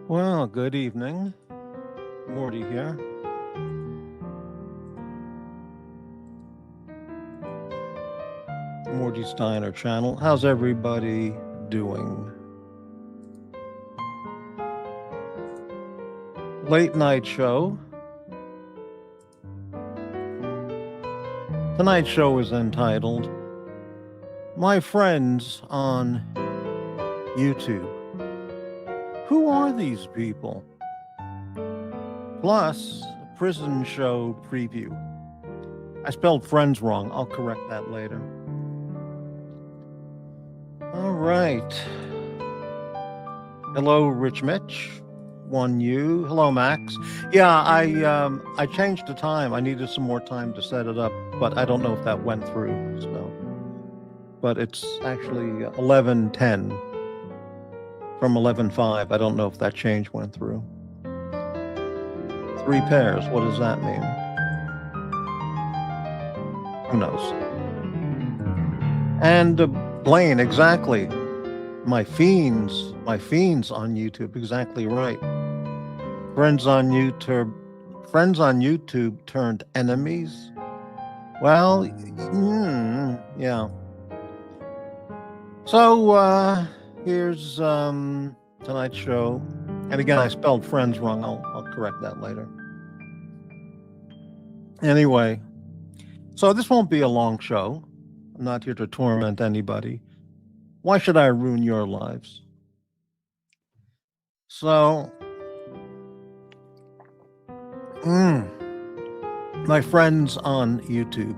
Well, good evening. Morty here. Morty Steiner channel. How's everybody doing? Late night show. Tonight's show is entitled My Friends on YouTube. Who are these people? Plus, a prison show preview. I spelled friends wrong. I'll correct that later. All right. Hello, Rich Mitch. 1U. Hello, Max. Yeah, I changed the time. I needed some more time to set it up, but I don't know if that went through. So, but it's actually 11:10 from 11:05. I don't know if that change went through. 3 pairs. What does that mean? Who knows? And Blaine, exactly. My fiends on YouTube, exactly right. Friends on YouTube turned enemies. Well, yeah. So here's tonight's show, and again I spelled friends wrong. I'll correct that later. Anyway, so this won't be a long show. I'm not here to torment anybody. Why should I ruin your lives? So, my friends on YouTube.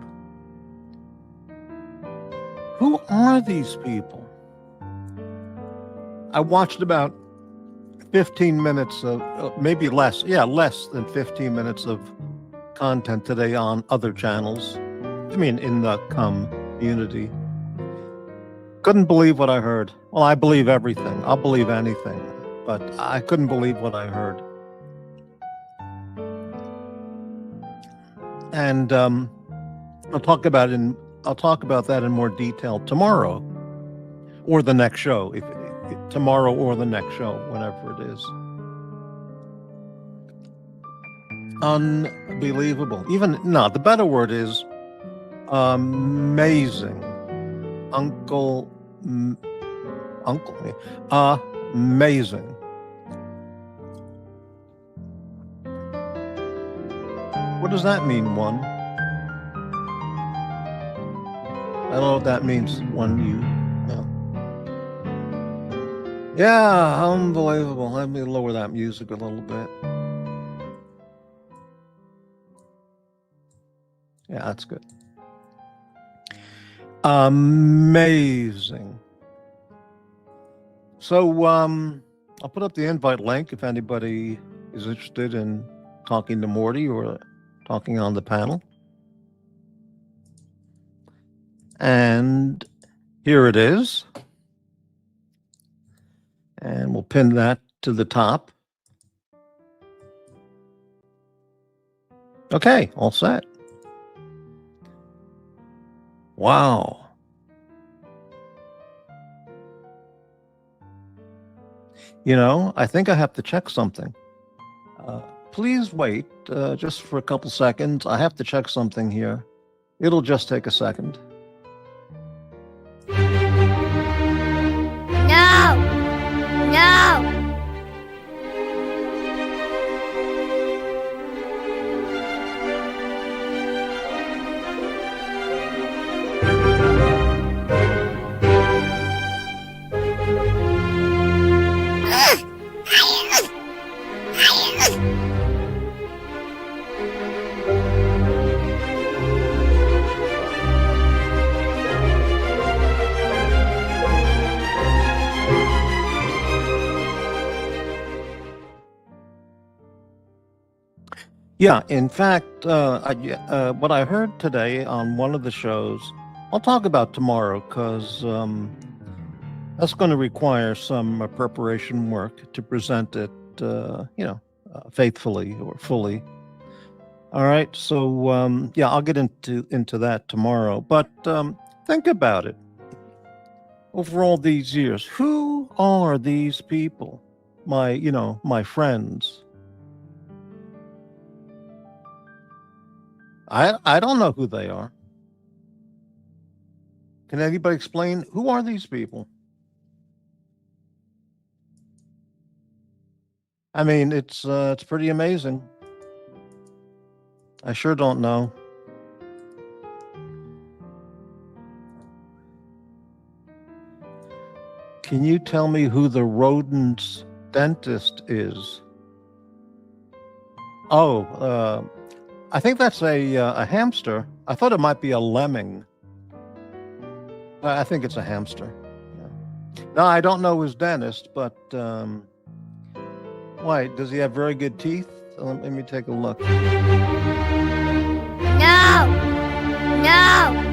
Who are these people? I watched about 15 minutes of, maybe less, less than 15 minutes of content today on other channels. I mean, in the community. Couldn't believe what I heard. Well, I believe everything. I'll believe anything. But I couldn't believe what I heard. And I'll talk about that in more detail tomorrow, or the next show. If tomorrow or the next show, whenever it is. Unbelievable. The better word is amazing. Amazing. What does that mean, one? I don't know what that means, 1U. Yeah, unbelievable. Let me lower that music a little bit. Yeah, that's good. Amazing. So I'll put up the invite link if anybody is interested in talking to Morty or talking on the panel. And here it is. And we'll pin that to the top. Okay, all set. Wow. I think I have to check something. Please wait just for a couple seconds. I have to check something here. It'll just take a second. No! Yeah, in fact, what I heard today on one of the shows, I'll talk about tomorrow because that's going to require some preparation work to present it, faithfully or fully. All right, so I'll get into that tomorrow. But think about it. over all these years. Who are these people? My friends. I don't know who they are. Can anybody explain who are these people? I mean, it's pretty amazing. I sure don't know. Can you tell me who the rodent's dentist is? Oh, I think that's a hamster. I thought it might be a lemming. I think it's a hamster. Yeah. No, I don't know his dentist, but why? Does he have very good teeth? Let me take a look. No! No!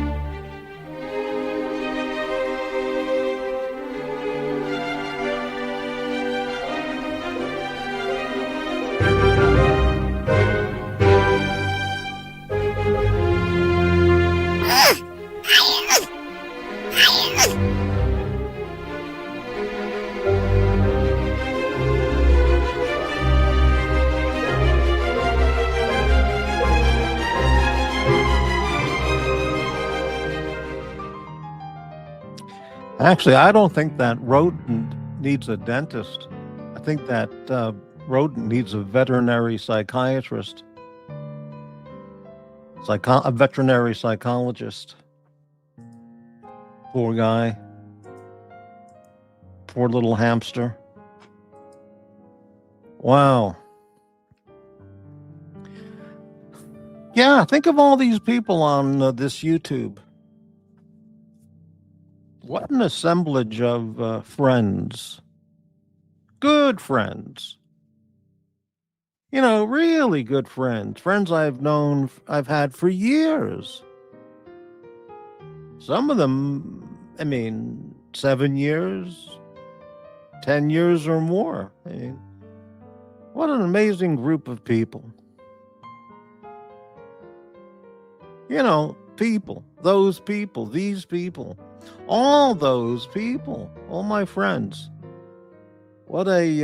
Actually, I don't think that rodent needs a dentist. I think that rodent needs a veterinary psychiatrist, a veterinary psychologist. Poor guy. Poor little hamster. Wow. Yeah, think of all these people on this YouTube. What an assemblage of friends. Good friends. Really good friends. Friends I've had for years. Some of them, 7 years, 10 years or more. What an amazing group of people. People, those people, these people, all those people, all my friends. What a,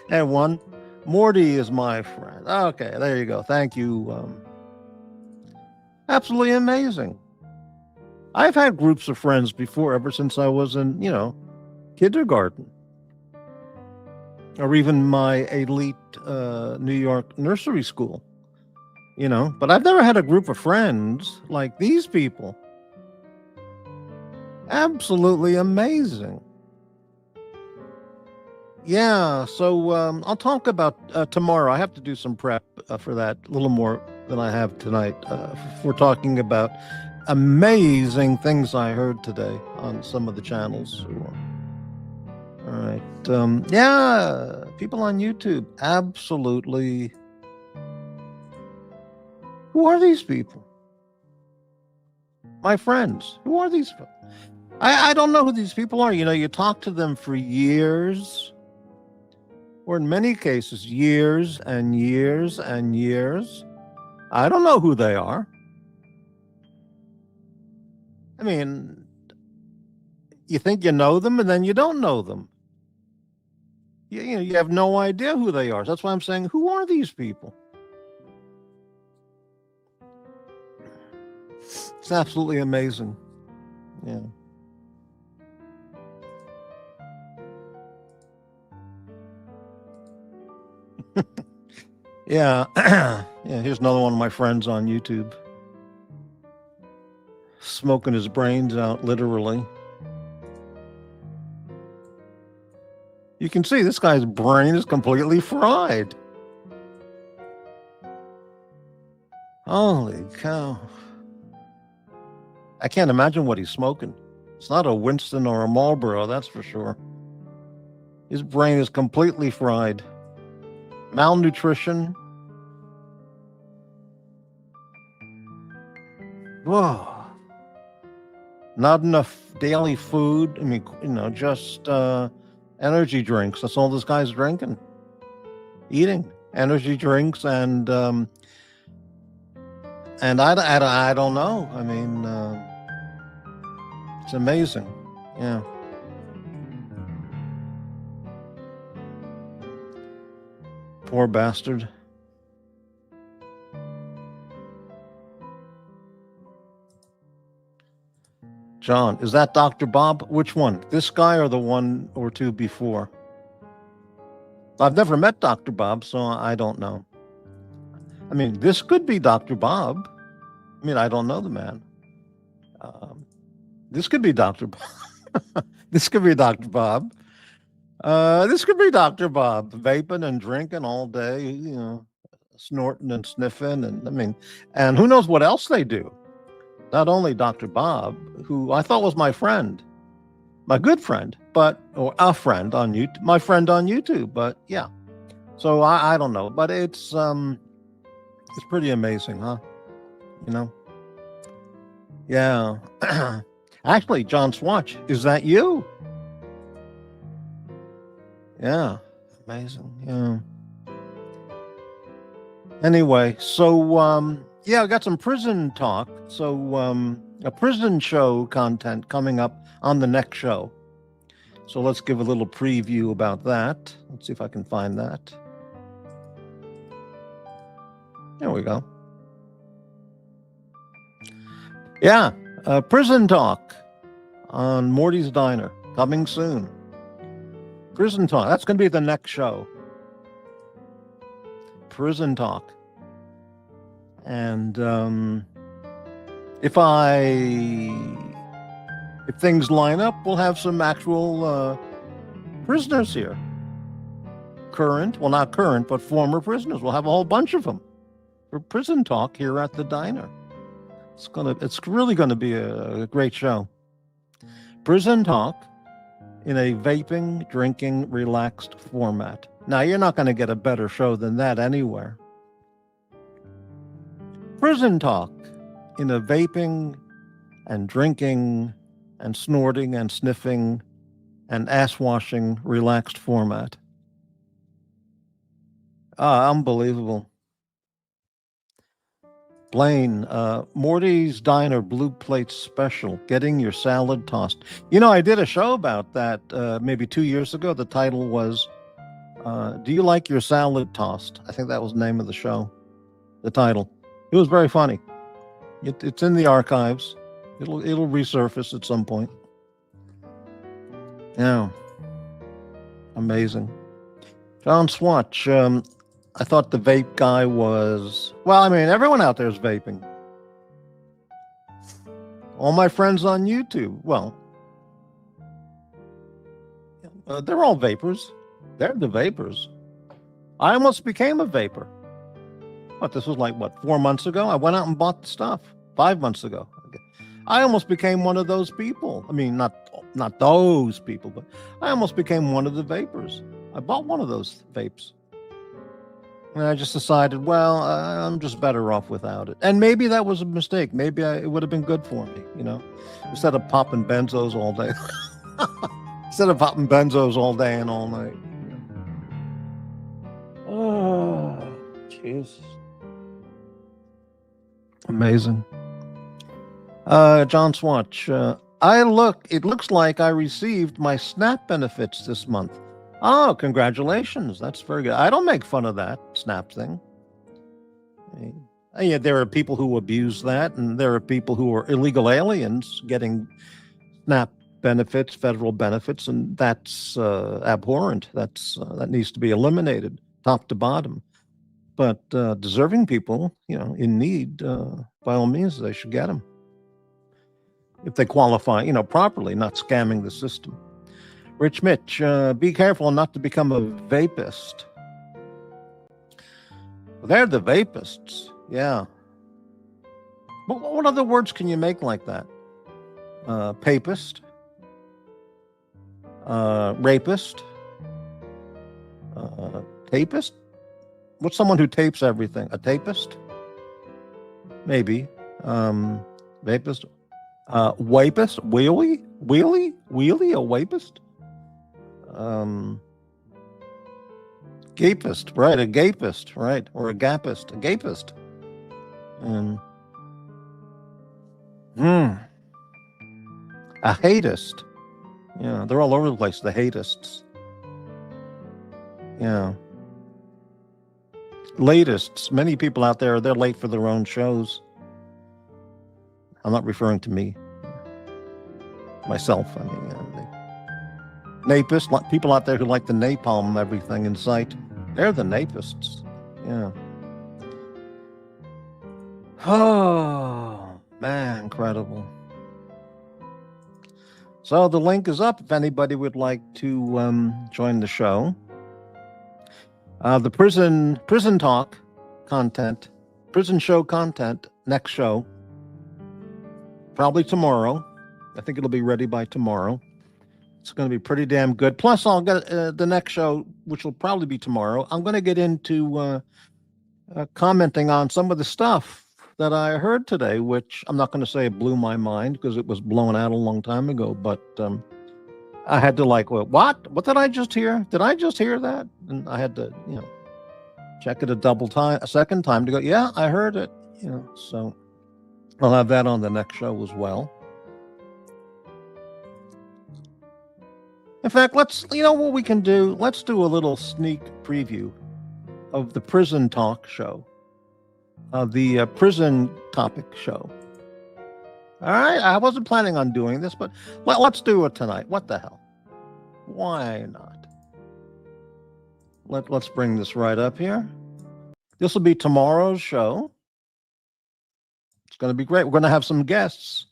and one, Morty is my friend. Okay, there you go. Thank you. Absolutely amazing. I've had groups of friends before, ever since I was in, kindergarten. Or even my elite New York nursery school. But I've never had a group of friends like these people. Absolutely amazing. Yeah, so I'll talk about tomorrow. I have to do some prep for that, a little more than I have tonight. We're talking about amazing things I heard today on some of the channels. All right. Yeah, people on YouTube, absolutely. Who are these people? My friends. Who are these people? I don't know who these people are. You talk to them for years, or in many cases, years and years and years. I don't know who they are. You think you know them, and then you don't know them. You have no idea who they are. That's why I'm saying, who are these people? It's absolutely amazing. Yeah. Yeah. Yeah, here's another one of my friends on YouTube. Smoking his brains out, literally. You can see this guy's brain is completely fried. Holy cow. I can't imagine what he's smoking. It's not a Winston or a Marlboro, that's for sure. His brain is completely fried. Malnutrition. Whoa. Not enough daily food. Just energy drinks. That's all this guy's drinking. Eating energy drinks and I don't know. It's amazing. Yeah. Poor bastard. John, is that Dr. Bob? Which one? This guy or the one or two before? I've never met Dr. Bob, so I don't know. I mean, this could be Dr. Bob. I mean, I don't know the man. This could be Dr. Bob. This could be Dr. Bob. This could be Dr. Bob, vaping and drinking all day, you know, snorting and sniffing. And I mean, and who knows what else they do? Not only Dr. Bob, who I thought was my friend, my good friend, but, or a friend on YouTube, my friend on YouTube, but yeah. So I don't know, but it's pretty amazing, huh? You know? Yeah. Actually, John Swatch, is that you? Yeah. Amazing. Yeah. Anyway, so yeah, I got some prison talk. So a prison show content coming up on the next show. So let's give a little preview about that. Let's see if I can find that. There we go. Yeah, prison talk on Morty's Diner coming soon. Prison talk. That's going to be the next show. Prison talk. And if things line up, we'll have some actual prisoners here. Current, well, not current, but former prisoners. We'll have a whole bunch of them for prison talk here at the diner. It's really gonna be a great show. Prison talk in a vaping, drinking, relaxed format. Now, you're not going to get a better show than that anywhere. Prison talk in a vaping and drinking and snorting and sniffing and ass-washing relaxed format. Unbelievable. Blaine, Morty's Diner Blue Plate Special, getting your salad tossed. You know, I did a show about that maybe 2 years ago. The title was, Do You Like Your Salad Tossed? I think that was the name of the show, the title. It was very funny. It's in the archives. It'll resurface at some point. Yeah. Amazing. John Swatch, I thought the vape guy was, well, I mean, everyone out there is vaping. All my friends on YouTube, well, they're all vapors. They're the vapors. I almost became a vapor. What, this was like, 4 months ago? I went out and bought the stuff. 5 months ago. I almost became one of those people. I mean, not those people, but I almost became one of the vapors. I bought one of those vapes. And I just decided, well, I'm just better off without it. And maybe that was a mistake. Maybe it would have been good for me, you know, instead of popping benzos all day. Instead of popping benzos all day and all night. Oh, jeez. Amazing. John Swatch, it looks like I received my SNAP benefits this month. Oh, congratulations. That's very good. I don't make fun of that SNAP thing. Yeah, there are people who abuse that, and there are people who are illegal aliens getting SNAP benefits, federal benefits, and that's abhorrent. That needs to be eliminated, top to bottom. But deserving people, you know, in need, by all means, they should get them. If they qualify, you know, properly, not scamming the system. Rich Mitch, be careful not to become a vapist. They're the vapists, yeah. But what other words can you make like that? Papist, rapist, tapist? What's someone who tapes everything? A tapist? Maybe. Vapist? Wapist? Wheelie? A wapist? Gapist, right? A gapist, right? Or a gapist, a gapist. A hatist. Yeah, they're all over the place, the hatists. Yeah. Latists. Many people out there, they're late for their own shows. I'm not referring to me. Myself, I mean. Napists, people out there who like to napalm everything in sight. They're the napists. Yeah. Oh, man, incredible. So the link is up if anybody would like to join the show. The prison talk content, prison show content, next show, probably tomorrow. I think it'll be ready by tomorrow. It's going to be pretty damn good. Plus, I'll get the next show, which will probably be tomorrow. I'm going to get into commenting on some of the stuff that I heard today, which I'm not going to say it blew my mind because it was blown out a long time ago. But I had to well, what did I just hear? Did I just hear that? And I had to, check it a second time to go, yeah, I heard it. So I'll have that on the next show as well. In fact, let's, what we can do? Let's do a little sneak preview of the prison talk show, the prison topic show. All right, I wasn't planning on doing this, but let's do it tonight. What the hell? Why not? Let's bring this right up here. This will be tomorrow's show. It's going to be great. We're going to have some guests.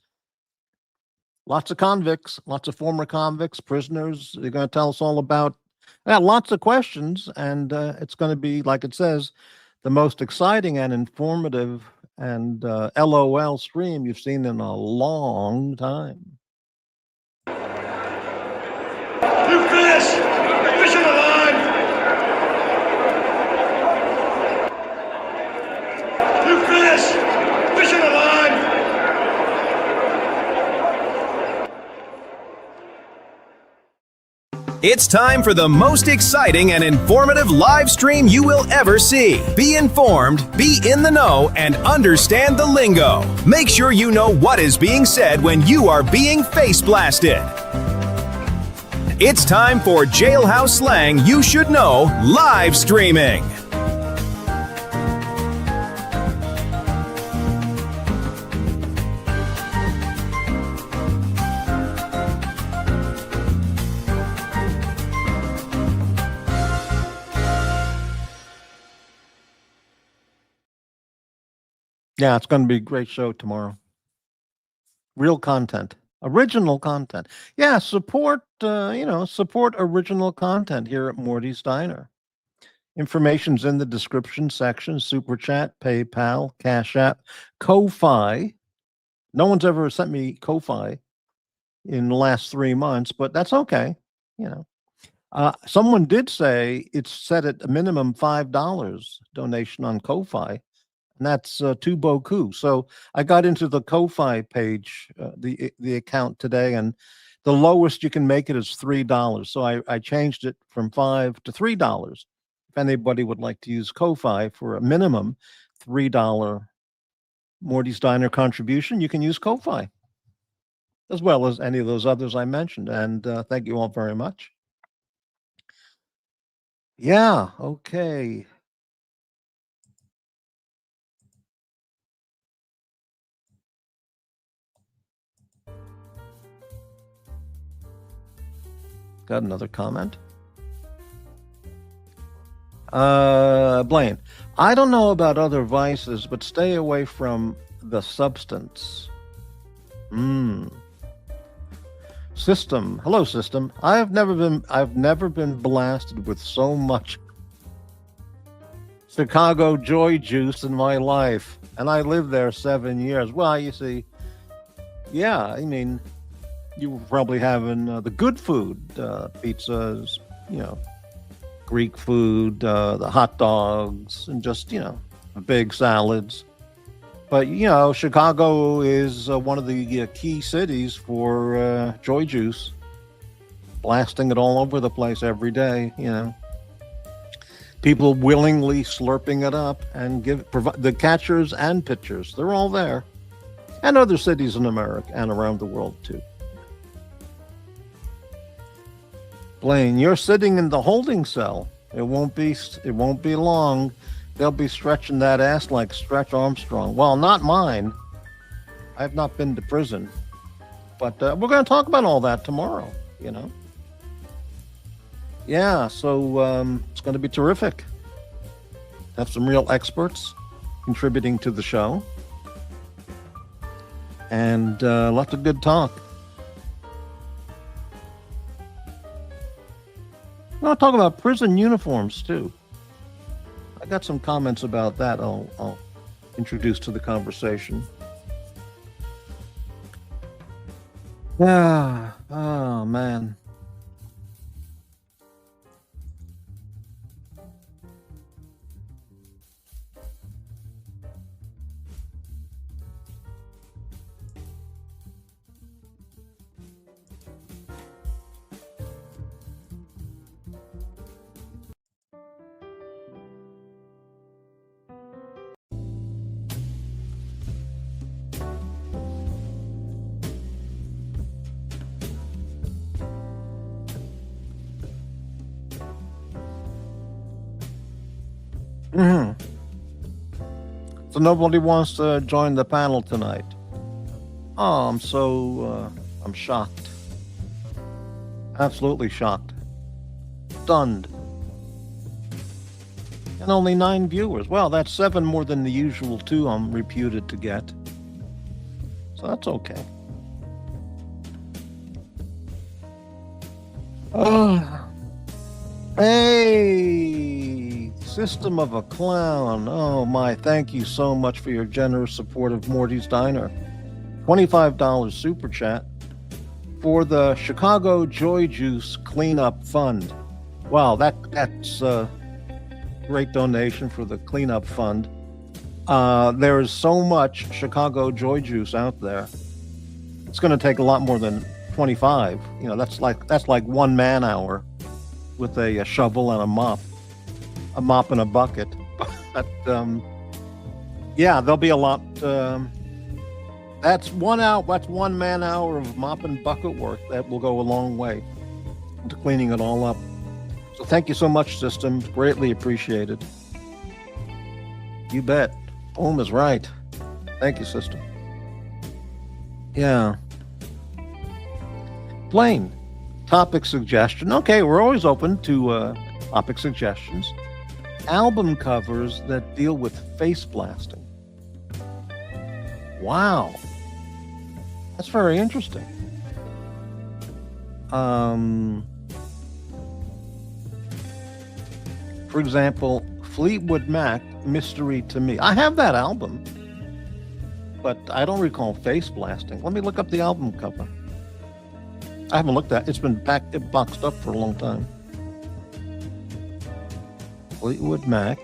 Lots of convicts, lots of former convicts, prisoners. They're going to tell us all about lots of questions. And it's going to be, like it says, the most exciting and informative and LOL stream you've seen in a long time. You fish! Fish on the line! You fish! Fish on the line! It's time for the most exciting and informative live stream you will ever see. Be informed, be in the know, and understand the lingo. Make sure you know what is being said when you are being face blasted. It's time for Jailhouse Slang You Should Know live streaming. Yeah, it's going to be a great show tomorrow. Real content, original content. Yeah, support original content here at Morty's Diner. Information's in the description section. Super Chat, PayPal, Cash App, Ko-Fi. No one's ever sent me Ko-Fi in the last 3 months, but that's okay. Someone did say it's set at a minimum $5 donation on Ko-Fi. And that's too beaucoup. So I got into the Ko-Fi page, the account today, and the lowest you can make it is $3. So I changed it from $5 to $3. If anybody would like to use Ko-Fi for a minimum $3 Morty's Diner contribution, you can use Ko-Fi, as well as any of those others I mentioned. And thank you all very much. Yeah, okay. Got another comment. Blaine, I don't know about other vices, but stay away from the substance. System. Hello, System. I've never been blasted with so much Chicago joy juice in my life. And I lived there 7 years. Well, you see, yeah, I mean, you were probably having the good food, pizzas, Greek food, the hot dogs, and just, the big salads. But, Chicago is one of the key cities for joy juice, blasting it all over the place every day, People willingly slurping it up and provide the catchers and pitchers. They're all there. And other cities in America and around the world, too. Blaine, you're sitting in the holding cell. It won't be long. They'll be stretching that ass like Stretch Armstrong. Well, not mine. I've not been to prison. But we're going to talk about all that tomorrow, you know. Yeah, so it's going to be terrific. Have some real experts contributing to the show. And lots of good talk. I want to talk about prison uniforms, too. I got some comments about that I'll introduce to the conversation. Yeah. Oh, man. So nobody wants to join the panel tonight. Oh, I'm shocked. Absolutely shocked. Stunned. And only 9 viewers. Well, that's 7 more than the usual 2 I'm reputed to get. So that's okay. Hey, System of a Clown. Oh my, thank you so much for your generous support of Morty's Diner. $25 super chat for the Chicago Joy Juice Cleanup Fund. Wow, that's a great donation for the cleanup fund. There is so much Chicago Joy Juice out there. It's going to take a lot more than 25. You know, that's like 1 man hour with a shovel and a mop and a bucket. But yeah, there'll be a lot. That's 1 hour. That's 1 man hour of mop and bucket work that will go a long way into cleaning it all up. So thank you so much, System. Greatly appreciated. You bet. Boom is right. Thank you, System. Yeah. Blaine, topic suggestion. Okay, we're always open to topic suggestions. Album covers that deal with face blasting. Wow. That's very interesting. For example, Fleetwood Mac, Mystery to Me. I have that album, but I don't recall face blasting. Let me look up the album cover. I haven't looked at it. It's been boxed up for a long time. Fleetwood Mac.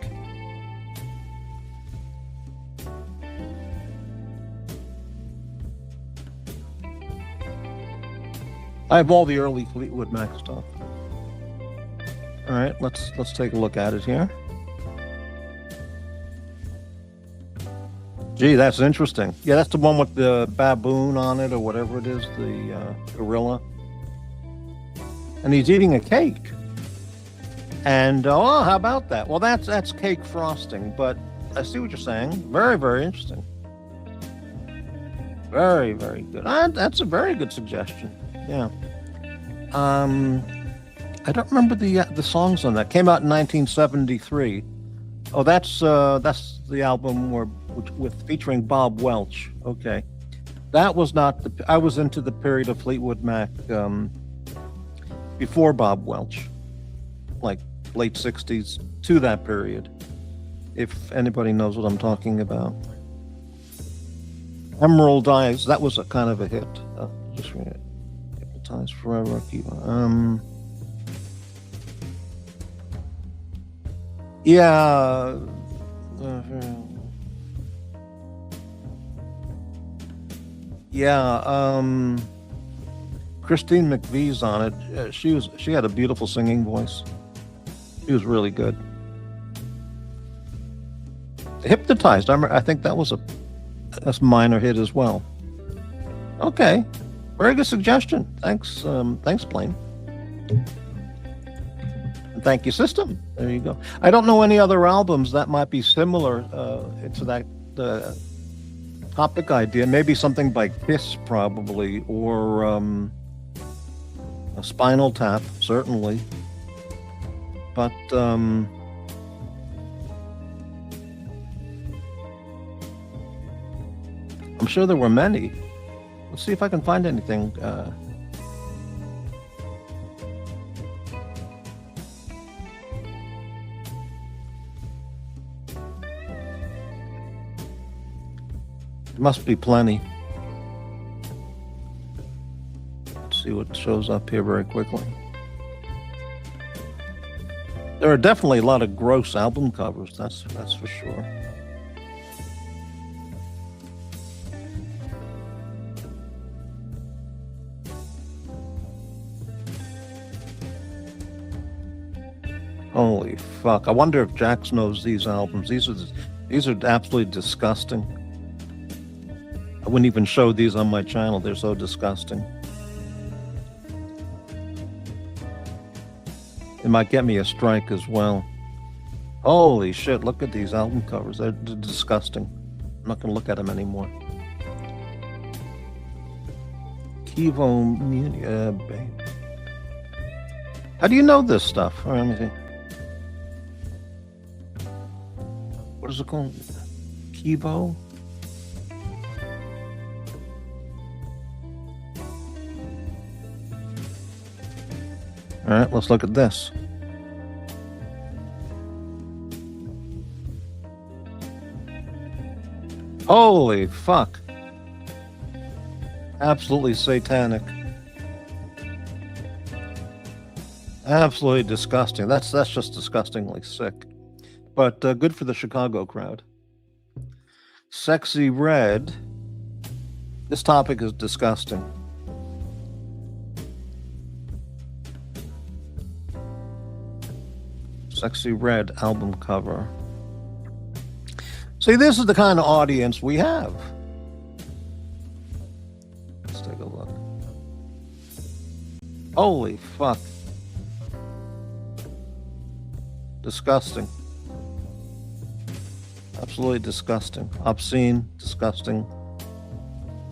I have all the early Fleetwood Mac stuff. All right, let's take a look at it here. Gee, that's interesting. Yeah, that's the one with the baboon on it, or whatever it is, the gorilla. And he's eating a cake. And oh, how about that? Well, that's cake frosting, but I see what you're saying. Very, very interesting. Very, very good. That's a very good suggestion. Yeah. I don't remember the songs on that. Came out in 1973. Oh, that's the album with featuring Bob Welch. Okay, that was not the. I was into the period of Fleetwood Mac before Bob Welch, like late 60s to that period. If anybody knows what I'm talking about. Emerald Eyes, that was a kind of a hit. Just read it. Hypnotized Forever. Yeah. Christine McVie's on it. She had a beautiful singing voice. She was really good. Hypnotized. I think that was a minor hit as well. Okay, very good suggestion. Thanks, Blaine. Thank you, System. There you go. I don't know any other albums that might be similar to that topic idea. Maybe something by Kiss, probably, or a Spinal Tap, certainly. But I'm sure there were many. Let's see if I can find anything. Must be plenty. Let's see what shows up here very quickly. There are definitely a lot of gross album covers, that's for sure. Holy fuck. I wonder if JAX knows these albums. These are absolutely disgusting. I wouldn't even show these on my channel. They're so disgusting. It might get me a strike as well. Holy shit, look at these album covers. They're disgusting. I'm not going to look at them anymore. Kivo Muni, babe. How do you know this stuff? Or anything? What is it called? Kivo? All right, let's look at this. Holy fuck. Absolutely satanic. Absolutely disgusting. That's just disgustingly sick. But good for the Chicago crowd. Sexy Red. This topic is disgusting. Sexy Red album cover. See, this is the kind of audience we have. Let's take a look. Holy fuck. Disgusting. Absolutely disgusting. Obscene, disgusting.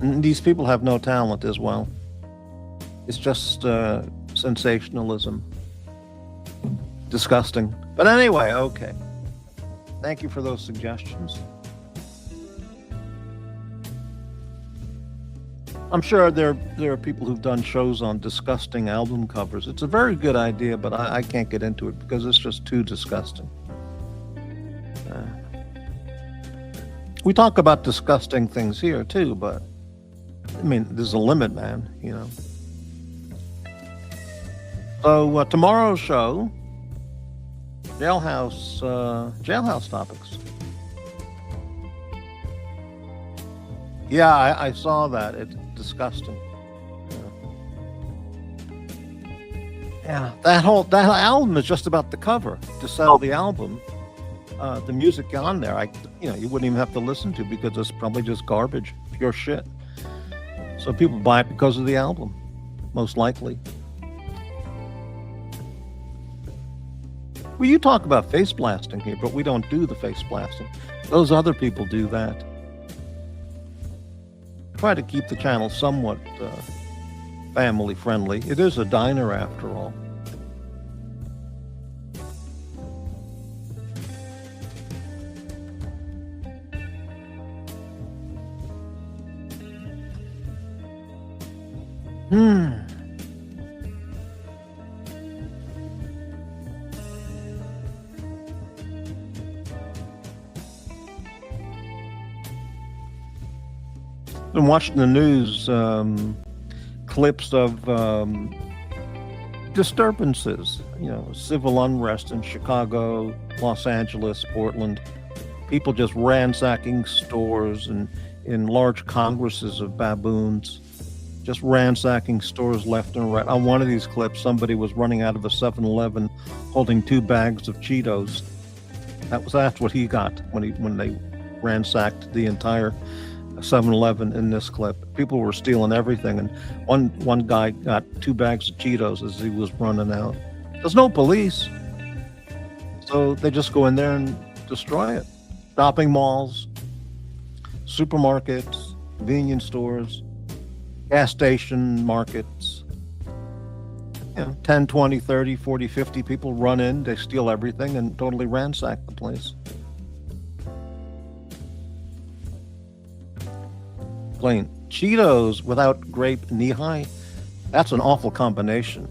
And these people have no talent as well. It's just sensationalism. Disgusting. But anyway, okay. Thank you for those suggestions. I'm sure there are people who've done shows on disgusting album covers. It's a very good idea, but I can't get into it because it's just too disgusting. We talk about disgusting things here too, but I mean, there's a limit, man, you know. So tomorrow's show, jailhouse topics. Yeah, I saw that. It's disgusting. Yeah, that album is just about the cover to sell the album. The music on there, you wouldn't even have to listen to because it's probably just garbage, pure shit. So people buy it because of the album, most likely. Well, you talk about face blasting here, but we don't do the face blasting. Those other people do that. Try to keep the channel somewhat family friendly. It is a diner after all. Been watching the news, clips of disturbances, civil unrest in Chicago, Los Angeles, Portland. People just ransacking stores and in large congresses of baboons, just ransacking stores left and right. On one of these clips, somebody was running out of a 7-Eleven holding 2 bags of Cheetos. That's what he got when they ransacked the entire 7-Eleven in this clip. People were stealing everything, and one guy got 2 bags of Cheetos as he was running out. There's no police. So they just go in there and destroy it. Shopping malls, supermarkets, convenience stores, gas station markets. 10, 20, 30, 40, 50 people run in, they steal everything and totally ransack the place. Plain Cheetos without grape knee-high. That's an awful combination.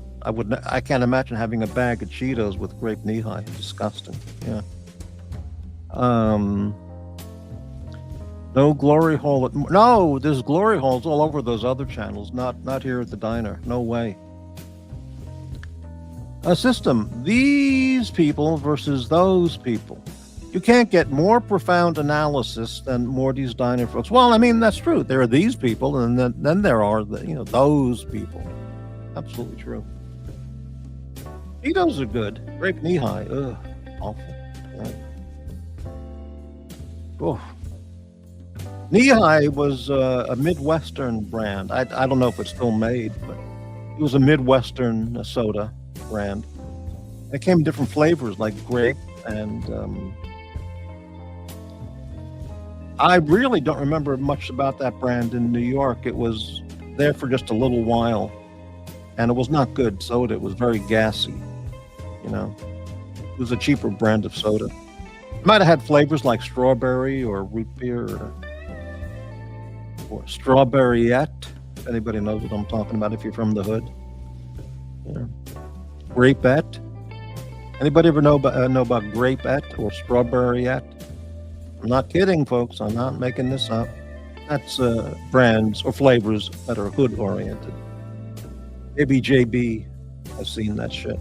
I can't imagine having a bag of Cheetos with grape knee-high. Disgusting. Yeah. No glory hole. No, there's glory holes all over those other channels. Not here at the diner. No way. A system. These people versus those people. You can't get more profound analysis than Morty's Diner folks. Well, I mean, that's true. There are these people, and then there are those people. Absolutely true. Cheetos are good. Grape knee-high. Ugh, awful. Right. Oh. Knee-high was a Midwestern brand. I don't know if it's still made, but it was a Midwestern soda brand. It came in different flavors like grape and I really don't remember much about that brand in New York. It was there for just a little while, and it was not good soda. It was very gassy, It was a cheaper brand of soda. It might have had flavors like strawberry or root beer or strawberryette. If anybody knows what I'm talking about, if you're from the hood. Grapette. Anybody ever know about grapette or strawberryette? I'm not kidding, folks. I'm not making this up. That's brands or flavors that are hood-oriented. Maybe JB has seen that shit.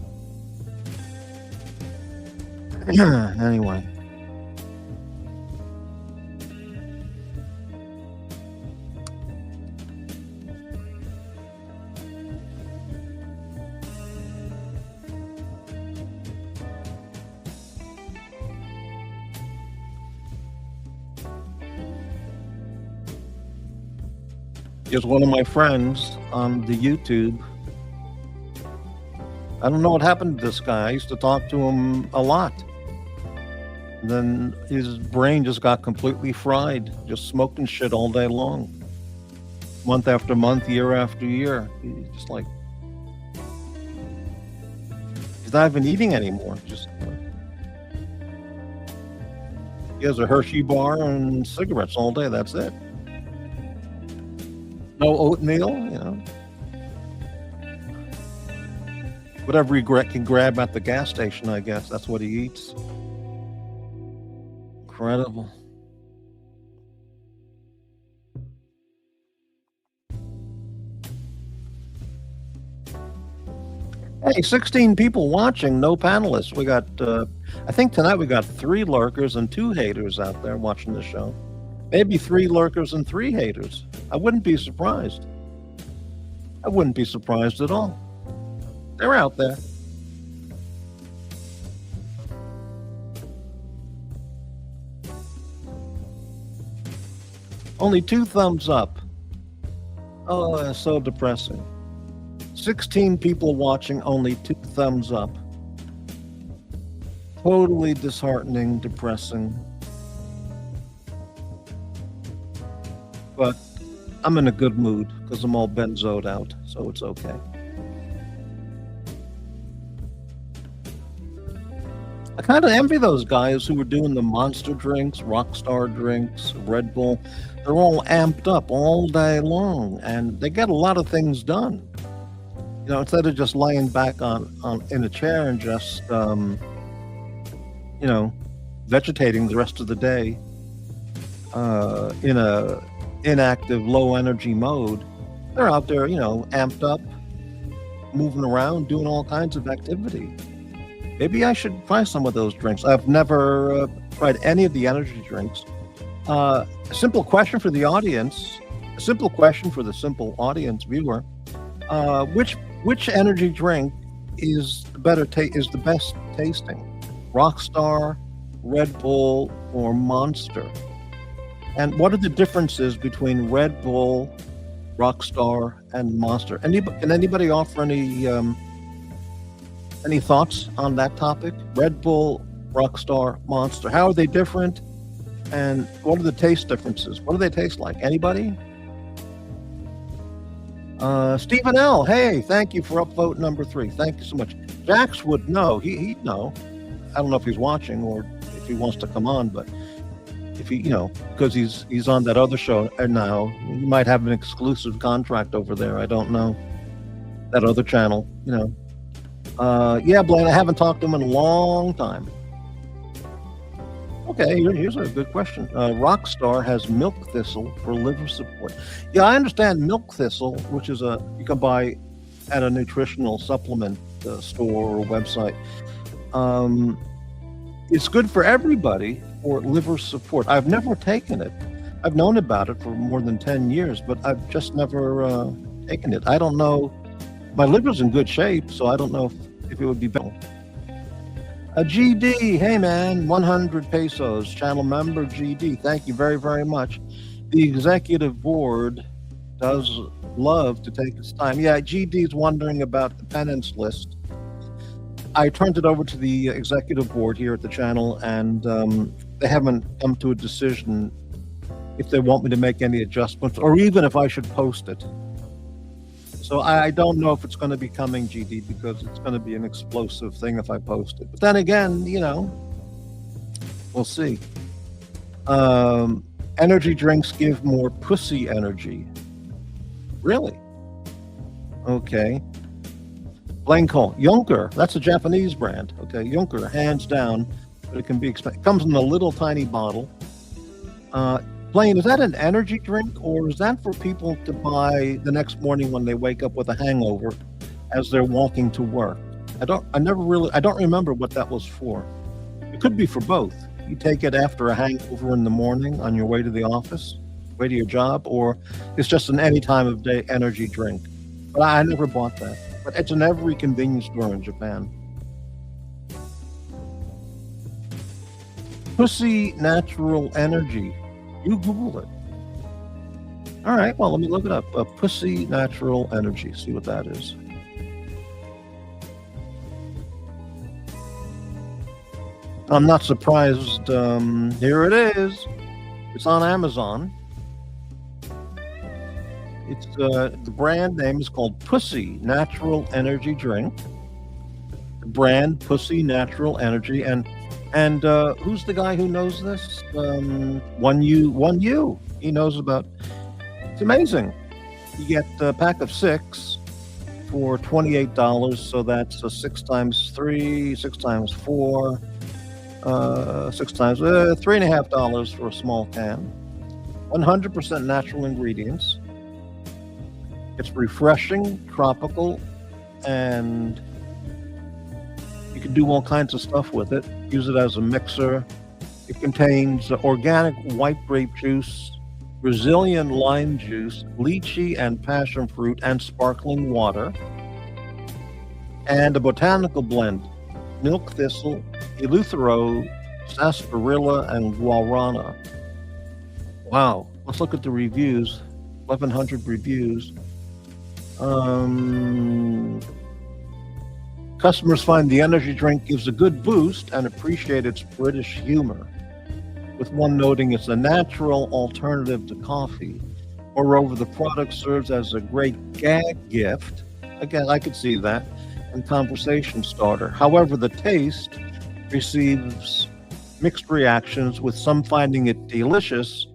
Anyway. Here's one of my friends on the YouTube. I don't know what happened to this guy. I used to talk to him a lot. And then his brain just got completely fried, just smoking shit all day long. Month after month, year after year. He's just like, he's not even eating anymore. Just he has a Hershey bar and cigarettes all day. That's it. No oatmeal, Whatever he can grab at the gas station, I guess. That's what he eats. Incredible. Hey, 16 people watching, no panelists. We got, I think tonight we got 3 lurkers and 2 haters out there watching the show. Maybe 3 lurkers and 3 haters. I wouldn't be surprised. I wouldn't be surprised at all. They're out there. Only 2 thumbs up. Oh, that's so depressing. 16 people watching, only 2 thumbs up. Totally disheartening, depressing. But I'm in a good mood because I'm all benzoed out, so it's okay. I kind of envy those guys who were doing the Monster drinks, Rockstar drinks, Red Bull. They're all amped up all day long, and they get a lot of things done. Instead of just laying back in a chair and just, vegetating the rest of the day in a inactive, low energy mode. They're out there, amped up, moving around, doing all kinds of activity. Maybe I should try some of those drinks. I've never tried any of the energy drinks. A simple question for the audience, a simple question for the simple audience viewer. Which energy drink is the best tasting? Rockstar, Red Bull, or Monster? And what are the differences between Red Bull, Rockstar, and Monster? Can anybody offer any thoughts on that topic? Red Bull, Rockstar, Monster. How are they different? And what are the taste differences? What do they taste like? Anybody? Stephen L. Hey, thank you for upvote number 3. Thank you so much. JAX would know. He'd know. I don't know if he's watching or if he wants to come on, but if he, because he's on that other show now, he might have an exclusive contract over there. I don't know. That other channel, Yeah, Blaine, I haven't talked to him in a long time. Okay, here's a good question. Rockstar has milk thistle for liver support. Yeah, I understand milk thistle, which is you can buy at a nutritional supplement store or website. It's good for everybody for liver support. I've never taken it. I've known about it for more than 10 years, but I've just never taken it. I don't know. My liver's in good shape, so I don't know if it would be better. GD, hey man, 100 pesos, channel member GD, thank you very, very much. The executive board does love to take its time. Yeah, GD's wondering about the penance list. I turned it over to the executive board here at the channel, and they haven't come to a decision if they want me to make any adjustments, or even if I should post it. So I don't know if it's going to be coming, GD, because it's going to be an explosive thing if I post it. But then again, we'll see. Energy drinks give more pussy energy. Really? Okay. Blanco, Junker, that's a Japanese brand. Okay, Junker, hands down, but it can be expensive. It comes in a little tiny bottle. Blaine, is that an energy drink, or is that for people to buy the next morning when they wake up with a hangover as they're walking to work? I don't remember what that was for. It could be for both. You take it after a hangover in the morning on your way to the office, way to your job, or it's just an any time of day energy drink. But I never bought that. But it's in every convenience store in Japan. Pussy Natural Energy. You Google it. All right, well, let me look it up. Pussy Natural Energy. See what that is. I'm not surprised. Here it is. It's on Amazon. It's the brand name is called Pussy Natural Energy Drink. The brand Pussy Natural Energy, and who's the guy who knows this? One you. He knows about. It's amazing. You get a pack of 6 for $28. So that's 6 times 3, 6 times 4, 6 times $3.50 for a small can. 100% natural ingredients. It's refreshing, tropical, and you can do all kinds of stuff with it. Use it as a mixer. It contains organic white grape juice, Brazilian lime juice, lychee and passion fruit, and sparkling water, and a botanical blend: milk thistle, eleuthero, sarsaparilla, and guarana. Wow, let's look at the reviews. 1,100 reviews. Customers find the energy drink gives a good boost and appreciate its British humor, with one noting it's a natural alternative to coffee. Moreover, the product serves as a great gag gift. Again, I could see that, and conversation starter. However, the taste receives mixed reactions, with some finding it delicious,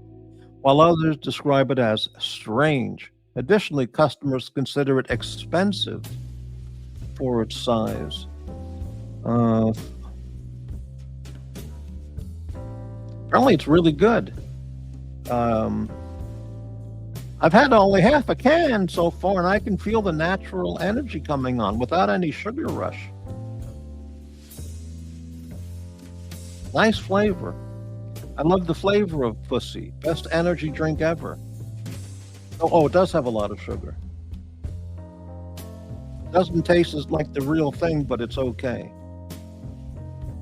while others describe it as strange. Additionally, customers consider it expensive for its size. Apparently, it's really good. I've had only half a can so far, and I can feel the natural energy coming on without any sugar rush. Nice flavor. I love the flavor of Pussy. Best energy drink ever. Oh, it does have a lot of sugar. Doesn't taste as like the real thing, but it's okay.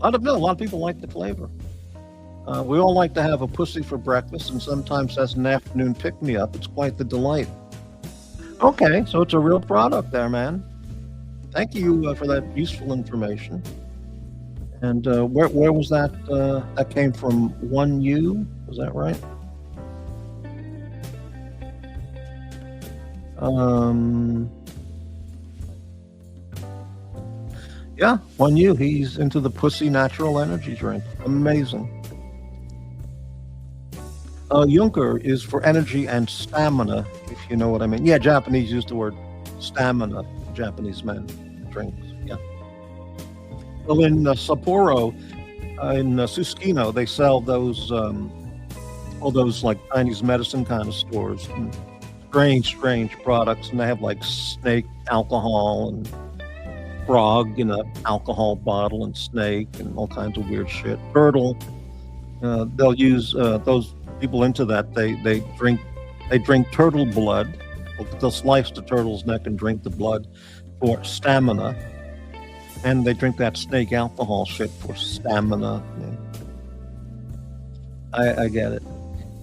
A lot of people like the flavor. We all like to have a pussy for breakfast, and sometimes as an afternoon pick-me-up. It's quite the delight. Okay, so it's a real product there, man. Thank you for that useful information. And where was that? That came from 1U. Was that right? Yeah, 1U. He's into the pussy natural energy drink. Amazing. Junker is for energy and stamina, if you know what I mean. Yeah, Japanese use the word stamina. Japanese men drinks. Yeah. Well, in Sapporo, in Susukino, they sell those all those like Chinese medicine kind of stores. And strange products, and they have like snake alcohol and frog in a alcohol bottle and snake and all kinds of weird shit. Turtle. They'll use those people into that. They drink turtle blood. They'll slice the turtle's neck and drink the blood for stamina, and they drink that snake alcohol shit for stamina. Yeah. I get it.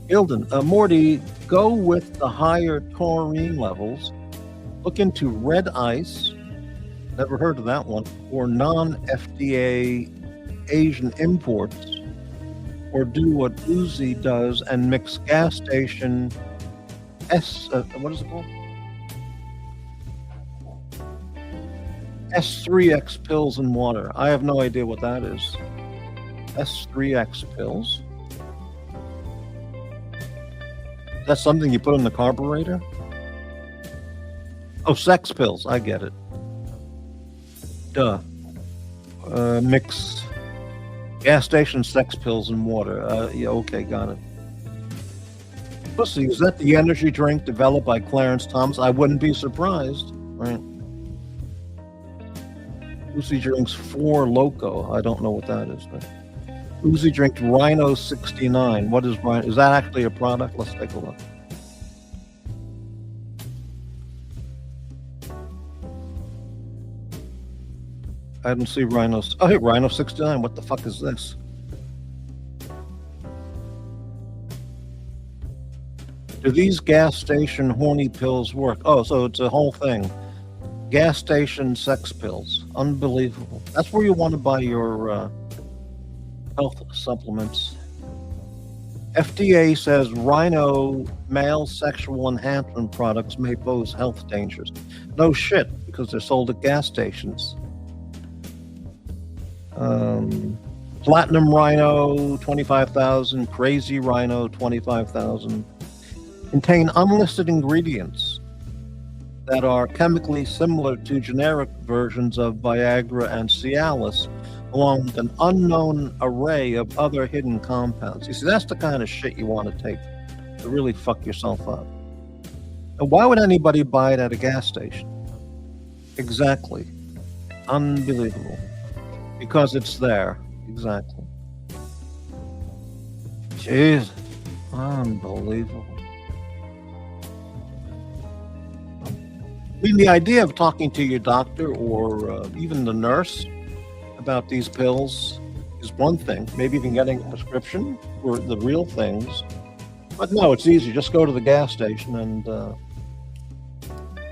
Hilden, Morty, go with the higher taurine levels. Look into red ice. Never heard of that one. Or non-FDA Asian imports. Or do what Uzi does and mix gas station what is it called? S3X pills and water. I have no idea what that is. S3X pills? Is that something you put in the carburetor? Oh, sex pills. I get it. Duh. Mix gas station sex pills and water. Yeah, okay, got it. Pussy, is that the energy drink developed by Clarence Thomas? I wouldn't be surprised, right? Uzi drinks 4 Loco. I don't know what that is. Right? Uzi drinks Rhino 69. What is Rhino? Is that actually a product? Let's take a look. I didn't see Rhinos. Oh, hey, Rhino 69. What the fuck is this? Do these gas station horny pills work? Oh, so it's a whole thing. Gas station sex pills. Unbelievable. That's where you want to buy your health supplements. FDA says Rhino male sexual enhancement products may pose health dangers. No shit, because they're sold at gas stations. Platinum Rhino, 25,000. Crazy Rhino, 25,000. Contain unlisted ingredients that are chemically similar to generic versions of Viagra and Cialis, along with an unknown array of other hidden compounds. You see, that's the kind of shit you want to take to really fuck yourself up. And why would anybody buy it at a gas station? Exactly. Unbelievable. Because it's there. Exactly. Jeez. Unbelievable. I mean, the idea of talking to your doctor or even the nurse about these pills is one thing. Maybe even getting a prescription for the real things. But no, it's easy. Just go to the gas station and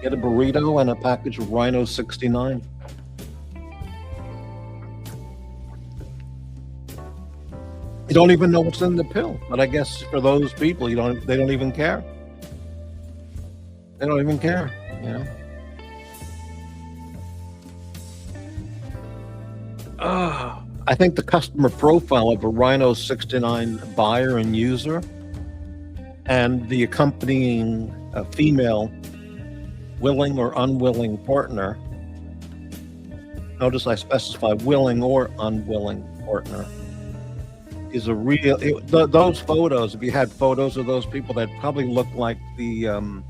get a burrito and a package of Rhino 69. You don't even know what's in the pill. But I guess for those people, they don't even care. They don't even care, you know. I think the customer profile of a Rhino 69 buyer and user and the accompanying female willing or unwilling partner, notice I specify willing or unwilling partner, is a real, those photos, if you had photos of those people, that probably look like the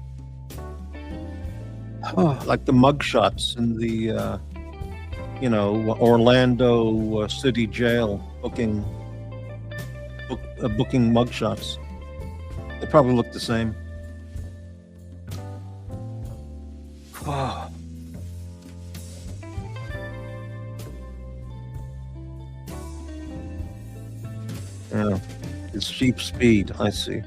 mugshots in the Orlando City Jail booking mugshots. They probably look the same. Oh. Yeah, it's cheap speed, I see.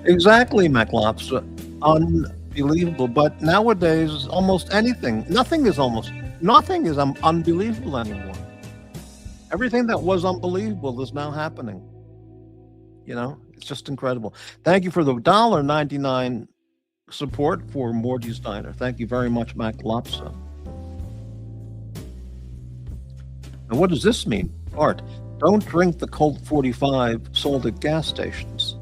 Exactly, Maclops. unbelievable. But nowadays, almost nothing is unbelievable anymore. Everything that was unbelievable is now happening. You know, it's just incredible. Thank you for the $1.99 support for Morty's Diner. Thank you very much, Mac Lopsa. And what does this mean? Art, don't drink the Colt 45 sold at gas stations.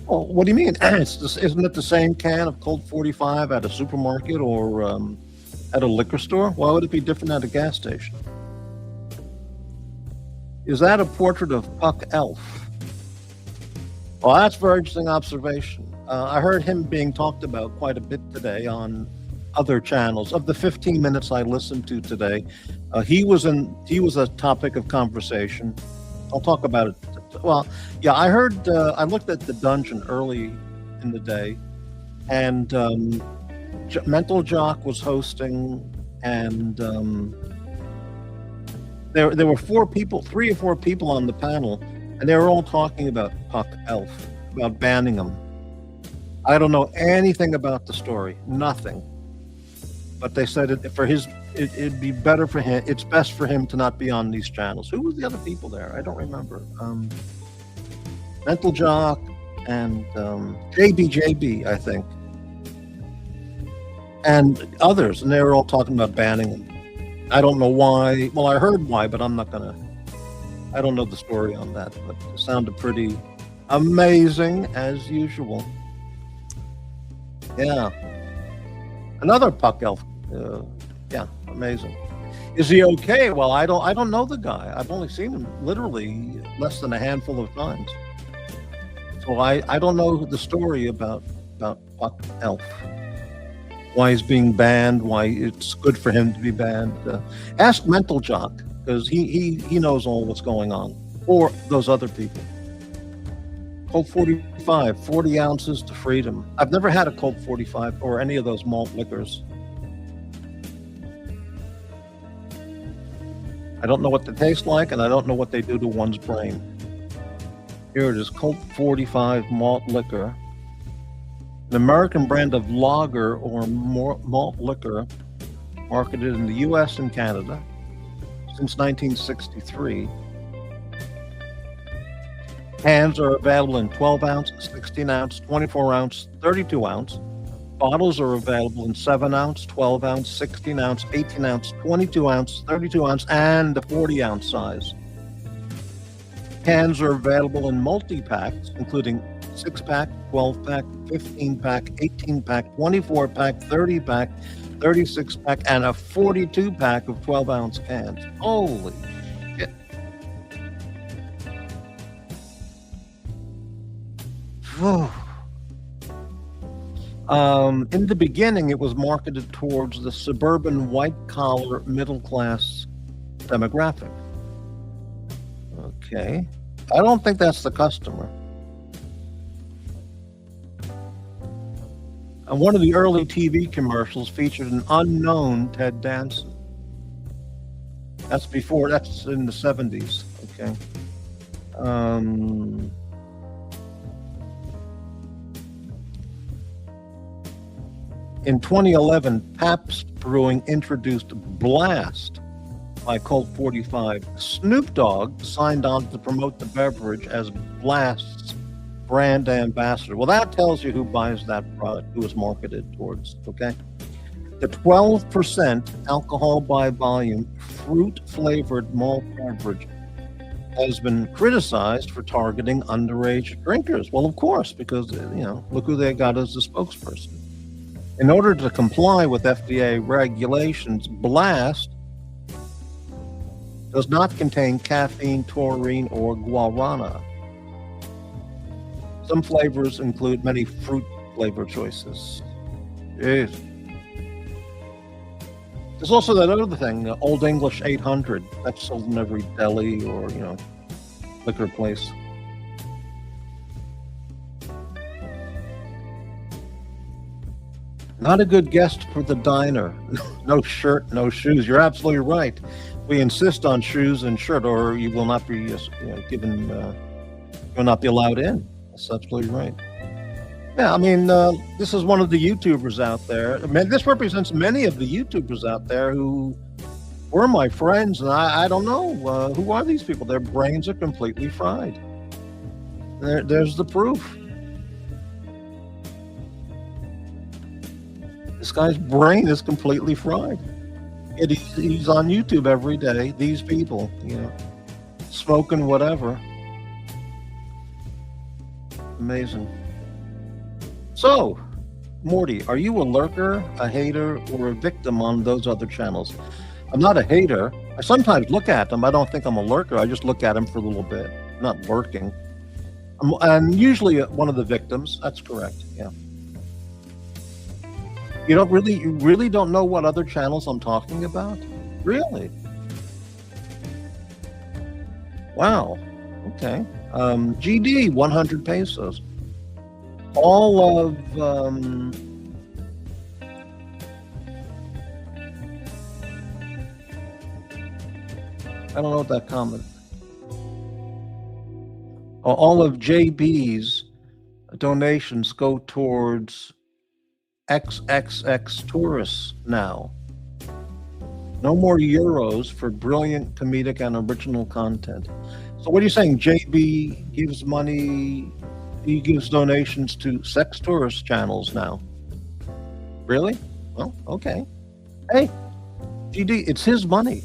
Well, what do you mean? Isn't it the same can of Colt 45 at a supermarket or at a liquor store? Why would it be different at a gas station? Is that a portrait of Puck Elf? Well, that's a very interesting observation. I heard him being talked about quite a bit today on other channels. Of the 15 minutes I listened to today, he was a topic of conversation. I'll talk about it. Well, yeah, I heard. I looked at the dungeon early in the day, and Mental Jock was hosting, and there were 3 or 4 people on the panel, and they were all talking about Puck Elf, about banning him. I don't know anything about the story, nothing. But they said it'd be better for him. It's best for him to not be on these channels. Who was the other people there? I don't remember. Mental Jock and JB, I think, and others, and they were all talking about banning him. I don't know why. Well, I heard why, but I don't know the story on that. But it sounded pretty amazing as usual. Yeah. Another Puck Elf. Yeah, amazing. Is he okay? Well, I don't know the guy. I've only seen him literally less than a handful of times. So I don't know the story about Puck Elf. Why he's being banned, why it's good for him to be banned. Ask Mental Jock, because he knows all what's going on. Or those other people. Colt 45, 40 ounces to freedom. I've never had a Colt 45 or any of those malt liquors. I don't know what they taste like, and I don't know what they do to one's brain. Here it is, Colt 45 malt liquor. An American brand of lager or malt liquor marketed in the U.S. and Canada since 1963. Cans are available in 12 ounce, 16 ounce, 24 ounce, 32 ounce. Bottles are available in 7 ounce, 12 ounce, 16 ounce, 18 ounce, 22 ounce, 32 ounce, and the 40 ounce size. Cans are available in multi-packs, including 6-pack, 12-pack, 15-pack, 18-pack, 24-pack, 30-pack, 36-pack, and a 42-pack of 12-ounce cans. Holy shit. In the beginning, it was marketed towards the suburban white-collar middle-class demographic. Okay. I don't think that's the customer. And one of the early TV commercials featured an unknown Ted Danson. That's in the 70s. Okay. In 2011, Pabst Brewing introduced Blast by Colt 45. Snoop Dogg signed on to promote the beverage as Blast's brand ambassador. Well, that tells you who buys that product, who is marketed towards, okay? The 12% alcohol by volume fruit-flavored malt beverage has been criticized for targeting underage drinkers. Well, of course, because, look who they got as the spokesperson. In order to comply with FDA regulations, Blast does not contain caffeine, taurine, or guarana. Some flavors include many fruit flavor choices. Jeez. There's also that other thing, Old English 800. That's sold in every deli or, liquor place. Not a good guest for the diner. No shirt, no shoes. You're absolutely right. We insist on shoes and shirt, or you will not be given. You will not be allowed in. That's absolutely right. Yeah, I mean, this is one of the YouTubers out there. I mean, this represents many of the YouTubers out there who were my friends, and I don't know who are these people. Their brains are completely fried. There's the proof. This guy's brain is completely fried. Yet he's on YouTube every day. These people, you know, smoking whatever. Amazing. So, Morty, are you a lurker, a hater, or a victim on those other channels? I'm not a hater. I sometimes look at them. I don't think I'm a lurker. I just look at them for a little bit. I'm not lurking. I'm usually one of the victims. That's correct. Yeah. You really don't know what other channels I'm talking about? Really? Wow. Okay. GD, 100 pesos. All of I don't know what that comment. All of JB's donations go towards XXX tourists now. No more euros for brilliant comedic and original content. So what are you saying? JB gives money, he gives donations to sex tourist channels now. Really? Well, okay. Hey, GD, it's his money.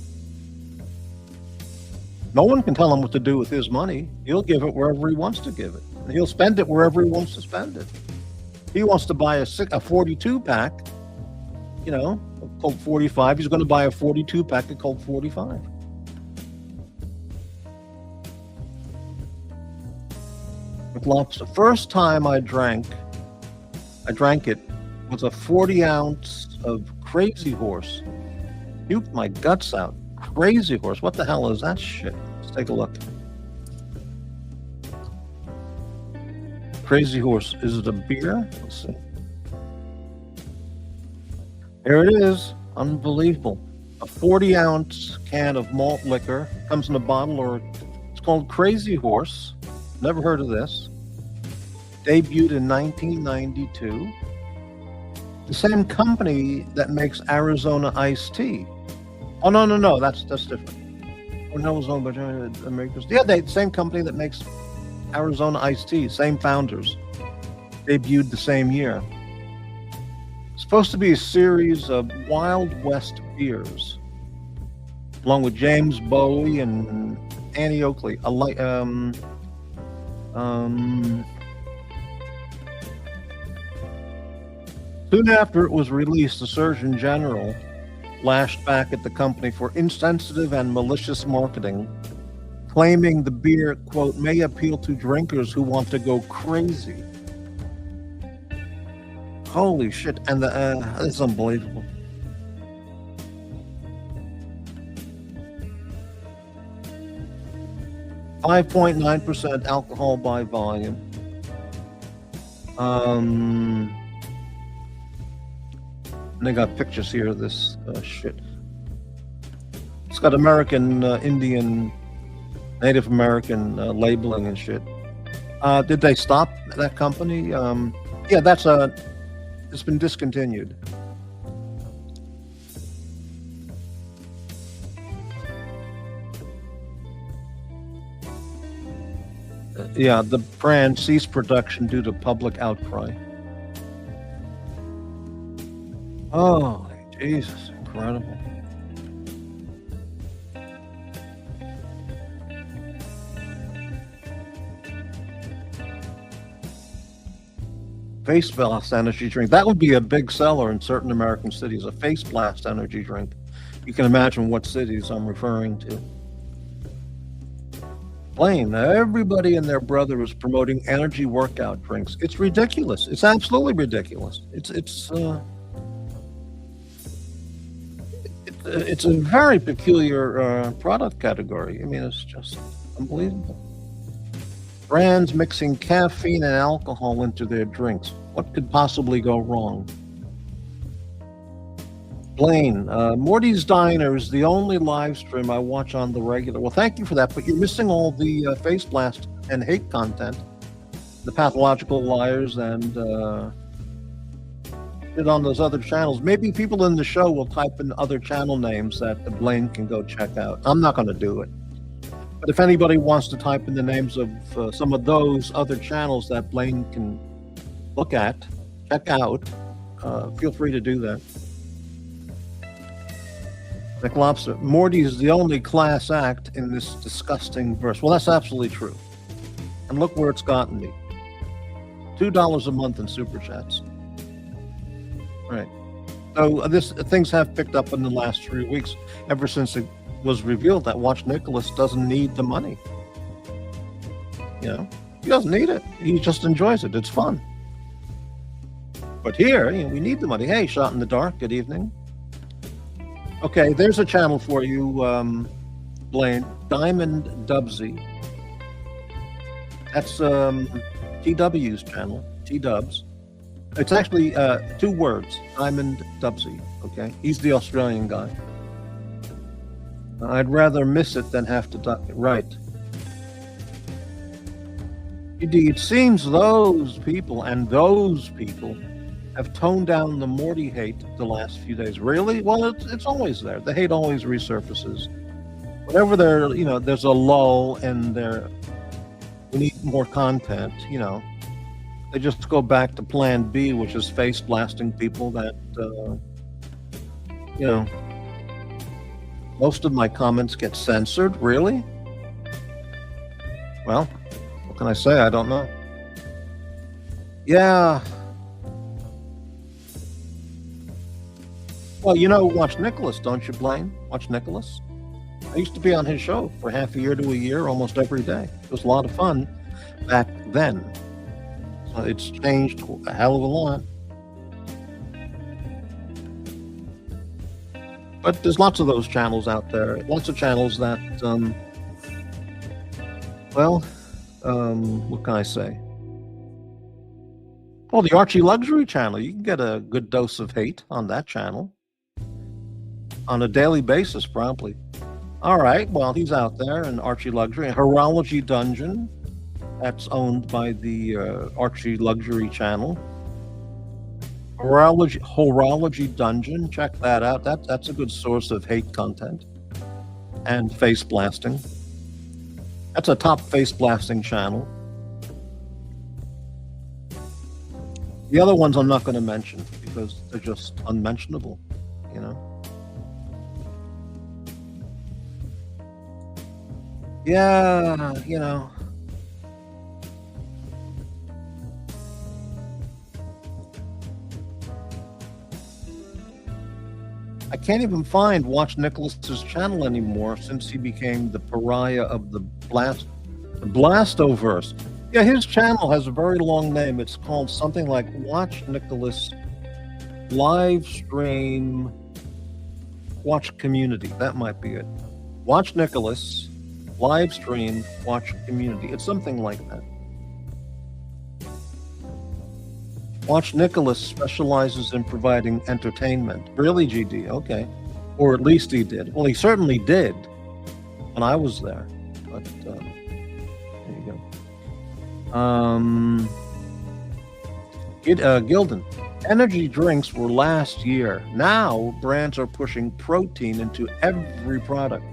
No one can tell him what to do with his money. He'll give it wherever he wants to give it. And he'll spend it wherever he wants to spend it. He wants to buy a 42 pack, you know, Colt 45. He's going to buy a 42 pack of Colt 45. With lots. The first time I drank it was a 40 ounce of Crazy Horse. Puked my guts out. Crazy Horse. What the hell is that shit? Let's take a look. Crazy Horse. Is it a beer? Let's see. Here it is. Unbelievable. A 40 ounce can of malt liquor. Comes in a bottle, or it's called Crazy Horse. Never heard of this. Debuted in 1992. The same company that makes Arizona iced tea. Oh, no. That's different. Or no, it's owned by America's. Yeah, the same company that makes Arizona iced tea. Same founders. Debuted the same year. It's supposed to be a series of Wild West beers, along with James Bowie and Annie Oakley. Soon after it was released, the Surgeon General lashed back at the company for insensitive and malicious marketing, claiming the beer, quote, may appeal to drinkers who want to go crazy. Holy shit. And it's unbelievable. .9% alcohol by volume. And they got pictures here of this shit. It's got American, Indian, Native American labeling and shit. Did they stop that company? Yeah, that's it's been discontinued. Yeah, the brand ceased production due to public outcry. Oh, Jesus, incredible. Face Blast energy drink. That would be a big seller in certain American cities, a Face Blast energy drink. You can imagine what cities I'm referring to. Plain, everybody and their brother is promoting energy workout drinks. It's ridiculous. It's absolutely ridiculous. It's a very peculiar product category. I mean, it's just unbelievable. Brands mixing caffeine and alcohol into their drinks. What could possibly go wrong? Blaine, Morty's Diner is the only live stream I watch on the regular. Well, thank you for that, but you're missing all the Face Blast and hate content. the Pathological Liars and it on those other channels. Maybe people in the show will type in other channel names that Blaine can go check out. I'm not going to do it. But if anybody wants to type in the names of some of those other channels that Blaine can look at, check out, feel free to do that. McLobster, Morty is the only class act in this disgusting verse. Well, that's absolutely true. And look where it's gotten me. $2 a month in super chats. Right. So things have picked up in the last 3 weeks, ever since it was revealed that Watch Nicholas doesn't need the money. You know, he doesn't need it. He just enjoys it. It's fun. But here, you know, we need the money. Hey, Shot in the Dark, good evening. Okay, there's a channel for you, Blaine. Diamond Dubsy. That's TW's channel, T-Dubs. It's actually 2 words, Diamond Dubsy, okay? He's the Australian guy. I'd rather miss it than have to duck it. Right. Indeed, it seems those people have toned down the Morty hate the last few days. Really? Well, it's always there. The hate always resurfaces. Whenever there's a lull and we need more content, you know, they just go back to plan B, which is face blasting people that, you know, most of my comments get censored. Really? Well, what can I say? I don't know. Yeah. Well, you know, Watch Nicholas, don't you, Blaine? Watch Nicholas? I used to be on his show for half a year to a year, almost every day. It was a lot of fun back then. So it's changed a hell of a lot. But there's lots of those channels out there. Lots of channels that, what can I say? Well, the Archie Luxury channel, you can get a good dose of hate on that channel. On a daily basis, probably. All right, well, he's out there in Archie Luxury. Horology Dungeon, that's owned by the Archie Luxury channel. Horology Dungeon, check that out. That's a good source of hate content and face blasting. That's a top face blasting channel. The other ones I'm not going to mention because they're just unmentionable, you know. Yeah, you know. I can't even find Watch Nicholas's channel anymore since he became the pariah of the Blastoverse. Yeah, his channel has a very long name. It's called something like Watch Nicholas Live Stream Watch Community. That might be it. Watch Nicholas Live Stream Watch Community. It's something like that. Watch Nicholas specializes in providing entertainment. Really, GD? Okay. Or at least he did. Well, he certainly did when I was there. But there you go. Gilden. Energy drinks were last year. Now brands are pushing protein into every product.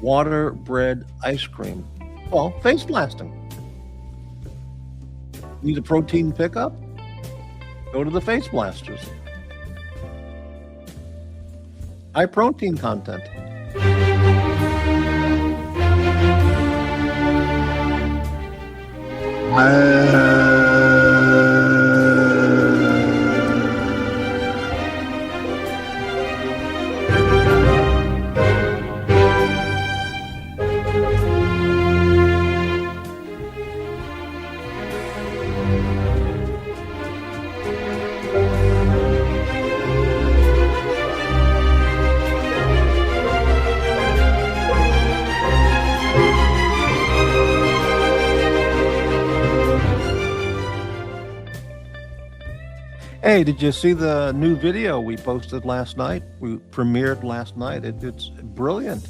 Water, bread, ice cream. Well, face blasting. Need a protein pickup? Go to the face blasters. High protein content. Hey, did you see the new video we posted last night? We premiered last night. It's brilliant.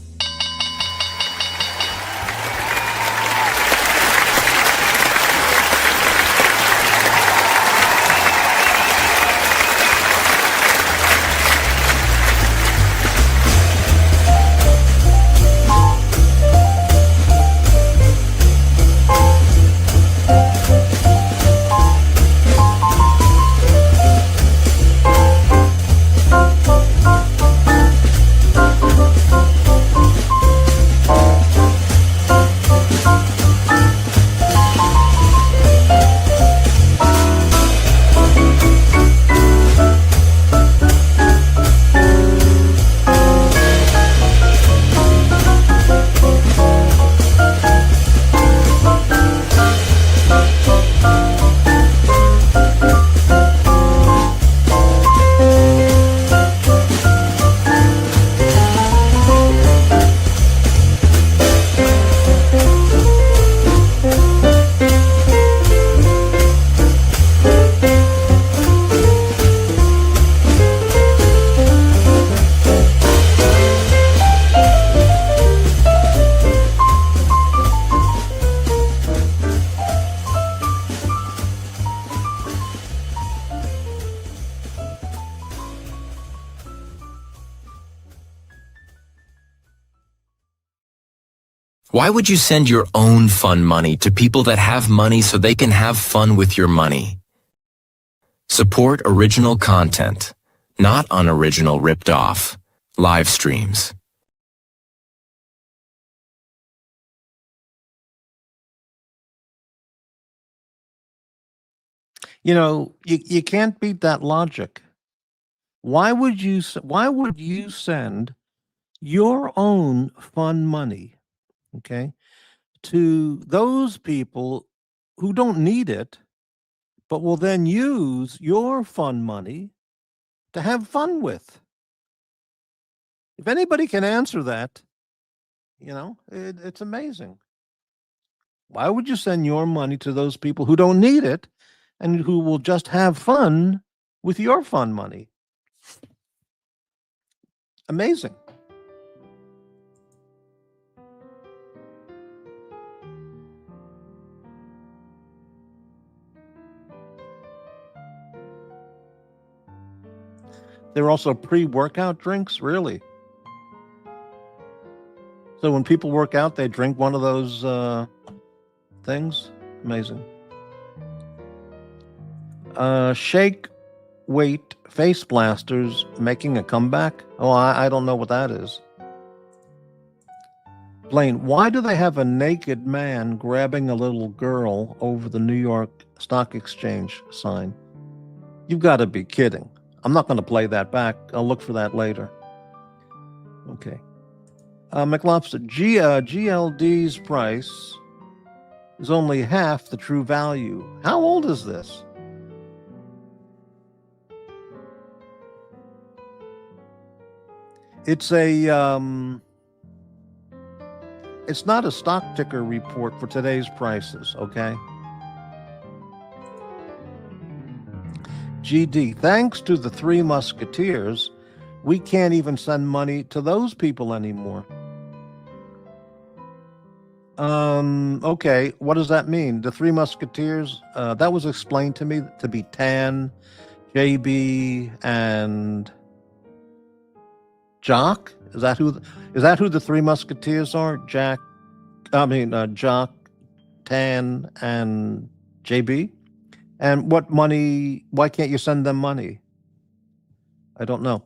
Why would you send your own fun money to people that have money so they can have fun with your money? Support original content, not unoriginal ripped off. Live streams. You know, you can't beat that logic. Why would you send your own fun money, okay, to those people who don't need it, but will then use your fun money to have fun with? If anybody can answer that, it's amazing. Why would you send your money to those people who don't need it and who will just have fun with your fun money? Amazing. There are also pre-workout drinks, really. So when people work out, they drink one of those things. Amazing. Shake weight face blasters making a comeback. Oh, I don't know what that is. Blaine, why do they have a naked man grabbing a little girl over the New York Stock Exchange sign? You've got to be kidding. I'm not going to play that back. I'll look for that later. Okay. McLobster, GLD's price is only half the true value. How old is this? It's it's not a stock ticker report for today's prices, okay? GD, thanks to the Three Musketeers, we can't even send money to those people anymore. Okay, what does that mean? The Three Musketeers, that was explained to me to be Tan, JB, and JOCK. Is that who the Three Musketeers are? JOCK, Tan, and JB? And what money? Why can't you send them money? I don't know.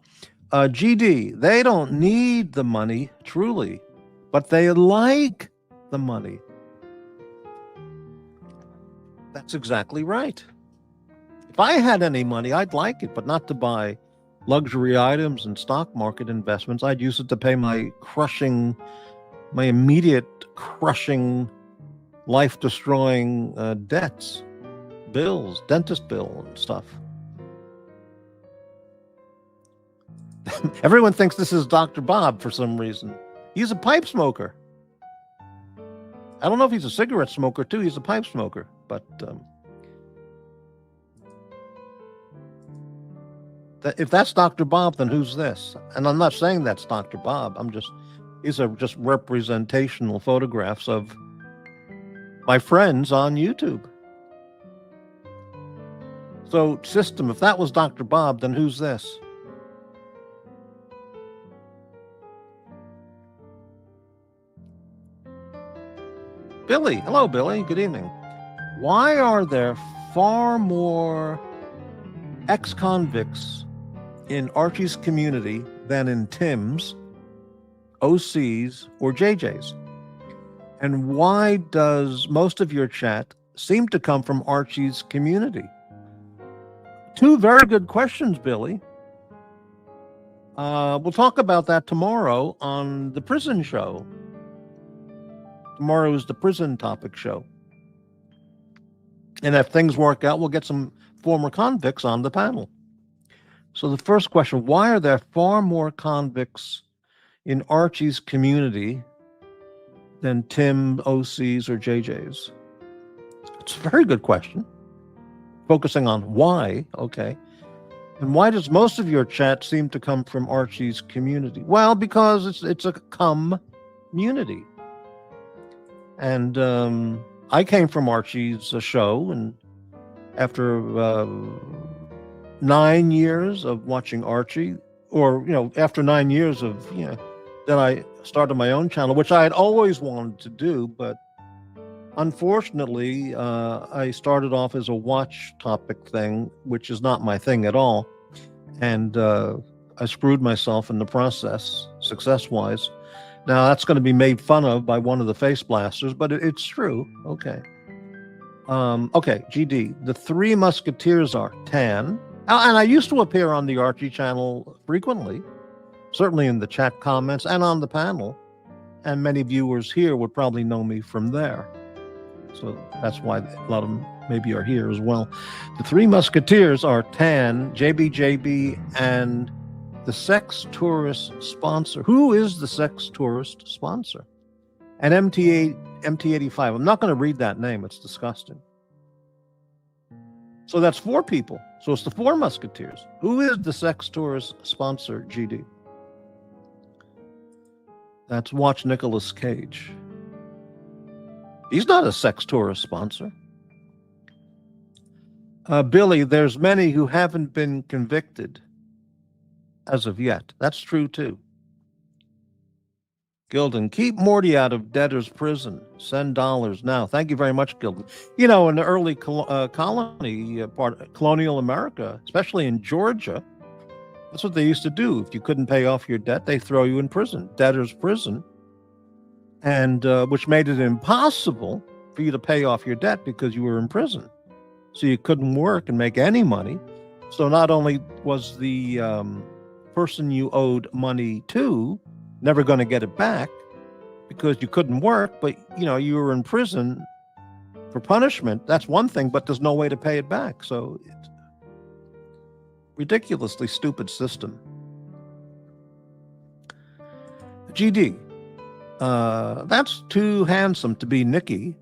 GD, they don't need the money, truly, but they like the money. That's exactly right. If I had any money, I'd like it, but not to buy luxury items and stock market investments. I'd use it to pay my immediate crushing, life-destroying debts, bills, dentist bill and stuff. Everyone thinks this is Dr. Bob for some reason. He's a pipe smoker. I don't know if he's a cigarette smoker too. He's a pipe smoker, but if that's Dr. Bob, then who's this? And I'm not saying that's Dr. Bob. These are just representational photographs of my friends on YouTube. So, system, if that was Dr. Bob, then who's this? Billy. Hello, Billy. Good evening. Why are there far more ex-convicts in Archie's community than in Tim's, OC's, or JJ's? And why does most of your chat seem to come from Archie's community? Two very good questions, Billy. We'll talk about that tomorrow on the prison show. Tomorrow is the prison topic show. And if things work out, we'll get some former convicts on the panel. So the first question, why are there far more convicts in Archie's community than Tim, OC's, or JJ's? It's a very good question. Focusing on why, okay. And why does most of your chat seem to come from Archie's community? Well, because it's a community. And I came from Archie's show, and after 9 years of watching Archie, or after 9 years of then I started my own channel, which I had always wanted to do, but unfortunately, I started off as a watch topic thing, which is not my thing at all. And I screwed myself in the process, success-wise. Now, that's going to be made fun of by one of the face blasters, but it's true. Okay. Okay, GD. The Three Musketeers are Tan. And I used to appear on the Archie channel frequently, certainly in the chat comments and on the panel. And many viewers here would probably know me from there. So that's why a lot of them maybe are here as well. The Three Musketeers are Tan, JBJB, and the Sex Tourist sponsor. Who is the Sex Tourist sponsor? And MT85. I'm not going to read that name. It's disgusting. So that's 4 people. So it's the 4 Musketeers. Who is the Sex Tourist sponsor, GD? That's Watch Nicolas Cage. He's not a Sex Tourist sponsor. Billy, there's many who haven't been convicted as of yet. That's true, too. Gilden, keep Morty out of debtor's prison. Send dollars now. Thank you very much, Gilden. You know, in the early colony part, colonial America, especially in Georgia, that's what they used to do. If you couldn't pay off your debt, they throw you in prison, debtor's prison, and which made it impossible for you to pay off your debt because you were in prison. So you couldn't work and make any money. So not only was the person you owed money to never going to get it back because you couldn't work, but you were in prison for punishment. That's one thing, but there's no way to pay it back. So it's ridiculously stupid system. GD, that's too handsome to be Nikki.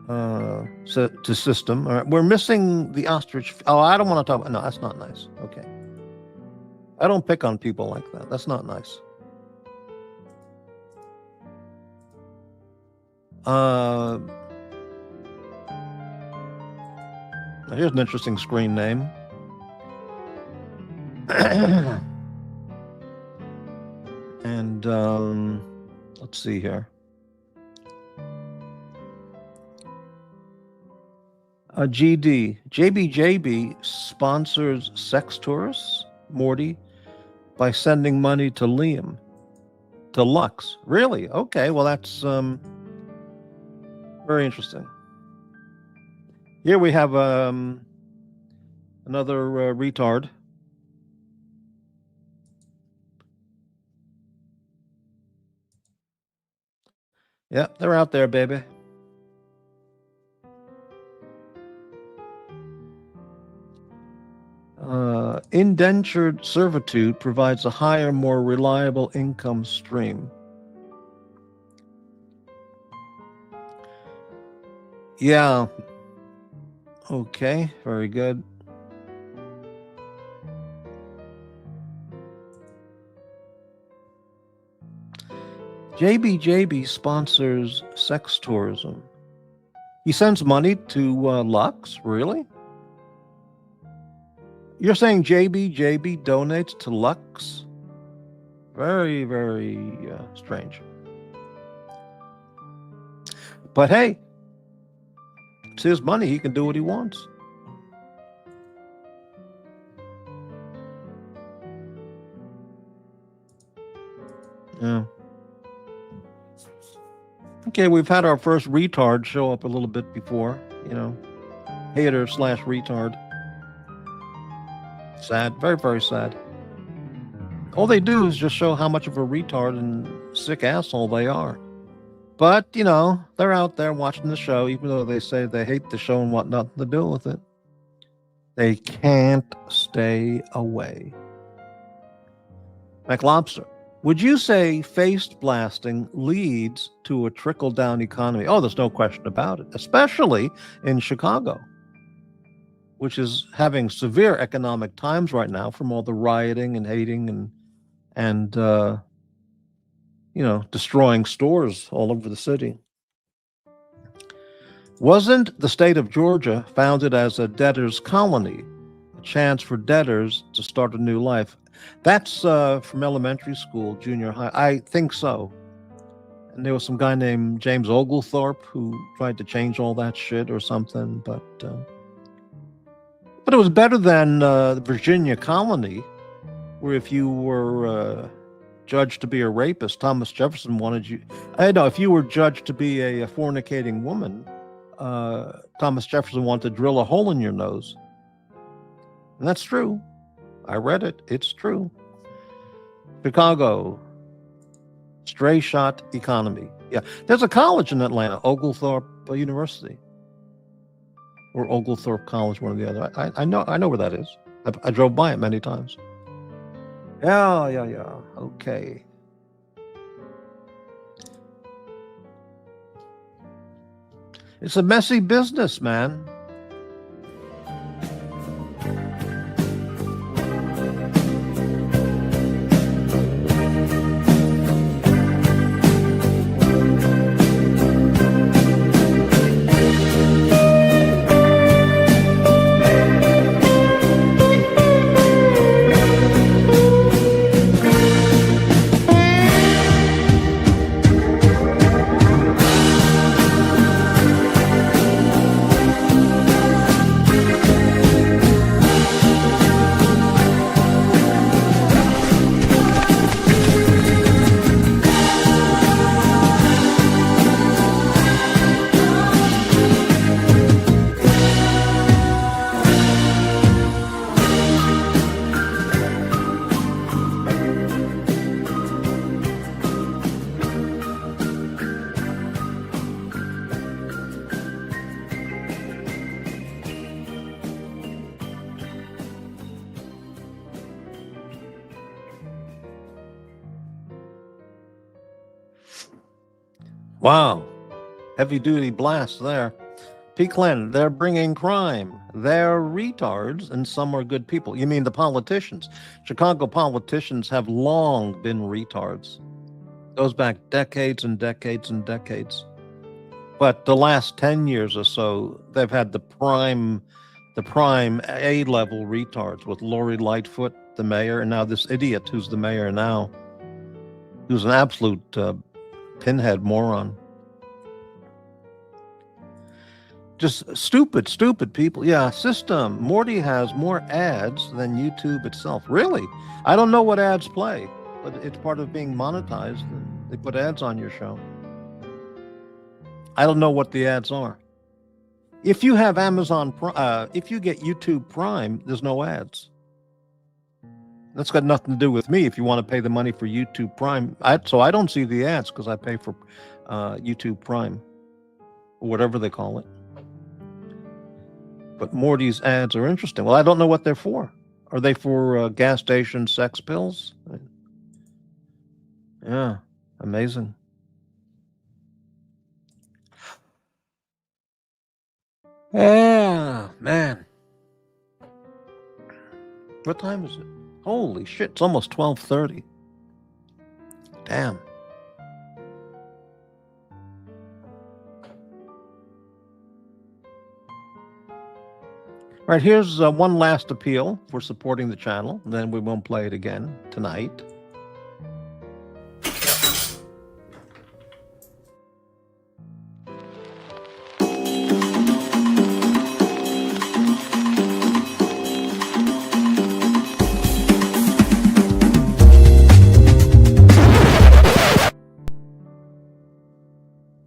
To system. All right, we're missing the ostrich. Oh, I don't want to talk about. No, that's not nice. Okay. I don't pick on people like that. That's not nice. Here's an interesting screen name. And let's see here. GD, JBJB sponsors sex tourists, Morty, by sending money to Liam, to Lux. Really? Okay, well that's very interesting. Here we have another retard. Yeah, they're out there, baby. Indentured servitude provides a higher, more reliable income stream. Yeah. Okay, very good. JBJB sponsors sex tourism. He sends money to Lux? Really? You're saying JBJB donates to Lux? Very, very strange. But hey, it's his money. He can do what he wants. Yeah. Okay, we've had our first retard show up a little bit before, hater / retard. Sad, very, very sad. All they do is just show how much of a retard and sick asshole they are. But, they're out there watching the show, even though they say they hate the show and want nothing to do with it. They can't stay away. McLobster, would you say face blasting leads to a trickle-down economy? Oh, there's no question about it, especially in Chicago, which is having severe economic times right now from all the rioting and hating and destroying stores all over the city. Wasn't the state of Georgia founded as a debtor's colony, a chance for debtors to start a new life? That's from elementary school, junior high. I think so. And there was some guy named James Oglethorpe who tried to change all that shit or something. But it was better than the Virginia colony, where if you were judged to be a rapist, Thomas Jefferson wanted you. I know if you were judged to be a fornicating woman, Thomas Jefferson wanted to drill a hole in your nose. And that's true. I read it. It's true. Chicago. Stray shot economy. Yeah. There's a college in Atlanta, Oglethorpe University. Or Oglethorpe College, one or the other. I know where that is. I drove by it many times. Yeah. Okay. It's a messy business, man. Wow. Heavy duty blast there. Peakland, they're bringing crime. They're retards, and some are good people. You mean the politicians? Chicago politicians have long been retards. Goes back decades and decades and decades. But the last 10 years or so, they've had the prime A-level retards with Lori Lightfoot, the mayor, and now this idiot who's the mayor now, who's an absolute pinhead moron. Just stupid people. Yeah, system. Morty has more ads than YouTube itself. Really? I don't know what ads play, but it's part of being monetized. They put ads on your show. I don't know what the ads are. If you have Amazon, if you get YouTube Prime, there's no ads. That's got nothing to do with me. If you want to pay the money for YouTube Prime, so I don't see the ads because I pay for YouTube Prime, or whatever they call it. But Morty's ads are interesting. Well, I don't know what they're for. Are they for gas station sex pills? Yeah, amazing. Yeah, man. What time is it? Holy shit, it's almost 12:30. Damn. All right, here's one last appeal for supporting the channel. Then we won't play it again tonight.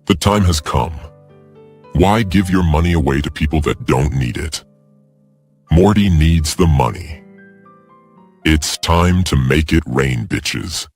The time has come. Why give your money away to people that don't need it? Morty needs the money. It's time to make it rain, bitches.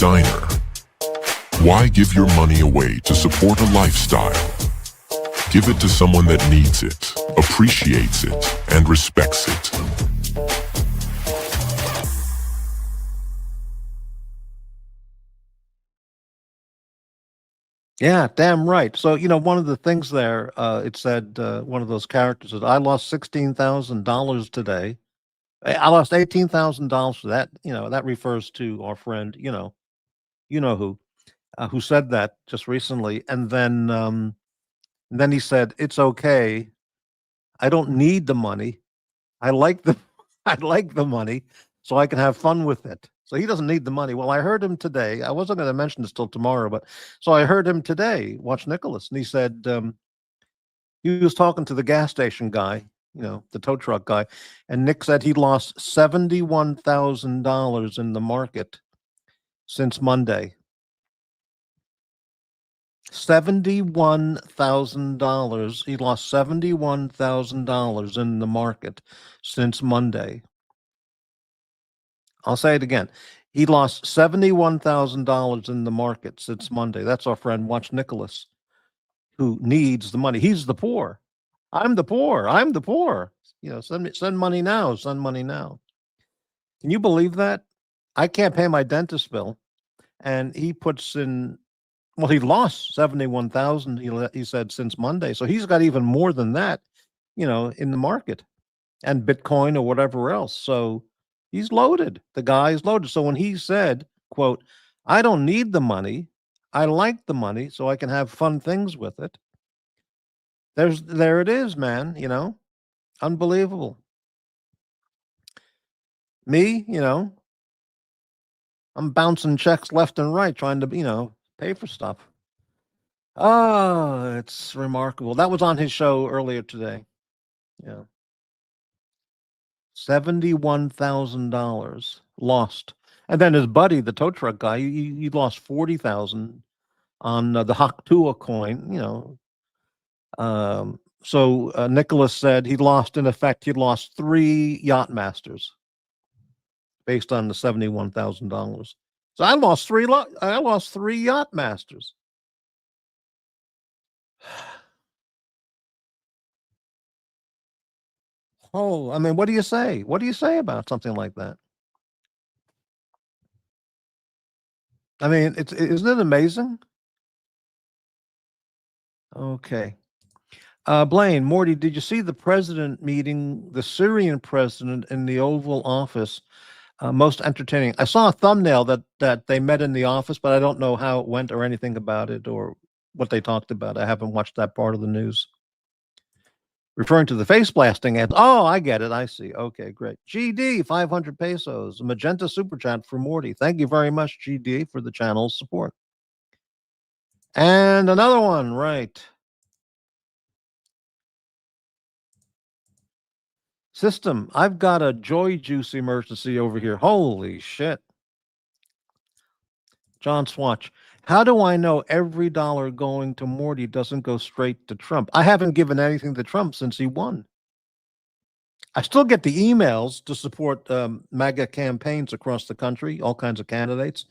diner. Why give your money away to support a lifestyle? Give it to someone that needs it, appreciates it, and respects it. Yeah, damn right. So, one of the things there, it said, one of those characters said, I lost $16,000 today. I lost $18,000 for that. That refers to our friend, who said that just recently. And then he said, it's okay. I don't need the money. I like the, I like the money so I can have fun with it. So he doesn't need the money. Well, I heard him today. I wasn't going to mention this till tomorrow, but so I heard him today, watch Nicholas, and he said, he was talking to the gas station guy, the tow truck guy, and Nick said he lost $71,000 in the market since Monday. $71,000. He lost $71,000 in the market since Monday. I'll say it again. He lost $71,000 in the market since Monday. That's our friend Watch Nicholas, who needs the money. He's the poor. I'm the poor. I'm the poor. Send money now. Send money now. Can you believe that? I can't pay my dentist bill, and he puts in. Well, he lost 71,000. He said since Monday, so he's got even more than that, in the market, and Bitcoin or whatever else. So he's loaded. The guy's loaded. So when he said, "quote," I don't need the money. I like the money, so I can have fun things with it. There it is, man. Unbelievable. Me, I'm bouncing checks left and right, trying to, pay for stuff. Oh, it's remarkable. That was on his show earlier today. Yeah. $71,000 lost. And then his buddy, the tow truck guy, he lost 40,000 on the Haktua coin, So Nicholas said he lost 3 yacht masters based on the $71,000. So I lost 3 yacht masters. Oh, I mean, what do you say? What do you say about something like that? I mean, isn't it amazing? Okay. Blaine, Morty, did you see the president meeting the Syrian president in the Oval Office? Most entertaining. I saw a thumbnail that they met in the office, but I don't know how it went or anything about it or what they talked about. I haven't watched that part of the news. Referring to the face blasting ad. Oh, I get it. I see. Okay, great. GD, 500 pesos. A magenta super chat for Morty. Thank you very much, GD, for the channel's support. And another one, right. System, I've got a Joy Juice emergency over here. Holy shit. John Swatch, how do I know every dollar going to Morty doesn't go straight to Trump? I haven't given anything to Trump since he won. I still get the emails to support MAGA campaigns across the country, all kinds of candidates,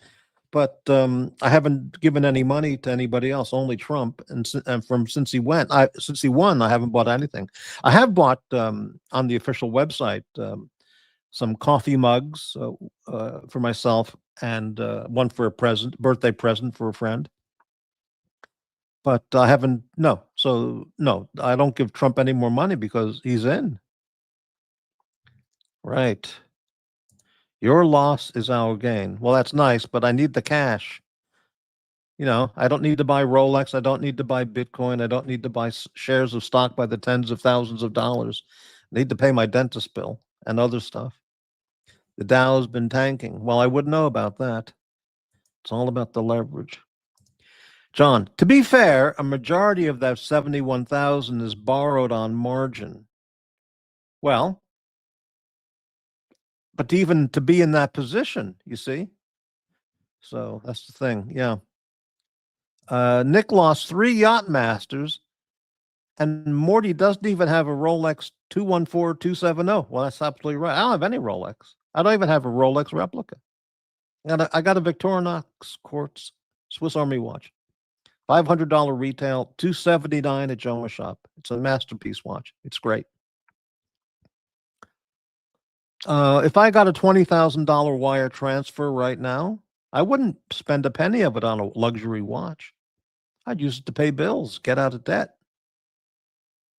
but I haven't given any money to anybody else, only Trump. And since he won, I haven't bought anything. I have bought on the official website some coffee mugs for myself and one for a birthday present for a friend. But I haven't, no. So, no, I don't give Trump any more money because he's in. Right. Your loss is our gain. Well, that's nice, but I need the cash. I don't need to buy Rolex. I don't need to buy Bitcoin. I don't need to buy shares of stock by the tens of thousands of dollars. I need to pay my dentist bill and other stuff. The Dow's been tanking. Well, I wouldn't know about that. It's all about the leverage. John, to be fair, a majority of that 71,000 is borrowed on margin. Well, but even to be in that position, you see? So that's the thing. Yeah. Nick lost 3 yacht masters, and Morty doesn't even have a Rolex 214270. Well, that's absolutely right. I don't have any Rolex. I don't even have a Rolex replica. I got a Victorinox quartz Swiss Army watch. $500 retail, $279 at Joma Shop. It's a masterpiece watch. It's great. If I got a $20,000 wire transfer right now, I wouldn't spend a penny of it on a luxury watch. I'd use it to pay bills, get out of debt,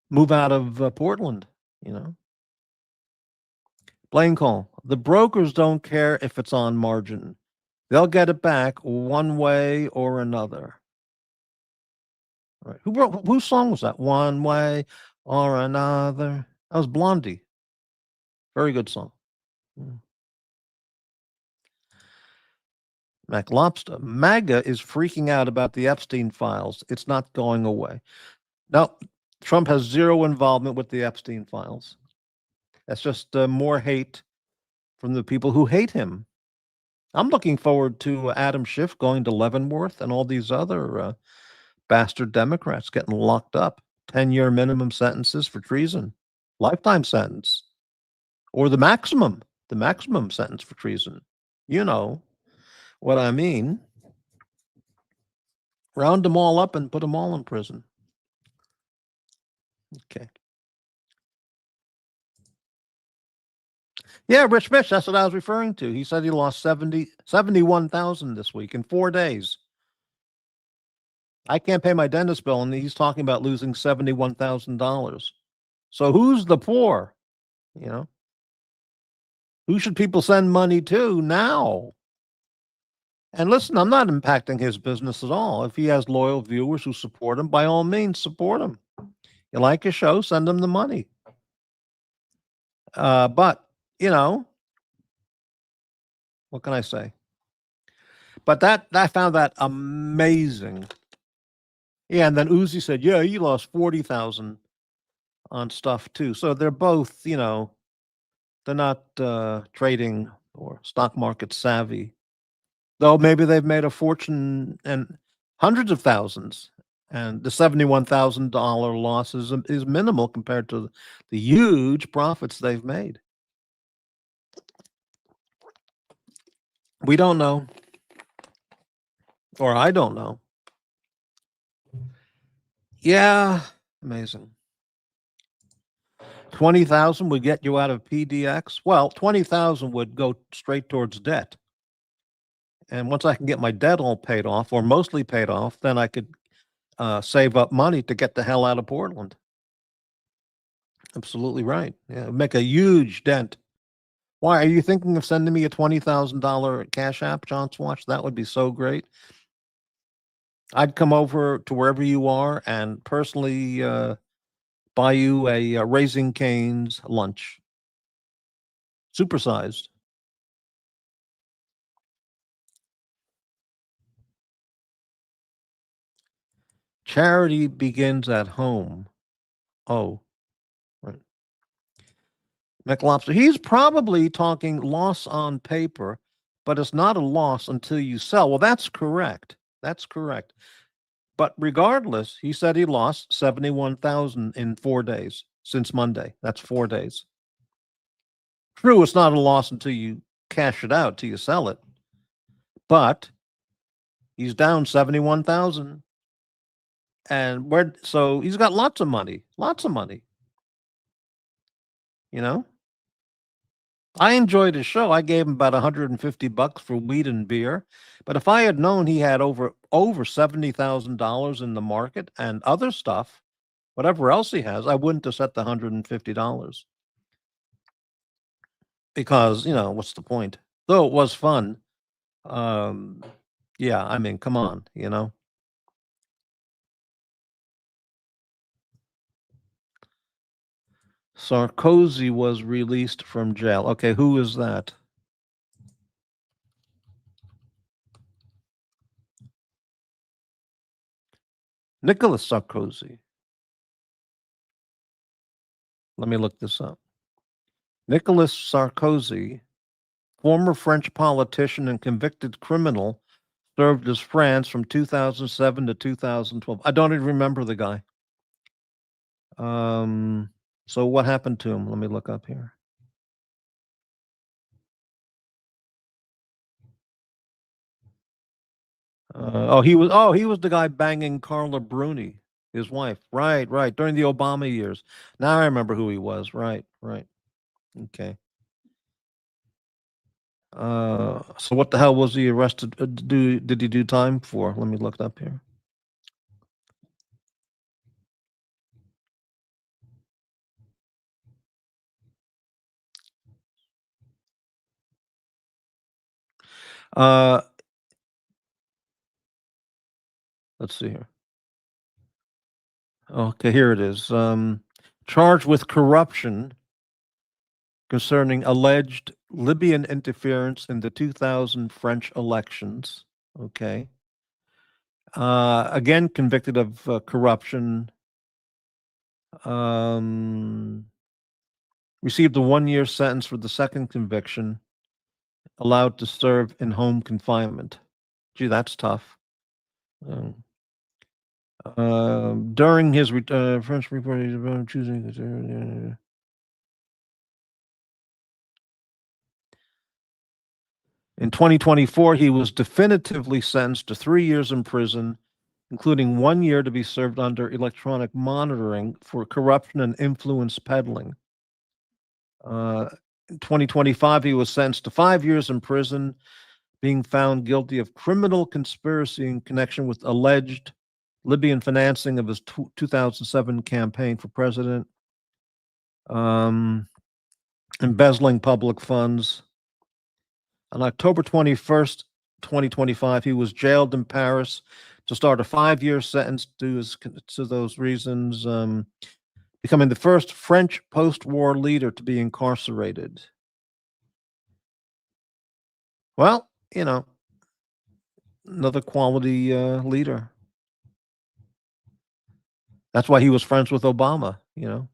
move out of Portland, you know. Blaine Cole. The brokers don't care if it's on margin. They'll get it back one way or another. All right. Whose song was that? One way or another. That was Blondie. Very good song. Mac Lobster. MAGA is freaking out about the Epstein files. It's not going away. No, Trump has zero involvement with the Epstein files. That's just more hate from the people who hate him. I'm looking forward to Adam Schiff going to Leavenworth and all these other bastard Democrats getting locked up. 10-year minimum sentences for treason, lifetime sentence, or the maximum sentence for treason. You know what I mean. Round them all up and put them all in prison. Okay. Yeah, Rich Mitch, that's what I was referring to. He said he lost 71,000 this week in 4 days. I can't pay my dentist bill, and he's talking about losing $71,000. So who's the poor? You know, who should people send money to now? And listen, I'm not impacting his business at all. If he has loyal viewers who support him, by all means, support him. You like his show, send him the money. But, you know, what can I say? But I found that amazing. Yeah, and then Uzi said, yeah, he lost 40,000 on stuff too. So they're both, you know, they're not trading or stock market savvy. Though maybe they've made a fortune and hundreds of thousands. And the $71,000 loss is minimal compared to the huge profits they've made. We don't know. Or I don't know. Yeah, amazing. 20,000 would get you out of PDX. Well, 20,000 would go straight towards debt. And once I can get my debt all paid off or mostly paid off, then I could save up money to get the hell out of Portland. Absolutely right. Yeah, make a huge dent. Why are you thinking of sending me a $20,000 Cash App, John's Watch? That would be so great. I'd come over to wherever you are and personally buy you a Raising Cane's lunch, supersized. Charity begins at home. Oh, right. McLobster. He's probably talking loss on paper, but it's not a loss until you sell. Well, that's correct. That's correct. But regardless, he said he lost 71,000 in 4 days since Monday. That's 4 days. True, it's not a loss until you cash it out, till you sell it. But he's down 71,000. And so he's got lots of money. You know? I enjoyed his show. I gave him about $150 for weed and beer. But if I had known he had over $70,000 in the market and other stuff, whatever else he has, I wouldn't have set the $150. Because, you know, what's the point? Though it was fun. Yeah, I mean, come on, you know. Sarkozy was released from jail. Okay, who is that? Nicolas Sarkozy. Let me look this up. Nicolas Sarkozy, former French politician and convicted criminal, served as France from 2007 to 2012. I don't even remember the guy. So what happened to him? Let me look up here. He was the guy banging Carla Bruni, his wife. Right, right. During the Obama years. Now I remember who he was. Right, right. Okay. So what the hell was he arrested? Did he do time for? Let me look it up here. Uh, let's see here. Okay, here it is. Charged with corruption concerning alleged Libyan interference in the 2000 French elections. Okay. Again, convicted of corruption. Received a 1-year sentence for the second conviction. Allowed to serve in home confinement. Gee, that's tough. During his French report, choosing. In 2024, he was definitively sentenced to 3 years in prison, including 1 year to be served under electronic monitoring for corruption and influence peddling. In 2025, he was sentenced to 5 years in prison, being found guilty of criminal conspiracy in connection with alleged Libyan financing of his 2007 campaign for president, embezzling public funds. On October 21st, 2025, he was jailed in Paris to start a 5-year sentence to those reasons, becoming the first French post-war leader to be incarcerated. Well, you know, another quality leader. That's why he was friends with Obama, you know.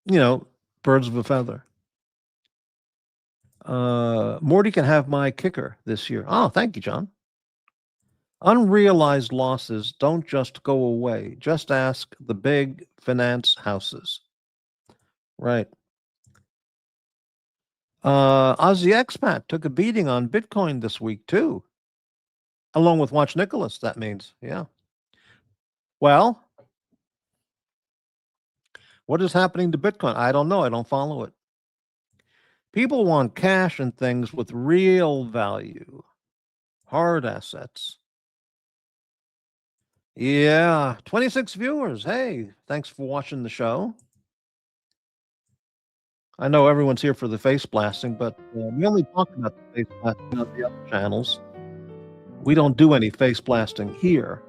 You know, birds of a feather. Morty can have my kicker this year. Oh, thank you, John. Unrealized losses don't just go away. Just ask the big finance houses. Right. Aussie expat took a beating on Bitcoin this week, too. Along with Watch Nicholas, that means. Yeah. Well, what is happening to Bitcoin? I don't know. I don't follow it. People want cash and things with real value, hard assets. Yeah, 26 viewers. Hey, thanks for watching the show. I know everyone's here for the face blasting, but we only talk about the face blasting on the other channels. We don't do any face blasting here.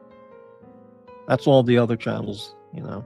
That's all the other channels, you know.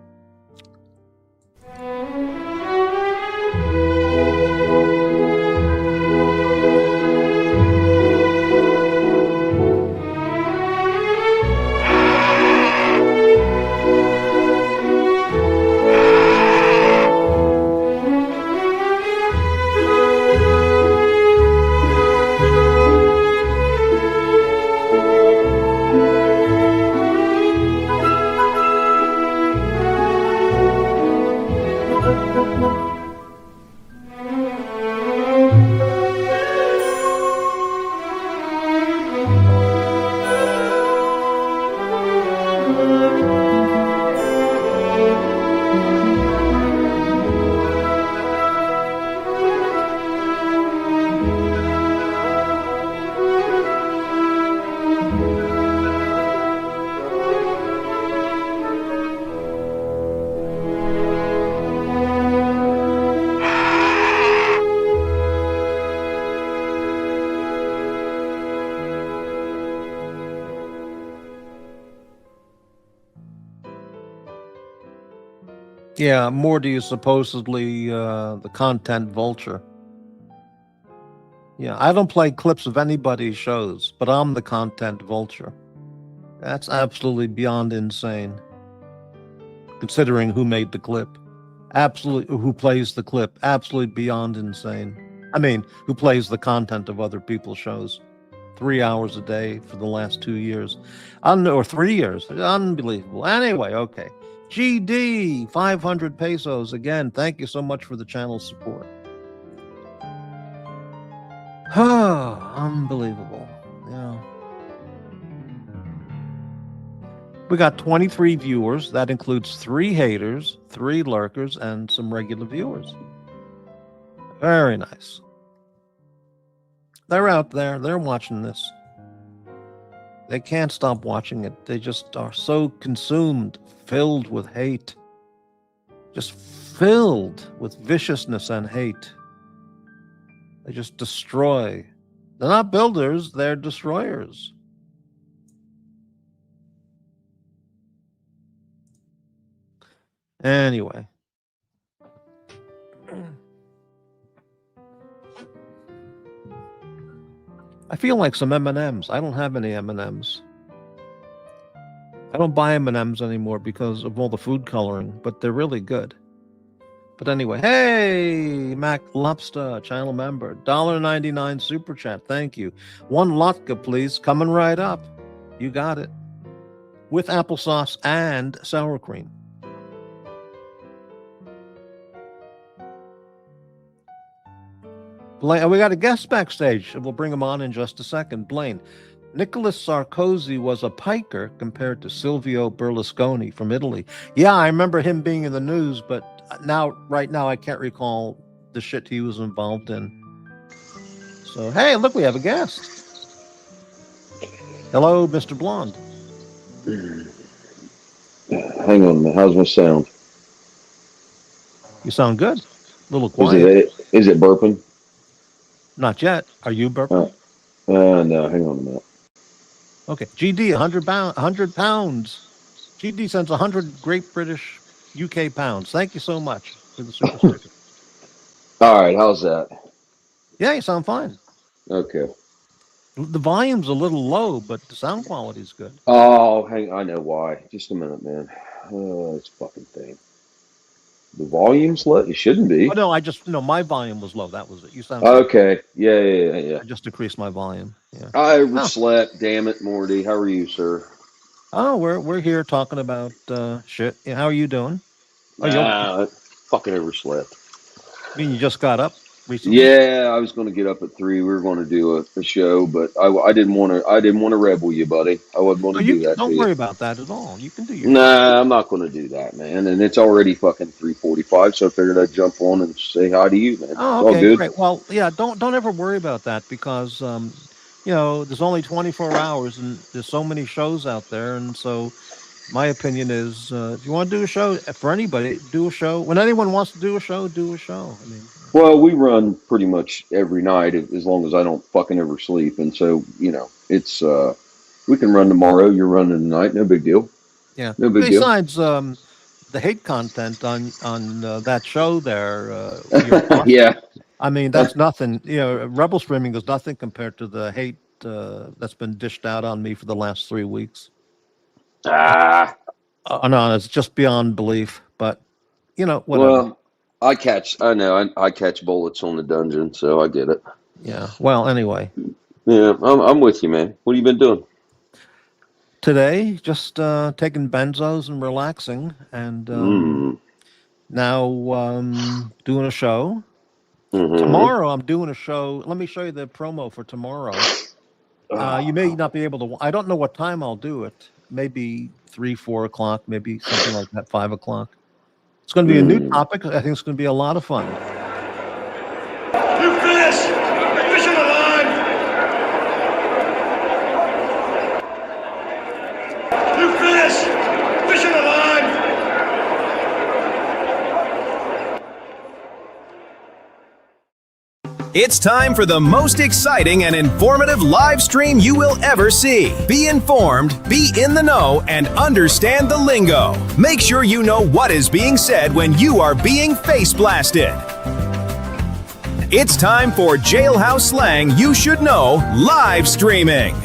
Yeah, Morty is supposedly the content vulture. Yeah, I don't play clips of anybody's shows, but I'm the content vulture. That's absolutely beyond insane, considering who made the clip. Absolutely, who plays the clip. Absolutely beyond insane. I mean, who plays the content of other people's shows. 3 hours a day for the last 2 years. Or 3 years. Unbelievable. Anyway, okay. GD, 500 pesos. Again, thank you so much for the channel support. Oh, unbelievable. Yeah. We got 23 viewers. That includes 3 haters, 3 lurkers, and some regular viewers. Very nice. They're out there. They're watching this. They can't stop watching it. They just are so consumed, filled with hate. Just filled with viciousness and hate. They just destroy. They're not builders, they're destroyers. Anyway. I feel like some M&Ms. I don't have any M&Ms. I don't buy M&Ms anymore because of all the food coloring, but they're really good. But anyway, hey, Mac Lobster, channel member, $1.99 super chat. Thank you. 1 latke, please. Coming right up. You got it. With applesauce and sour cream. Blaine, we got a guest backstage. We'll bring him on in just a second. Blaine, Nicolas Sarkozy was a piker compared to Silvio Berlusconi from Italy. Yeah, I remember him being in the news, but right now, I can't recall the shit he was involved in. So, hey, look, we have a guest. Hello, Mr. Blonde. Hang on a minute. How's my sound? You sound good. A little quiet. Is it burping? Not yet. Are you burping? No, hang on a minute. Okay. GD, 100 pounds. GD sends 100 Great British UK pounds. Thank you so much for the super sticker. All right, how's that? Yeah, you sound fine. Okay. The volume's a little low, but the sound quality's good. Oh, I know why. Just a minute, man. Oh, this fucking thing. The volume's low? It shouldn't be. Oh, no, my volume was low. That was it. You sound okay. Good. Yeah. I just decreased my volume. Yeah. I overslept. Damn it, Morty. How are you, sir? Oh, we're here talking about shit. Yeah, how are you doing? Fucking overslept. I mean, you just got up recently? Yeah, I was going to get up at 3. We were going to do a show, but I didn't want to rebel you, buddy. I wasn't going to do that. Don't worry about that at all. You can do your. Nah, I'm not going to do that, man. And it's already fucking 3:45, so I figured I'd jump on and say hi to you, man. Oh, okay, great. Well, yeah, don't ever worry about that because there's only 24 hours and there's so many shows out there, and so my opinion is if you want to do a show for anybody, do a show. When anyone wants to do a show, do a show. I mean. Well, we run pretty much every night as long as I don't fucking ever sleep. And so, it's, we can run tomorrow. You're running tonight. No big deal. Yeah. No big deal. Besides the hate content on that show there. Yeah. I mean, that's nothing. Rebel streaming is nothing compared to the hate that's been dished out on me for the last 3 weeks. No, it's just beyond belief. But, whatever. Well, I catch bullets on the dungeon, so I get it. Yeah. Well, anyway. Yeah, I'm with you, man. What have you been doing? Today, just taking benzos and relaxing, and now doing a show. Mm-hmm. Tomorrow, I'm doing a show. Let me show you the promo for tomorrow. You may not be able to. I don't know what time I'll do it. Maybe 3, 4 o'clock, maybe something like that, 5 o'clock. It's going to be a new topic. I think it's going to be a lot of fun. You fish! Fish on the line! You fish! Fish on the line! It's time for the most exciting and informative live stream you will ever see. Be informed, be in the know, and understand the lingo. Make sure you know what is being said when you are being face blasted. It's time for Jailhouse Slang You Should Know live streaming.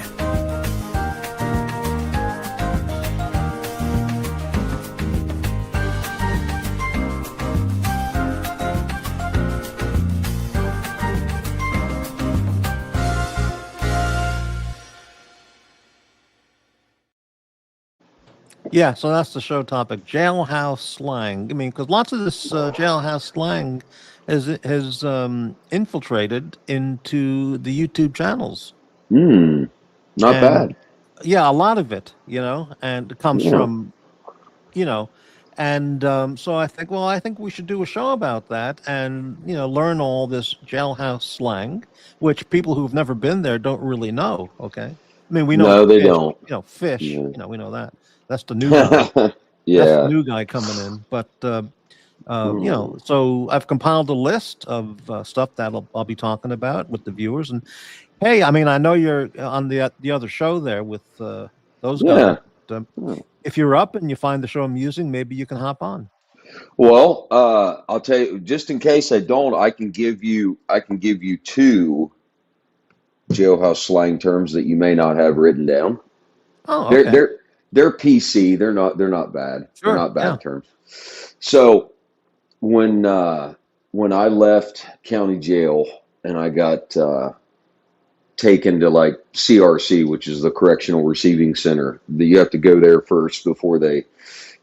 Yeah, so that's the show topic: jailhouse slang. I mean, because lots of this jailhouse slang has infiltrated into the YouTube channels, Hmm. Not and bad. yeah, a lot of it, and it comes Yeah. from, you know, and so I think we should do a show about that, and learn all this jailhouse slang, which people who've never been there don't really know. Okay, I mean, we know No, they fish, don't. fish, Yeah. we know that. That's the new guy. That's the Yeah. new guy coming in. But Hmm. so I've compiled a list of stuff that I'll be talking about with the viewers. And hey, I mean, I know you're on the other show there with those guys. Yeah. But, if you're up and you find the show amusing, maybe you can hop on. Well, I'll tell you, just in case I don't, I can give you two jailhouse slang terms that you may not have written down. Oh, They're okay, they're they're PC. They're not bad. They're sure, not yeah, bad terms. So when when I left county jail and I got taken to like CRC, which is the Correctional Receiving Center, you have to go there first before they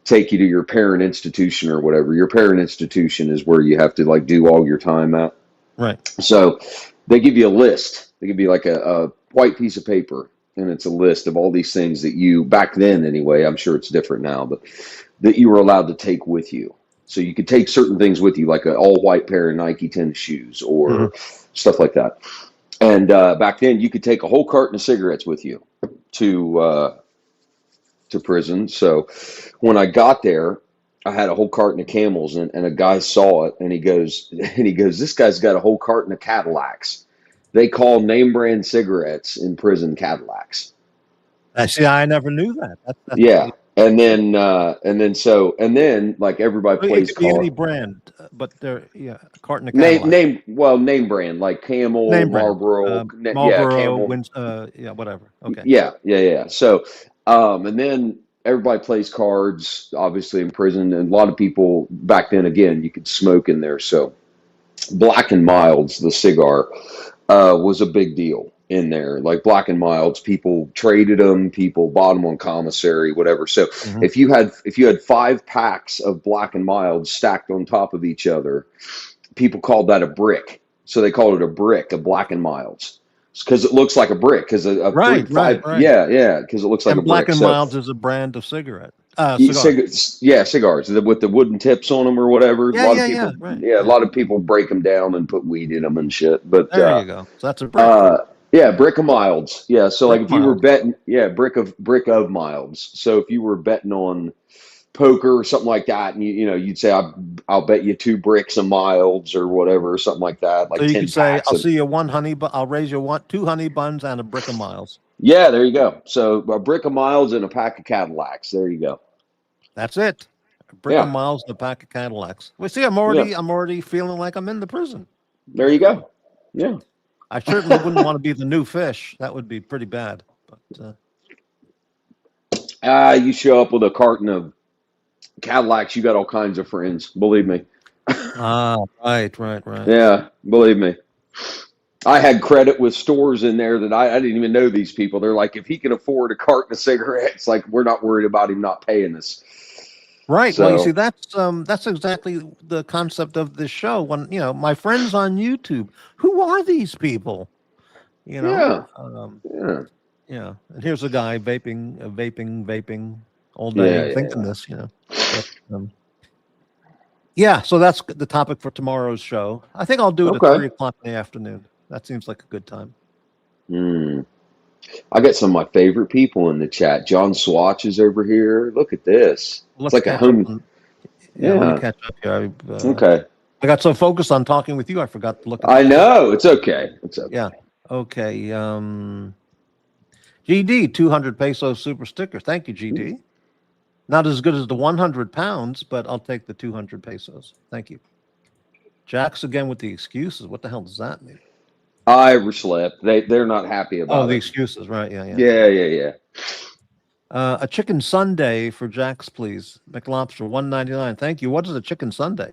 take you to your parent institution or whatever. Your parent institution is where you have to like do all your time at. right. So they give you a list. They give you like a white piece of paper, and it's a list of all these things that you, back then anyway, I'm sure it's different now, but that you were allowed to take with you. So you could take certain things with you, like an all white pair of Nike tennis shoes Hmm. or stuff like that. And back then, you could take a whole carton of cigarettes with you to prison. So when I got there, I had a whole carton of Camels, and a guy saw it, and he goes, this guy's got a whole carton of Cadillacs. They call name brand cigarettes in prison Cadillacs. I see. I never knew that. That's Yeah, and then like everybody it plays could be any car brand, but they're a carton of name Cadillac. name well name brand like Camel, Name brand. Marlboro, yeah, Marlboro, Camel. yeah, whatever. Okay. Yeah. So, and then everybody plays cards, obviously in prison, and a lot of people back then, again, you could smoke in there. So, Black and Milds, the cigar, was a big deal in there. Like Black and Milds, people traded them, people bought them on commissary, whatever. So, Hmm. if you had 5 packs of Black and Milds stacked on top of each other, people called that a brick. So they called it a brick, a Black and Milds, because it looks like a brick. Because a three, Right, right, five, right. yeah, because it looks like a And Black brick. and So Milds is a brand of cigar. cigars with the wooden tips on them or whatever. Yeah, yeah, yeah. Right. A Yeah. lot of people break them down and put weed in them and shit. But There you go. So that's a brick. yeah, brick of Milds. Yeah, so like Brick if you were Milds. betting, yeah, brick of Milds. So if you were betting on poker or something like that, and you'd say I'll bet you 2 bricks of Milds or whatever, or something like that, So like you 10 could say, packs "I'll of. see you I'll raise you 2 honey buns and a brick of Miles." Yeah, there you go. So a brick of Milds and a pack of Cadillacs. There you go. That's it. A brick of Yeah, Miles and a pack of Cadillacs. Well, see, yeah. I'm already feeling like I'm in the prison. There you go. Yeah. I certainly wouldn't want to be the new fish. That would be pretty bad. But You show up with a carton of Cadillacs, you got all kinds of friends. Believe me. right. Yeah, believe me. I had credit with stores in there that I didn't even know these people. They're like, if he can afford a carton of cigarettes, like we're not worried about him not paying us. Right. Well, you see, So that's exactly the concept of this show. When my friends on YouTube, who are these people? You know, yeah, um, yeah, yeah. And here's a guy vaping all yeah, day, thinking yeah. this. But, yeah. So that's the topic for tomorrow's show. I think I'll do it at Okay. 3 o'clock in the afternoon. That seems like a good time. Hmm. I got some of my favorite people in the chat. John Swatch is over here. Look at this. It's Let's like a catch up. home. Yeah, let me Yeah. catch up here. Okay. I got so focused on talking with you, I forgot to look at I the chat. know. It's okay. It's okay. Yeah. Okay. GD 200 peso super sticker. Thank you, GD. Not as good as the 100 pounds, but I'll take the 200 pesos. Thank you. JAX again with the excuses. What the hell does that mean? I overslept. They're not happy Oh, about the it. excuses, right? Yeah. Yeah. A chicken sundae for JAX, please. McLobster 199. Thank you. What is a chicken sundae?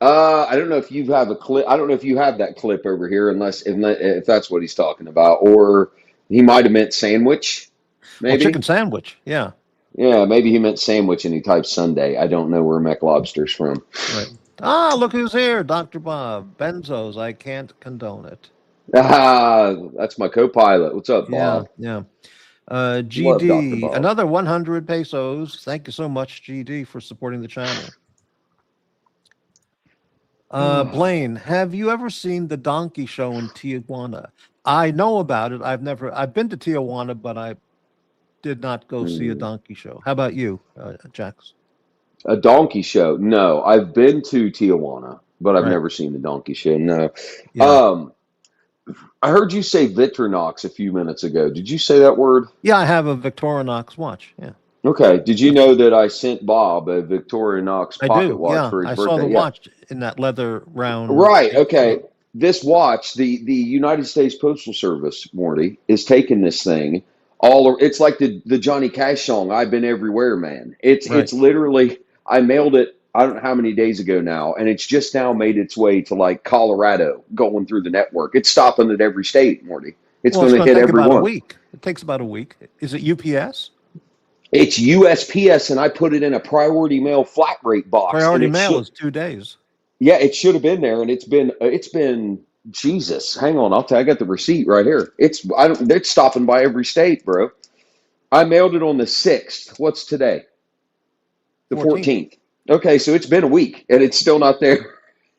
I don't know if you have a clip. I don't know if you have that clip over here, unless if that's what he's talking about, or he might have meant sandwich, Well, maybe. chicken sandwich. Yeah. Yeah, maybe he meant sandwich and he typed Sunday. I don't know where McLobster's from. Right. Ah, look who's here, Dr. Bob. Benzos, I can't condone it. Ah, that's my co-pilot. What's up, Yeah, Bob? yeah. Love Dr. GD, Bob. another 100 pesos. Thank you so much, GD, for supporting the channel. Blaine, have you ever seen the Donkey Show in Tijuana? I know about it. I've been to Tijuana, but I did not go see a donkey show. How about you, Jax? A donkey show? No, I've been to Tijuana, but I've Right. never seen the donkey show. No. Yeah. I heard you say Victorinox a few minutes ago. Did you say that word? Yeah, I have a Victorinox watch. Yeah. Okay. Did you know that I sent Bob a Victorinox I pocket do. watch Yeah. for his I birthday? saw the Yeah. watch in that leather round. Right. Okay. This watch, the United States Postal Service, Morty, is taking this thing all. It's like the Johnny Cash song, "I've Been Everywhere, Man." It's literally. I mailed it. I don't know how many days ago now, and it's just now made its way to like Colorado, going through the network. It's stopping at every state, Morty. It's Well, going to hit take every about a one. week. It takes about a week. Is it UPS? It's USPS, and I put it in a priority mail flat rate box. Priority and mail is 2 days. Yeah, it should have been there, and it's been Jesus. Hang on, I got the receipt right here. It's stopping by every state, bro. I mailed it on the 6th. What's today? The 14th. Okay, so it's been a week, and it's still not there.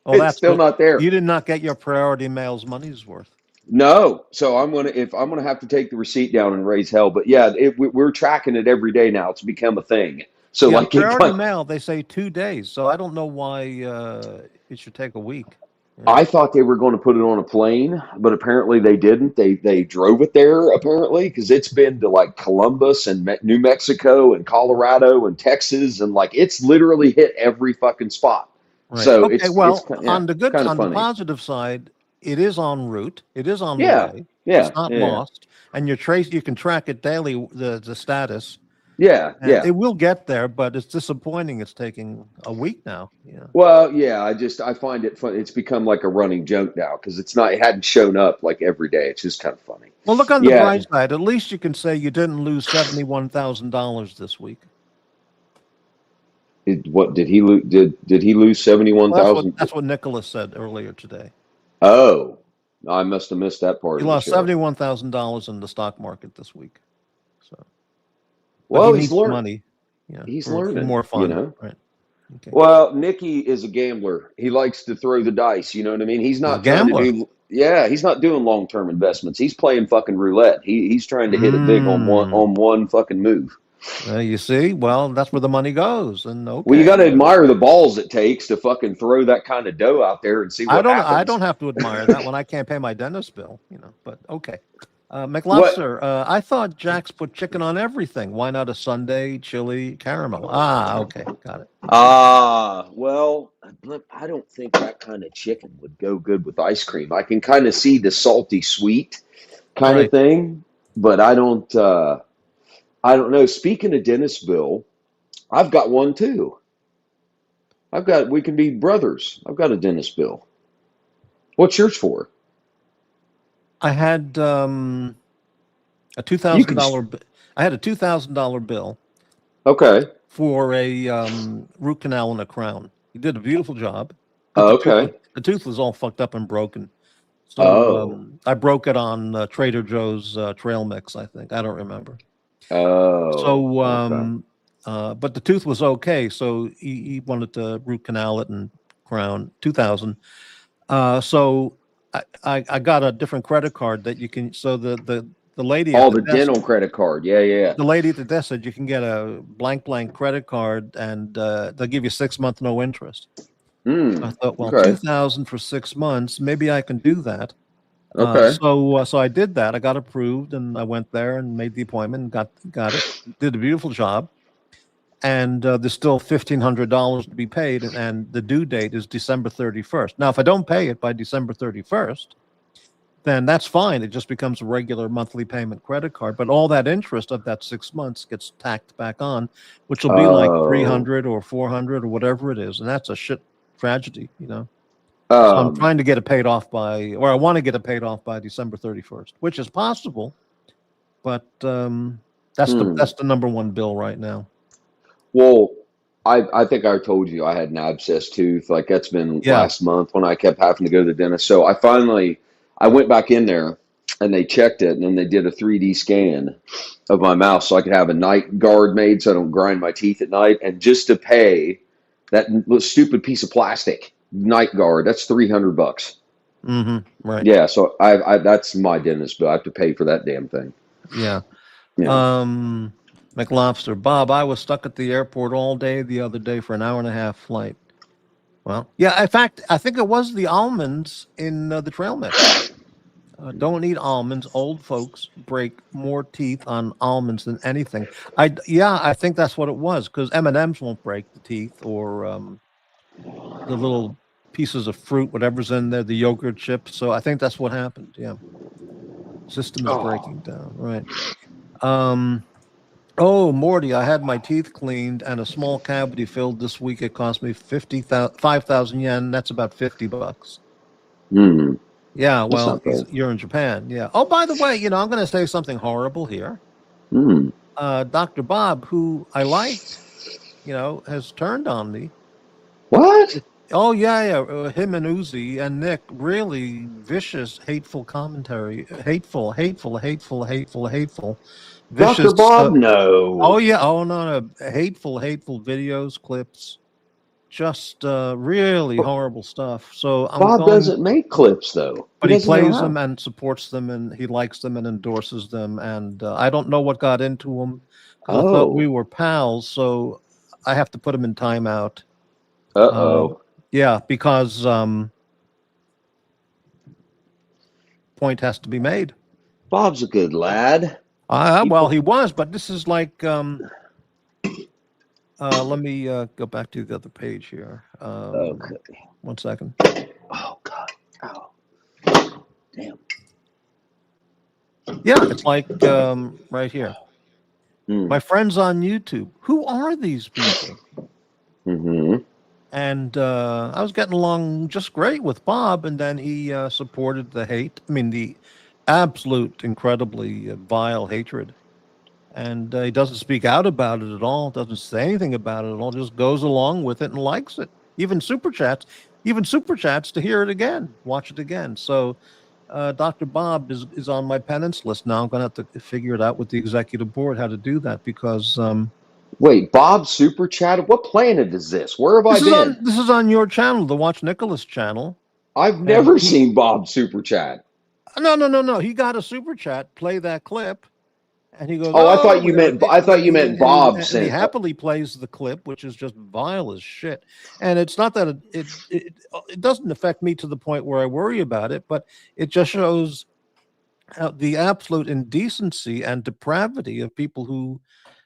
Oh, It's still not there. You did not get your priority mail's money's worth. No, so I'm gonna have to take the receipt down and raise hell. But yeah, we're tracking it every day now. It's become a thing. So Yeah, like priority mail, they say 2 days. So I don't know why it should take a week. Yeah. I thought they were going to put it on a plane, but apparently they didn't. They drove it there apparently because it's been to like Columbus and New Mexico and Colorado and Texas and like it's literally hit every fucking spot. Right. So okay, on the funny. positive side, it is en route. It is on Yeah, the way. yeah, It's not yeah. lost, and you can track it daily. The status. Yeah, And yeah. it will get there, but it's disappointing. It's taking a week now. Yeah. Well, yeah. I find it fun. It's become like a running joke now because it hadn't shown up like every day. It's just kind of funny. Well, look on the Yeah. bright side. At least you can say you didn't lose $71,000 this week. What did he lose? Did he lose 71,000? That's what Nicholas said earlier today. Oh, I must have missed that part. He lost $71,000 in the stock market this week. So, well, he's learning money. Yeah, he's learning more fun. You know? Right. Okay. Well, Nicky is a gambler. He likes to throw the dice. You know what I mean? He's not a gambler. He's not doing long-term investments. He's playing fucking roulette. He's trying to hit it big on one fucking move. You see, well, that's where the money goes. And okay. Well, you got to admire the balls it takes to fucking throw that kind of dough out there and see what happens. I don't have to admire that when I can't pay my dentist bill, but okay. McLobster, I thought JAX put chicken on everything. Why not a Sunday chili caramel? Okay, got it. Well, I don't think that kind of chicken would go good with ice cream. I can kind of see the salty sweet kind of thing, but I don't know. Speaking of dentist bill, I've got one too. We can be brothers. I've got a dentist bill. What's yours for? I had a $2,000. I had a $2,000 bill. Okay. For a root canal and a crown. He did a beautiful job. Okay. The tooth was all fucked up and broken. So I broke it on Trader Joe's trail mix. I think I don't remember. So but the tooth was okay. So he wanted to root canal it and crown. 2,000. So I got a different credit card that you can. So the lady. The dental credit card. Yeah. The lady at the desk said you can get a blank credit card and they'll give you 6 months no interest. I thought, well, 2,000 for 6 months, maybe I can do that. Okay. So I did that. I got approved and I went there and made the appointment and got it. Did a beautiful job. And there's still $1,500 to be paid, and the due date is December 31st. Now, if I don't pay it by December 31st, then that's fine. It just becomes a regular monthly payment credit card. But all that interest of that 6 months gets tacked back on, which will be like 300 or 400 or whatever it is, and that's a shit tragedy, So I'm trying to get it paid off I want to get it paid off by December 31st, which is possible, but that's the number one bill right now. Well, I think I told you I had an abscess tooth. Like that's been Yeah. last month when I kept having to go to the dentist. So I went back in there and they checked it and then they did a 3D scan of my mouth so I could have a night guard made so I don't grind my teeth at night. And just to pay that stupid piece of plastic night guard, that's $300. Right. Yeah. So I that's my dentist bill. I have to pay for that damn thing. Yeah. Yeah. McLobster, Bob, I was stuck at the airport all day the other day for an hour-and-a-half flight. Well, yeah, in fact, I think it was the almonds in the trail mix. Don't eat almonds. Old folks break more teeth on almonds than anything. I think that's what it was, because M&Ms won't break the teeth, or the little pieces of fruit, whatever's in there, the yogurt chips. So I think that's what happened. Yeah. System is breaking down. Right. Oh, Morty, I had my teeth cleaned and a small cavity filled this week. It cost me 5,000 yen. That's about $50. Mm. Yeah, That's well, not bad. you're in Japan. Yeah. Oh, by the way, I'm going to say something horrible here. Mm. Dr. Bob, who I liked, has turned on me. What? Oh, yeah. Him and Uzi and Nick, really vicious, hateful commentary. Hateful. Vicious. Dr. Bob, no. Oh, yeah. Oh, no. Hateful videos, clips. Just really horrible stuff. So Bob doesn't make clips, though. But he plays them and supports them, and he likes them and endorses them. And I don't know what got into him, because I thought we were pals. So I have to put him in timeout. Yeah, because point has to be made. Bob's a good lad. Well, he was, but this is like, let me go back to the other page here. Okay. 1 second. Oh, God. Ow. Damn. Yeah, it's like right here. Mm. My friends on YouTube. Who are these people? Mm-hmm. And I was getting along just great with Bob, and then he supported the hate. I mean, the absolute, incredibly vile hatred. And he doesn't speak out about it at all, doesn't say anything about it at all, just goes along with it and likes it. Even super chats to hear it again, watch it again. So Dr. Bob is on my penance list now. I'm going to have to figure it out with the executive board how to do that, because... Wait, Bob super chatted? What planet is this? Where have I been? This is on your channel, the Watch Nicholas channel. I've never seen Bob super chat. No. He got a super chat. Play that clip, and he goes. Oh, I thought you meant Bob and sent. He happily plays the clip, which is just vile as shit. And it's not that it doesn't affect me to the point where I worry about it, but it just shows the absolute indecency and depravity of people who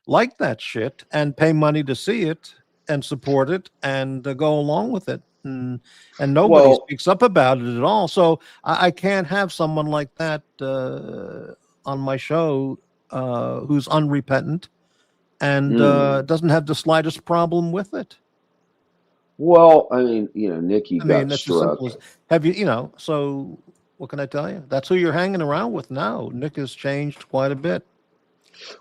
like that shit and pay money to see it and support it and go along with it, and nobody speaks up about it at all. So I can't have someone like that on my show who's unrepentant and doesn't have the slightest problem with it. Well, I mean, Nikki got struck. Have you, so what can I tell you? That's who you're hanging around with now. Nick has changed quite a bit.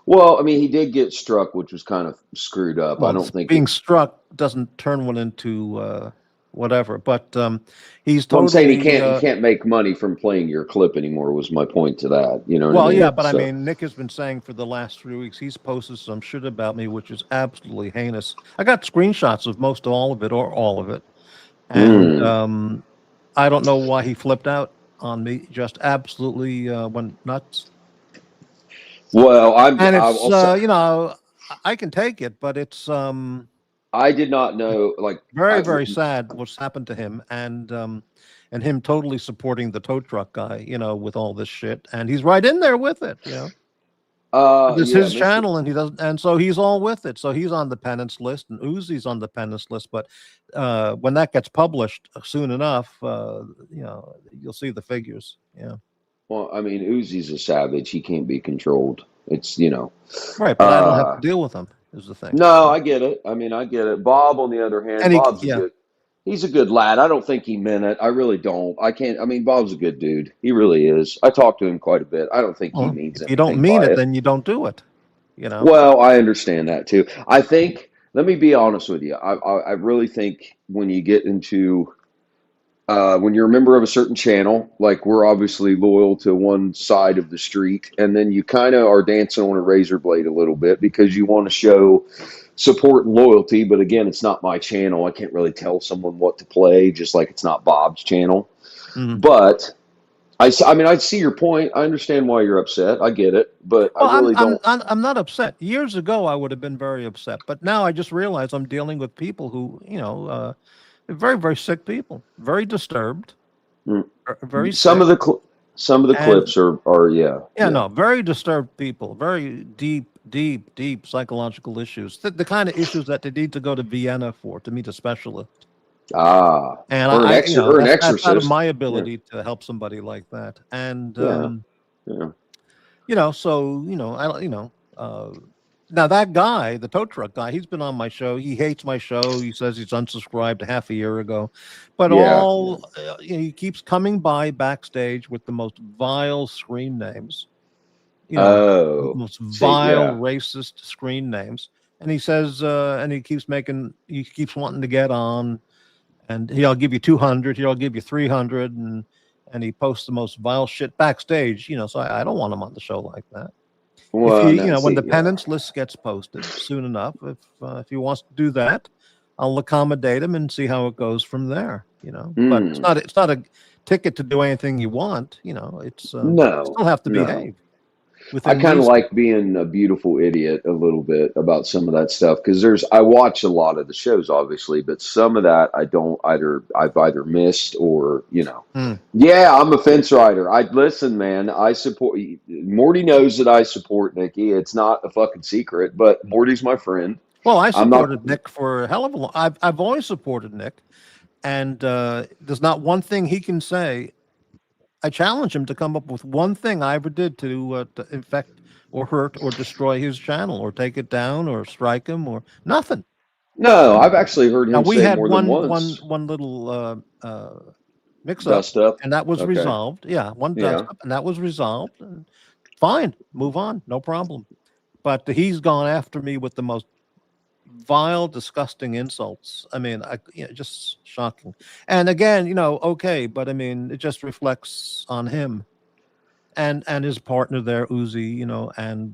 Well, I mean, he did get struck, which was kind of screwed up. Well, I don't think being struck doesn't turn one into whatever. But he's totally. I'm saying he can't make money from playing your clip anymore. Was my point to that? You know. Well, what I mean? yeah, but I mean, Nick has been saying for the last 3 weeks he's posted some shit about me, which is absolutely heinous. I got screenshots of most of all of it, or all of it, and I don't know why he flipped out on me. Just absolutely went nuts. Well, I can take it, but it's I did not know, like, very sad what's happened to him, and him totally supporting the tow truck guy, with all this shit, and he's right in there with it, This is his channel, and he doesn't, and so he's all with it. So he's on the penance list, and Uzi's on the penance list. But when that gets published soon enough, you'll see the figures. Yeah. Well, I mean, Uzi's a savage. He can't be controlled. It's, Right, but I don't have to deal with him, is the thing. No, I get it. I mean, I get it. Bob, on the other hand, he's a good lad. I don't think he meant it. I really don't. Bob's a good dude. He really is. I talked to him quite a bit. I don't think he means it. If you don't mean it, then you don't do it. Well, I understand that too. I think let me be honest with you. I really think when you get into when you're a member of a certain channel, like we're obviously loyal to one side of the street, and then you kind of are dancing on a razor blade a little bit because you want to show support and loyalty. But again, it's not my channel. I can't really tell someone what to play, just like it's not Bob's channel. Mhm. But I mean, I see your point. I understand why you're upset. I get it, but Well, I really don't. I'm not upset. Years ago, I would have been very upset, but now I just realize I'm dealing with people who, very, very sick people, very disturbed, Mm. very Some sick, of the some of the and clips are yeah, yeah, yeah. no, very disturbed people, very deep, deep, deep psychological issues, the kind of issues that they need to go to Vienna for to meet a specialist. Ah, And or or an that's out of exorcist. my Yeah, ability to help somebody like that. And yeah, yeah. so now that guy, the tow truck guy, he's been on my show. He hates my show. He says he's unsubscribed half a year ago, but Yeah. he keeps coming by backstage with the most vile screen names. Oh, Most see, vile yeah. racist screen names. And he says, and he keeps wanting to get on, and he'll give you 200, he'll give you 300, and he posts the most vile shit backstage. So I don't want him on the show like that. If Well, no, when see, the yeah. penance list gets posted soon enough, if he wants to do that, I'll accommodate him and see how it goes from there. But Mm, it's not a ticket to do anything you want. It's no, still have to no. behave I within kind of reason. like being a beautiful idiot a little bit about some of that stuff because I watch a lot of the shows, obviously, but some of that I've either missed or, Mm. yeah, I'm a fence rider. I listen, man. I support Morty knows that I support Nikki. It's not a fucking secret, but Morty's my friend. Well, I I'm not. supported Nick for a hell of a long. I've always supported Nick, and there's not one thing he can say. I challenge him to come up with one thing I ever did to infect or hurt or destroy his channel or take it down or strike him or nothing. No, I've actually heard Now him we say had more than once. one little mix up, Dust up. and that was Okay. resolved. Yeah, one dust Yeah. up, and that was resolved. And fine, move on, no problem. But he's gone after me with the most vile, disgusting insults. I mean, just shocking. And again, okay, but I mean, it just reflects on him and his partner there, Uzi, and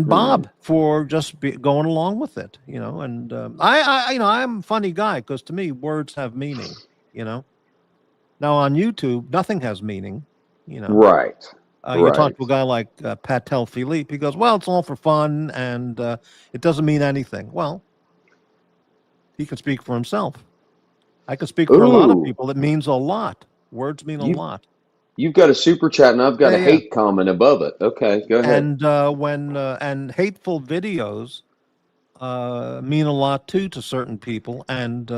Mm. Bob for just going along with it, And I'm a funny guy because to me, words have meaning, you know. Now on YouTube, nothing has meaning, you know. Right. You talk Right. to a guy like Patel Philippe, he goes, "Well, it's all for fun, and it doesn't mean anything." Well, he can speak for himself. I can speak for a lot of Ooh, people. It means a lot. Words mean a you lot. you've got a super chat and I've got Yeah, a yeah. hate comment above it. Okay, go ahead. And when and hateful videos mean a lot too to certain people, and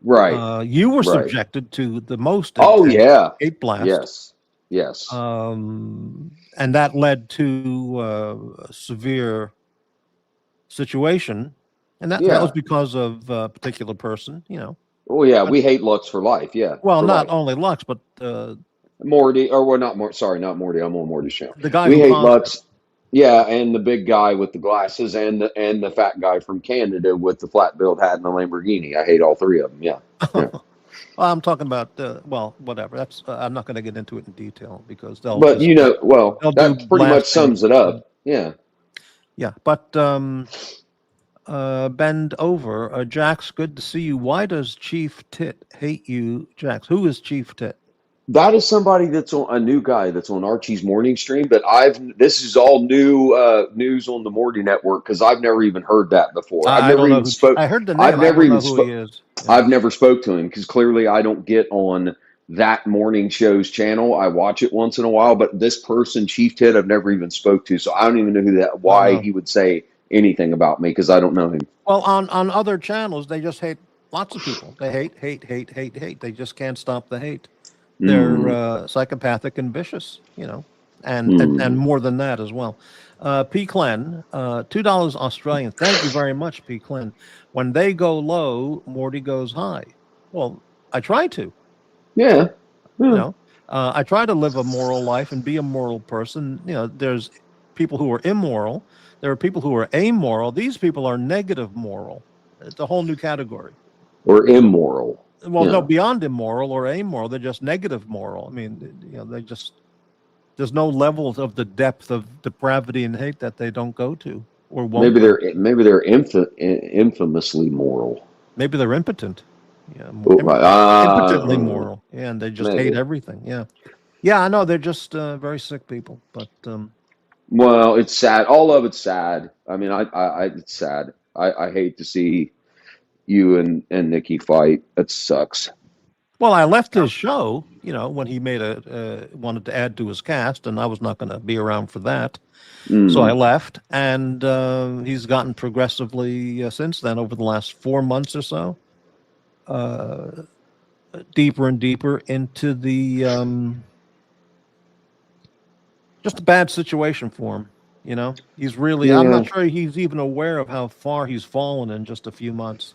Right. you were Right. subjected to the most Oh intense yeah. hate blast, Yes. Yes. and that led to a severe situation, and that was Yeah. because of a particular person. Oh yeah. But We hate Lux for life. Yeah, well, for not life. only Lux, but Morty, or well, not Morty. Sorry, not Morty. I'm on Morty's show. the guy We who hate caused it. Lux. Yeah, and the big guy with the glasses, and the fat guy from Canada with the flat build hat and the Lamborghini. I hate all three of them. Yeah. Yeah. Well, I'm talking about well, whatever. That's I'm not going to get into it in detail because But well, they'll do that pretty much blasphemy. sums it up. Yeah. Yeah, but bend over, Jax. Good to see you. Why does Chief Tit hate you, Jax? Who is Chief Tit? That is somebody that's on a new guy that's on Archie's morning stream, but this is all new news on the Morty network because I've never even heard that before. I don't know who. I heard the I've name. I never don't know even who he spoke. is. I've never spoke to him because clearly I don't get on that morning show's channel. I watch it once in a while, but this person, Chief Ted, I've never even spoke to, so I don't even know why Uh, he would say anything about me because I don't know him. well, on other channels, they just hate lots of people. They hate, hate, hate, hate, hate. They just can't stop the hate. They're Mm, psychopathic and vicious, and mm. more than that as well. P. Clen, $2 Australian. Thank you very much, P. Clen. When they go low, Morty goes high. Well, I try to, Yeah. you Yeah. know. I try to live a moral life and be a moral person. There's people who are immoral. There are people who are amoral. These people are negative moral. It's a whole new category. Or immoral. Well, Yeah. no, beyond immoral or amoral, they're just negative moral. I mean, they just, there's no levels of the depth of depravity and hate that they don't go to or won't. Maybe they're infamously moral. Maybe they're impotent. Yeah, impotently moral. Yeah, and they just hate everything. Yeah, yeah, I know they're just very sick people. But well, it's sad. All of it's sad. I mean, it's sad. I hate to see you and Nikki fight. It sucks. well, I left his show, when he made wanted to add to his cast, and I was not going to be around for that. So I left, and he's gotten progressively since then, over the last 4 months or so, deeper and deeper into the just a bad situation for him. He's really, I'm not sure he's even aware of how far he's fallen in just a few months,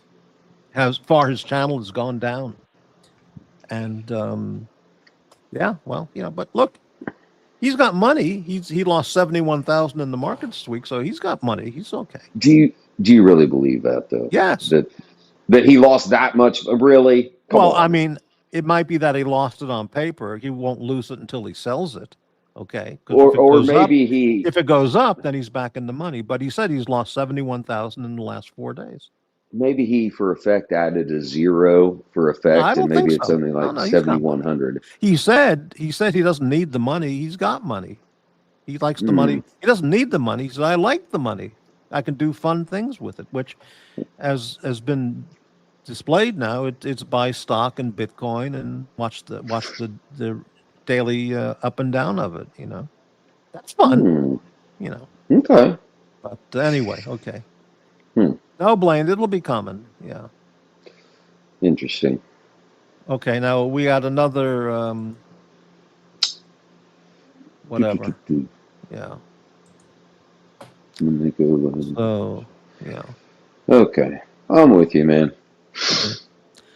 how far his channel has gone down. And yeah, well, but look, he's got money. He lost 71,000 in the market this week, so he's got money. He's okay. Do you really believe that though? Yes. That he lost that much? Really? Come on. I mean, it might be that he lost it on paper. He won't lose it until he sells it. Okay. Or maybe if it goes up, then he's back in the money. But he said he's lost 71,000 in the last 4 days. Maybe he, for effect, added a zero for effect, and maybe it's something like 7,100. He said he doesn't need the money. He's got money. He likes the money. He doesn't need the money. He said, I like the money. I can do fun things with it, which has been displayed now. It's buy stock in Bitcoin and watch the daily up and down of it. That's fun. Okay. But anyway, okay. No, Blaine, it'll be coming. Yeah. Interesting. Okay, now we got another whatever. Yeah. So, yeah. Okay. I'm with you, man.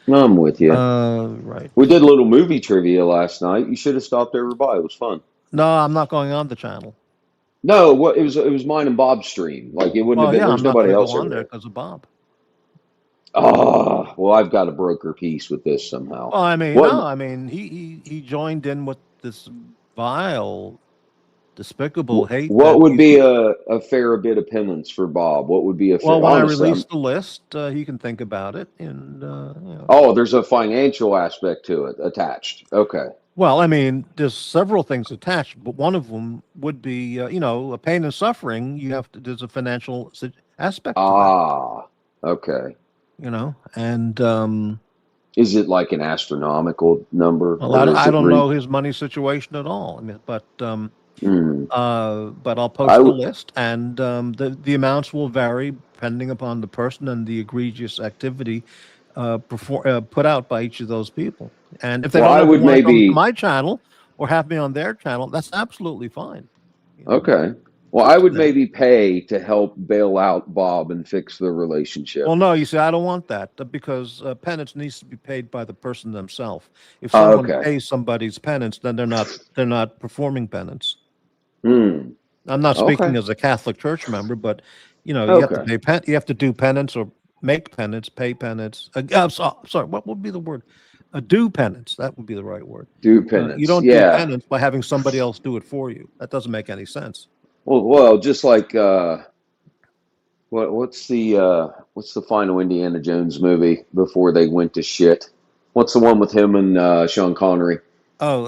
I'm with you. Right. We did a little movie trivia last night. You should have stopped over by. It was fun. No, I'm not going on the channel. No, it was mine and Bob's stream. Like, it wouldn't have been. There's nobody else on there because of Bob. Oh, well, I've got a broker piece with this somehow. Well, I mean, he joined in with this vile, despicable hate. What would be a fair bit of penance for Bob? What would be a fair? Well, when I release the list, he can think about it. And oh, there's a financial aspect to it attached. Okay. Well, I mean, there's several things attached, but one of them would be, a pain and suffering. There's a financial aspect to that. Okay. And is it like an astronomical number? Well, I don't know his money situation at all. I mean, but I'll post the list, and the amounts will vary depending upon the person and the egregious activity put out by each of those people. And if they don't want to come to my channel or have me on their channel, that's absolutely fine. Okay. Well, I would maybe pay to help bail out Bob and fix the relationship. Well, no, you see, I don't want that because penance needs to be paid by the person themselves. If someone pays somebody's penance, then they're not performing penance. I'm not speaking as a Catholic Church member, but you have to pay you have to do penance or make penance, pay penance. Sorry, what would be the word? Do penance. That would be the right word. Do penance. You don't do penance by having somebody else do it for you. That doesn't make any sense. Well, just like what's the final Indiana Jones movie before they went to shit? What's the one with him and Sean Connery? Oh,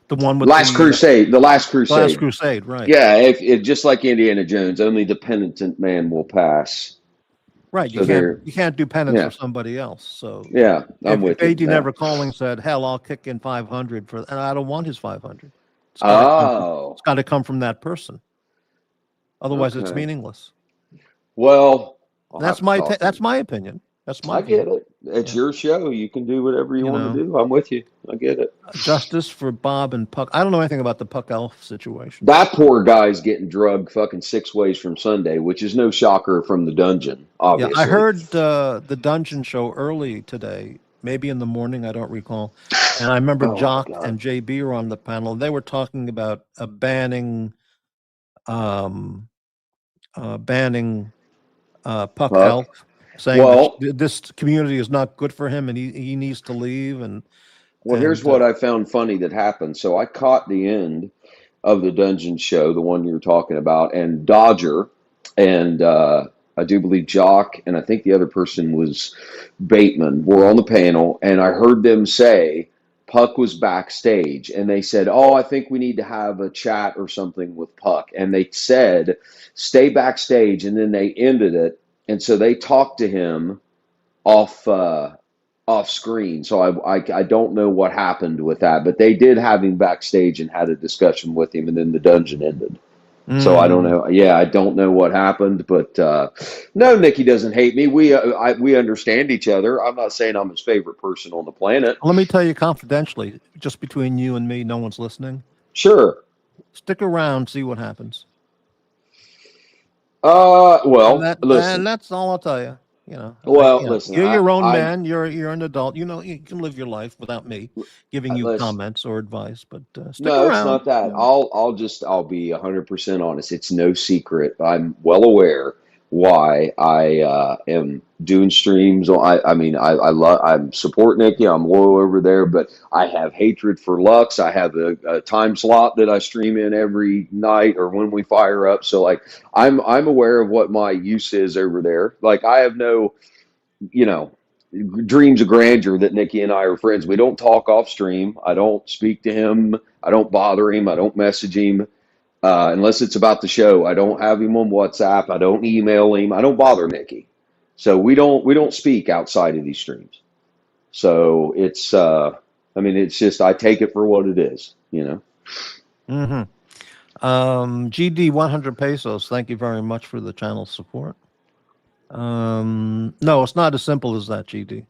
the one with Last Crusade. The Last Crusade. Last Crusade, right? Yeah, if just like Indiana Jones, only the penitent man will pass. Right, you can't do penance for somebody else. So yeah, I'm with you. If AD Never Calling said, "Hell, I'll kick in 500 and I don't want his 500." It's got to come from that person. Otherwise, it's meaningless. Well, that's my opinion. I get it. It's your show. You can do whatever you want to do. I'm with you. I get it. Justice for Bob and Puck. I don't know anything about the Puck Elf situation. That poor guy's getting drugged fucking 6 ways from Sunday, which is no shocker from the dungeon, obviously. Yeah, I heard the dungeon show early today, maybe in the morning, I don't recall. And I remember JOCK and JB were on the panel. They were talking about banning um, banning Puck Puck. Elf, saying Well, that this community is not good for him and he needs to leave. well, here's what I found funny that happened. So I caught the end of the dungeon show, the one you were talking about, and Dodger and I do believe Jock, and I think the other person was Bateman, were on the panel, and I heard them say Puck was backstage, and they said, "Oh, I think we need to have a chat or something with Puck," and they said, "Stay backstage," and then they ended it, and so they talked to him off. Off screen. So I don't know what happened with that, but they did have him backstage and had a discussion with him, and then the dungeon ended. So I don't know. Yeah, I don't know what happened, but no, Nikki doesn't hate me. We understand each other. I'm not saying I'm his favorite person on the planet. Let me tell you confidentially, just between you and me, no one's listening. Sure. Stick around, see what happens. Well, listen. And that's all I'll tell you. Well, listen. You're your own man. You're an adult. You can live your life without me giving you comments or advice. But stick around. It's not that. I'll be 100% honest. It's no secret. I'm well aware why I am doing streams. I support Nikki. I'm loyal over there, but I have hatred for Lux. I have a time slot that I stream in every night or when we fire up. So like, I'm aware of what my use is over there. Like I have no, dreams of grandeur that Nikki and I are friends. We don't talk off stream. I don't speak to him. I don't bother him. I don't message him. Unless it's about the show. I don't have him on WhatsApp. I don't email him. I don't bother Nikki. So we don't speak outside of these streams. So it's it's just I take it for what it is, Mm-hmm. GD 100 pesos. Thank you very much for the channel support. No, it's not as simple as that, GD.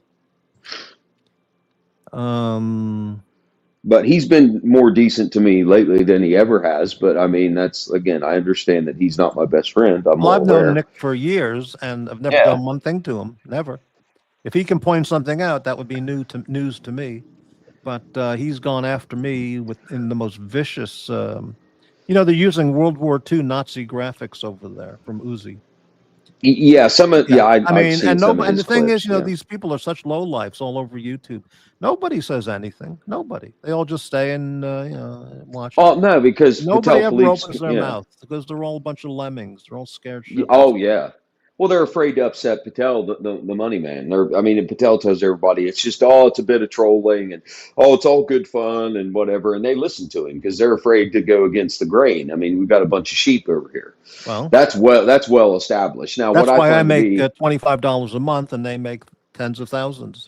But he's been more decent to me lately than he ever has. But I mean, that's again, I understand that he's not my best friend. I've known Nick for years, and I've never done one thing to him. Never. If he can point something out, that would be news to me. But he's gone after me in the most vicious. They're using World War II Nazi graphics over there from Uzi. Yeah, and the thing is, these people are such lowlifes all over YouTube. Nobody says anything. Nobody. They all just stay and watch. Oh no, because nobody ever opens their mouth because they're all a bunch of lemmings. They're all scared. Oh yeah. Well, they're afraid to upset Patel, the money man. And Patel tells everybody it's just it's a bit of trolling and it's all good fun and whatever, and they listen to him because they're afraid to go against the grain. I mean, we've got a bunch of sheep over here. Well, that's well established. Now, that's why I make $25 a month and they make tens of thousands.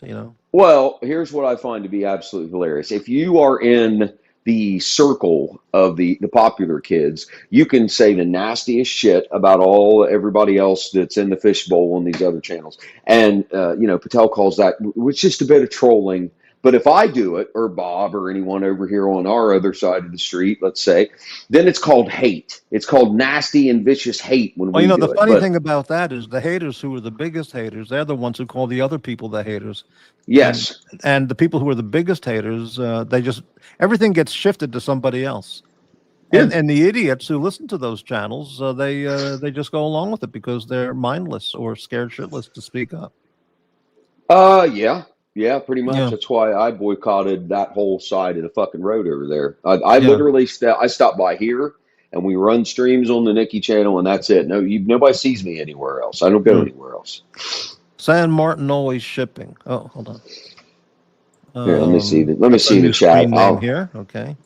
Well, here's what I find to be absolutely hilarious. If you are in the circle of the popular kids, you can say the nastiest shit about everybody else that's in the fishbowl on these other channels. And, Patel calls that, it's just a bit of trolling. But if I do it, or Bob, or anyone over here on our other side of the street, let's say, then it's called hate. It's called nasty and vicious hate when we do it. The funny thing about that is the haters who are the biggest haters, they're the ones who call the other people the haters. Yes. And the people who are the biggest haters, everything gets shifted to somebody else. Yeah. And the idiots who listen to those channels, they just go along with it because they're mindless or scared shitless to speak up. Yeah, pretty much. Yeah. That's why I boycotted that whole side of the fucking road over there. I literally stopped by here and we run streams on the Nikki channel and that's it. Nobody sees me anywhere else. I don't go anywhere else. San Martin always shipping. Oh, hold on. Here, let me see the chat. Name here. Okay.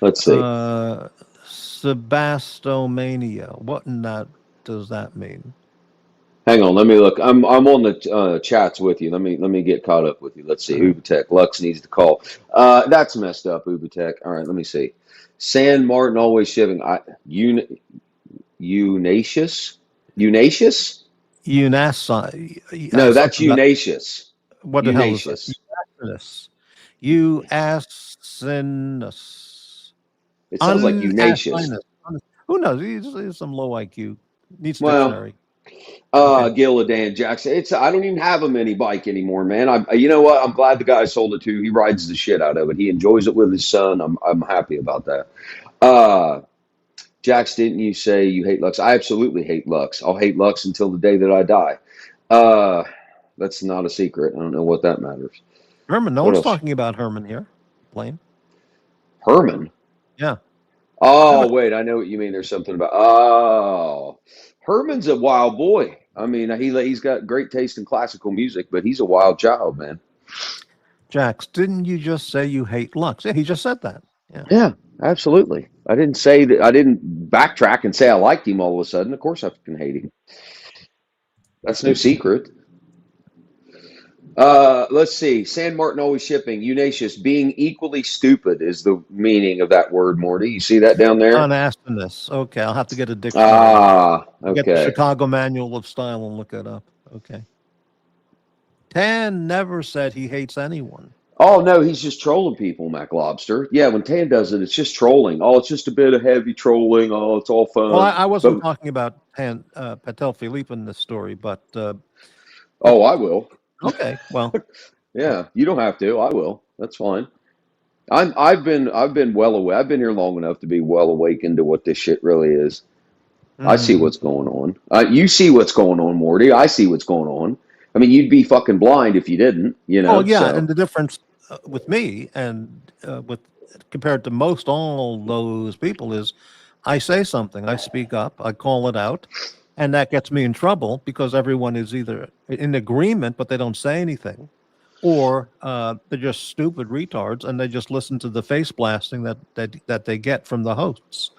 Let's see. Sebastomania. What in that does that mean? Hang on, let me look. I'm on the chats with you. Let me get caught up with you. Let's see. Ubitek. Lux needs to call. That's messed up, Ubitek. All right, let me see. San Martin always shipping. Unacious? No, that's Unacious. What the hell is this? Uacinus. It sounds like Unacious. Who knows? He's some low IQ. Needs dictionary. Gillidan Jackson. I don't even have a mini bike anymore, man. You know what? I'm glad the guy sold it to. He rides the shit out of it. He enjoys it with his son. I'm happy about that. Jax, didn't you say you hate Lux? I absolutely hate Lux. I'll hate Lux until the day that I die. That's not a secret. I don't know what that matters. Herman, no What one's else? talking about Herman here. Blaine. Herman? Yeah. Oh, wait, I know what you mean. There's something about. Oh, Herman's a wild boy. I mean, he's got great taste in classical music, but he's a wild child, man. Jax, didn't you just say you hate Lux? Yeah, he just said that. Yeah. Yeah, absolutely. I didn't say that. I didn't backtrack and say I liked him all of a sudden. Of course, I fucking hate him. That's no secret. Let's see. San Martin always shipping. Eunatius, being equally stupid is the meaning of that word, Morty. You see that down there? Unasked. Okay, I'll have to get a dictionary. Ah, Get the okay. Chicago Manual of Style and look it up. Okay. Tan never said he hates anyone. Oh no, he's just trolling people, Mac Lobster. Yeah, when Tan does it, it's just trolling. Oh, it's just a bit of heavy trolling. Oh, it's all fun. Well, I wasn't But talking about Patel Philippe in this story, but oh, I will. okay. Well, Yeah, you don't have to. I will. That's fine. I've been well aware. I've been here long enough to be well awakened to what this shit really is. I see what's going on. You see what's going on, Morty. I see what's going on. I mean, you'd be fucking blind if you didn't, you know. Oh yeah, So. and the difference with me and with compared to most all those people is, I say something, I speak up, I call it out, and that gets me in trouble because everyone is either in agreement but they don't say anything, or they're just stupid retards and they just listen to the face blasting that they get from the hosts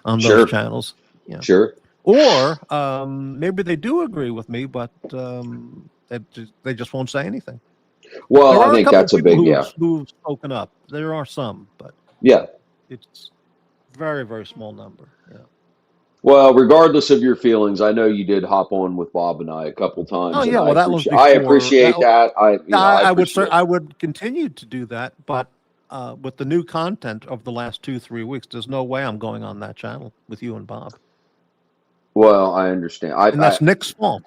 on Sure. those channels. Yeah. Sure. Or maybe they do agree with me, but they just won't say anything. Well, There I are think couple that's a people big, yeah. who've spoken up. There are some, but Yeah. it's very, very small number. Yeah. Well, regardless of your feelings, I know you did hop on with Bob and I a couple times, Oh and yeah, well that was I before. appreciate that. I would appreciate I would continue to do that, but with the new content of the last 2-3 weeks, there's no way I'm going on that channel with you and Bob. Well, I understand. And that's Nick's fault.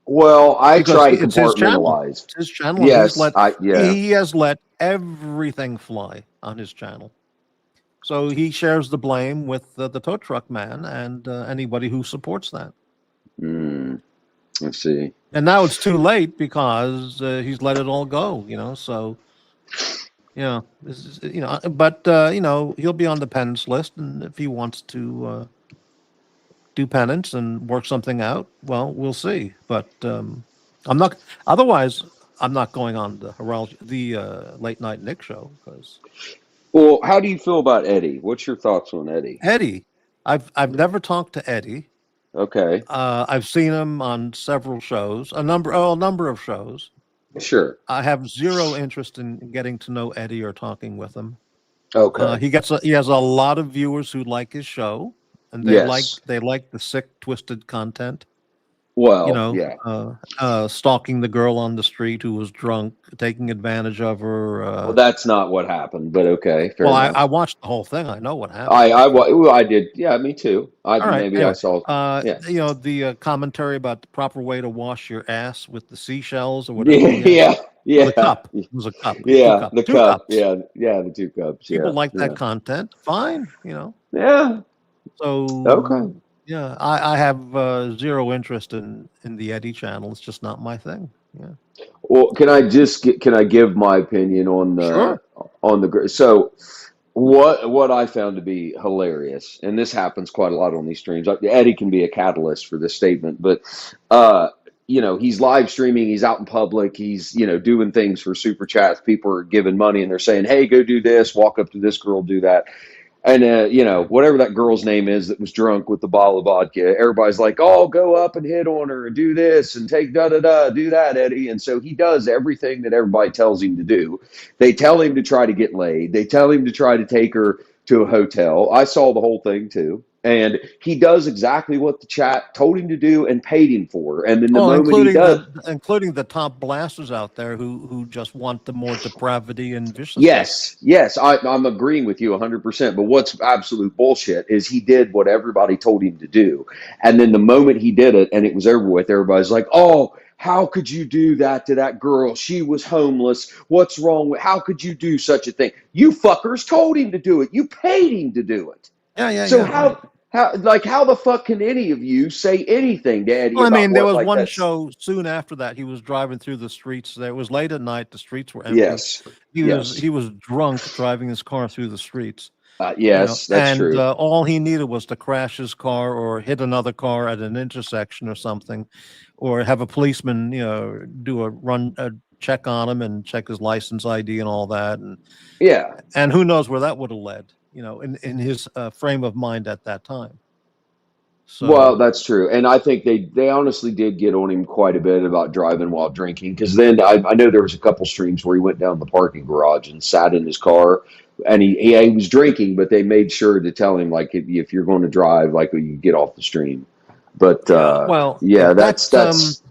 Well, I Because try to it's his channel. compartmentalize. It's his channel. And Yes, he has let everything fly on his channel. So he shares the blame with the tow truck man and anybody who supports that. Let's see. And now it's too late because he's let it all go, you know. So, this is, but he'll be on the penance list, and if he wants to do penance and work something out, well, we'll see. But I'm not. Otherwise, I'm not going on the late night Nick show because. Well, how do you feel about Eddie? What's your thoughts on Eddie? Eddie, I've never talked to Eddie. Okay. I've seen him on several shows, a number of shows. Sure. I have zero interest in getting to know Eddie or talking with him. Okay. He has a lot of viewers who like his show, and they like the sick, twisted content. Well, yeah. Stalking the girl on the street who was drunk, taking advantage of her. Well, that's not what happened, but okay. Fair Well, enough. I watched the whole thing. I know what happened. I did. Yeah, me too. All right, Maybe anyway, I saw. Yeah. The commentary about the proper way to wash your ass with the seashells or whatever. Yeah. The cup. It was a cup. Yeah, Two the cup. cups. Yeah, the 2 cups. People yeah. like that content. Fine, Yeah. So Okay. yeah, I have zero interest in the Eddie channel. It's just not my thing. Yeah. Well, can I give my opinion on the Sure. so what I found to be hilarious, and this happens quite a lot on these streams. Eddie can be a catalyst for this statement, but he's live streaming, he's out in public, he's doing things for super chats. People are giving money and they're saying, "Hey, go do this, walk up to this girl, do that." And, whatever that girl's name is that was drunk with the bottle of vodka, everybody's like, "Oh, go up and hit on her and do this and take da-da-da, do that, Eddie." And so he does everything that everybody tells him to do. They tell him to try to get laid. They tell him to try to take her to a hotel. I saw the whole thing too. And he does exactly what the chat told him to do and paid him for. And then the moment he does, including the top blasters out there who just want the more depravity and viciousness. Yes, I'm agreeing with you 100%. But what's absolute bullshit is he did what everybody told him to do, and then the moment he did it and it was over with, everybody's like, "Oh, how could you do that to that girl? She was homeless. What's wrong with? How could you do such a thing? You fuckers told him to do it. You paid him to do it." So Right. how the fuck can any of you say anything to Eddie Well, I about mean, there was like one that's show soon after that. He was driving through the streets. There was late at night. The streets were empty. yes, He yes, was drunk driving his car through the streets. yes, that's And true. all he needed was to crash his car or hit another car at an intersection or something, or have a policeman, do a check on him and check his license ID and all that, Yeah. and who knows where that would have led, in his frame of mind at that time. Well, So, that's true, and I think they honestly did get on him quite a bit about driving while drinking. Because then I know there was a couple streams where he went down the parking garage and sat in his car, and he was drinking, but they made sure to tell him like if you're going to drive, like you get off the stream. But well, yeah, that's I that's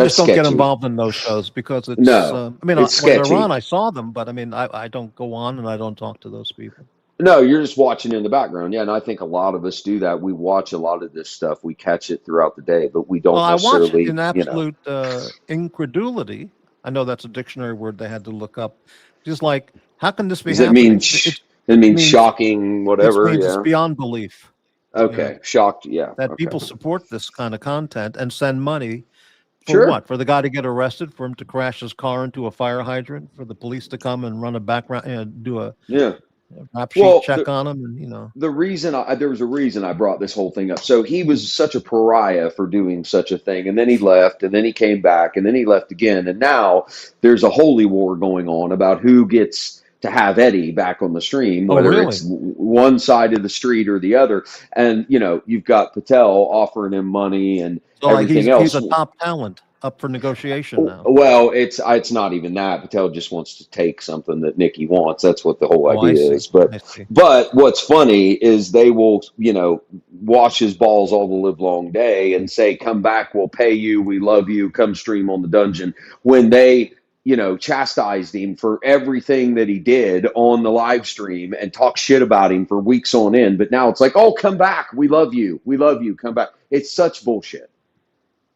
just don't get sketchy. involved in those shows because it's. No, I mean, it's when they're sketchy. on, I saw them, but I mean, I don't go on and I don't talk to those people. No, you're just watching in the background. Yeah, and I think a lot of us do that. We watch a lot of this stuff. We catch it throughout the day, but we don't Well, I watch it necessarily, in absolute incredulity. I know that's a dictionary word they had to look up. Just like, how can this be Does it happening? mean it means shocking, It whatever? means it's Yeah. beyond belief. Okay. Shocked. Yeah. That Okay. people support this kind of content and send money for Sure. what? For the guy to get arrested, for him to crash his car into a fire hydrant, for the police to come and run a background and do a Yeah. rap sheet check on him, and The reason there was a reason I brought this whole thing up. So he was such a pariah for doing such a thing, and then he left, and then he came back, and then he left again, and now there's a holy war going on about who gets to have Eddie back on the stream, whether really? it's one side of the street or the other. And you've got Patel offering him money and so like everything else. he's a top talent up for negotiation now. Well, it's not even that. Patel just wants to take something that Nikki wants. That's what the whole I idea see. is. But what's funny is they will, wash his balls all the live long day and say, "Come back, we'll pay you. We love you. Come stream on the dungeon." When they, chastised him for everything that he did on the live stream and talk shit about him for weeks on end. But now it's like, "Oh, come back. We love you. We love you. Come back." It's such bullshit.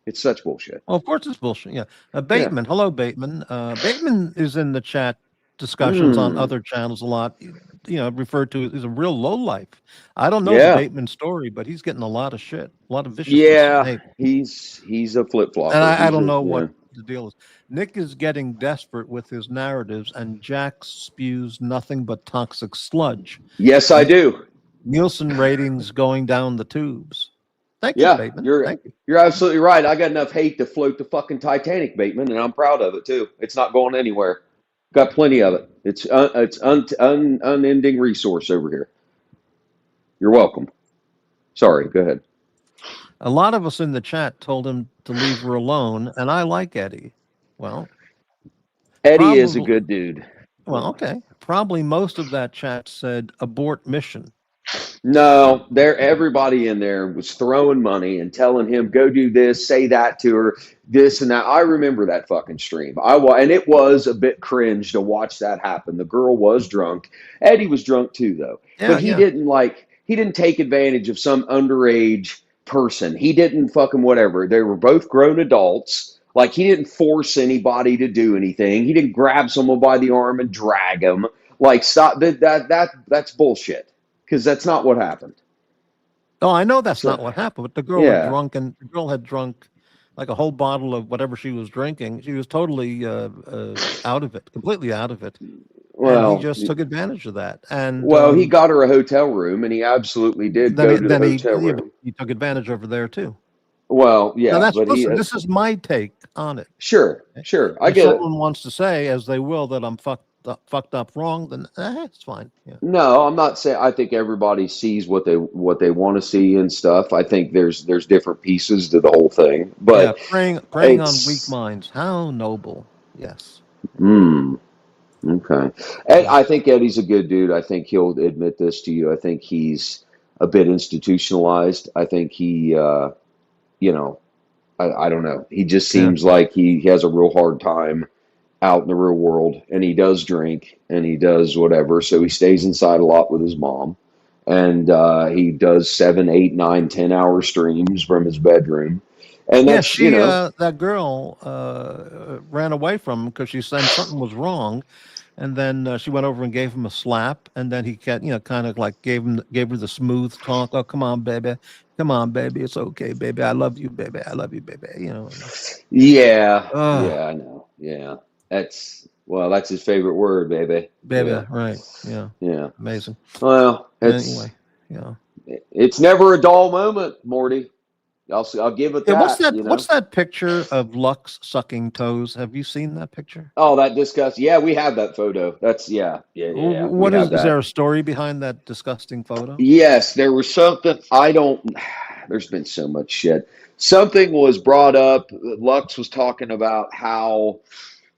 It's such bullshit. Well, of course it's bullshit. Yeah. Bateman. Hello, Bateman. Bateman is in the chat discussions on other channels a lot. Referred to as a real lowlife. I don't know the Bateman story, but he's getting a lot of shit, a lot of vicious. Yeah, he's a flip flopper. And I don't know what the deal is. Nick is getting desperate with his narratives, and JAX spews nothing but toxic sludge. Yes, I do. Nielsen ratings going down the tubes. Thank you, Bateman. You're absolutely right. I got enough hate to float the fucking Titanic, Bateman, and I'm proud of it too. It's not going anywhere. Got plenty of it. It's unending resource over here. You're welcome. Sorry, go ahead. A lot of us in the chat told him to leave her alone, and I like Eddie. Well, Eddie is a good dude. Well, okay. Probably most of that chat said abort mission. No, everybody in there was throwing money and telling him, "Go do this, say that to her, this and that." I remember that fucking stream. And it was a bit cringe to watch that happen. The girl was drunk. Eddie was drunk too, though. But he didn't take advantage of some underage person. He didn't fucking whatever. They were both grown adults. Like, he didn't force anybody to do anything. He didn't grab someone by the arm and drag him. Like, stop that's bullshit. Because that's not what happened. Oh, I know that's not what happened. But the girl had drunk like a whole bottle of whatever she was drinking. She was totally out of it, completely out of it. Well, and he just took advantage of that. And he got her a hotel room, and he absolutely did go to the hotel room. He took advantage over there too. Well, yeah. Now this is my take on it. Sure. I get it. If someone wants to say, as they will, that I'm fucked up wrong, then it's fine. Yeah. No, I'm not saying. I think everybody sees what they want to see and stuff. I think there's different pieces to the whole thing. But preying on weak minds. How noble. Yes. Okay. And I think Eddie's a good dude. I think he'll admit this to you. I think he's a bit institutionalized. I think he I don't know. He just seems like he has a real hard time out in the real world, and he does drink and he does whatever. So he stays inside a lot with his mom, and he does 7, 8, 9, 10-hour streams from his bedroom. And that's, that girl ran away from him because she said something was wrong. And then she went over and gave him a slap, and then he kept, kind of like gave her the smooth talk. Oh, come on, baby, it's okay, baby, I love you, baby, Yeah, Oh, yeah, I know. Yeah, that's his favorite word, baby. baby, Yeah, right? Yeah, yeah. amazing. Well, Anyway, yeah. it's never a dull moment, Morty. I'll give it Yeah, what's that. that? What's that picture of Lux sucking toes? Have you seen that picture? Oh, that disgust. Yeah, we have that photo. That's yeah. We What have is there that. a story behind that disgusting photo? Yes, there was something. I don't. There's been so much shit. Something was brought up. Lux was talking about how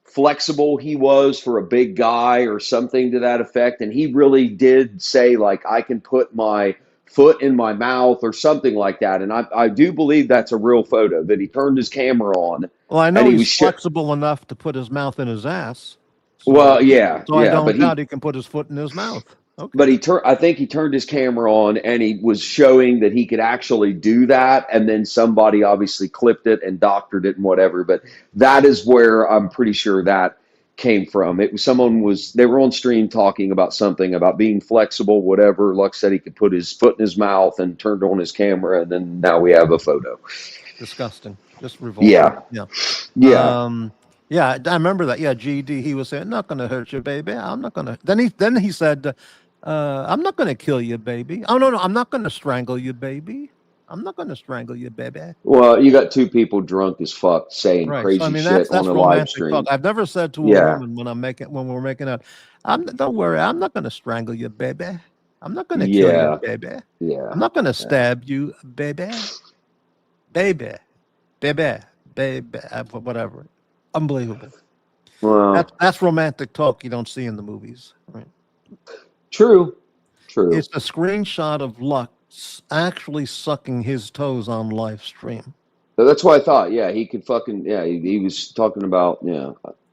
flexible he was for a big guy or something to that effect, and he really did say like I can put my foot in my mouth or something like that. And I do believe that's a real photo that he turned his camera on Well, I and know he he's was flexible enough to put his mouth in his ass, so well, yeah, I yeah, don't doubt he can put his foot in his mouth. but Okay. he turned. I think he turned his camera on, and he was showing that he could actually do that. And then somebody obviously clipped it and doctored it and whatever. But that is where I'm pretty sure that came from. It was they were on stream talking about something about being flexible, whatever. Lux said he could put his foot in his mouth and turned on his camera, and then now we have a photo. Disgusting. Just revolting. Yeah, Yeah. yeah. Yeah, I remember that. Yeah, GD, he was saying, "Not gonna hurt you, baby. I'm not gonna." Then he said, "I'm not gonna kill you, baby. Oh no, I'm not gonna strangle you, baby. I'm not gonna strangle you, baby." Well, you got two people drunk as fuck saying Right. So I crazy mean, shit on that's a live romantic talk. stream. I've never said to a Yeah, woman when we're making out, Don't worry, I'm not gonna strangle you, baby. I'm not gonna kill you, yeah, baby. yeah. I'm not gonna Yeah. stab you, baby, baby, baby, baby, whatever. Unbelievable. Well, That's romantic talk you don't see in the movies. Right. true, true. It's a screenshot of Lux actually sucking his toes on live stream. So that's why I thought, yeah, he could fucking, yeah, he was talking about, yeah.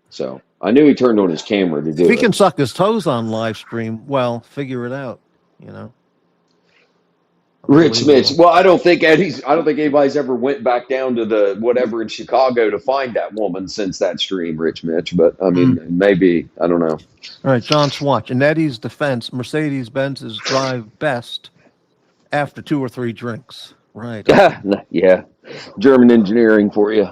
So I knew he turned on his camera to If do he can it. suck his toes on live stream, well, figure it out. You know. Rich Mitch. Unbelievable. Well, I don't think anybody's ever went back down to the whatever in Chicago to find that woman since that stream, Rich Mitch. But I mean, maybe, I don't know. All right, John Swatch. In Eddie's defense, Mercedes Benzes drive best after 2 or 3 drinks. Right. Yeah. German engineering for you.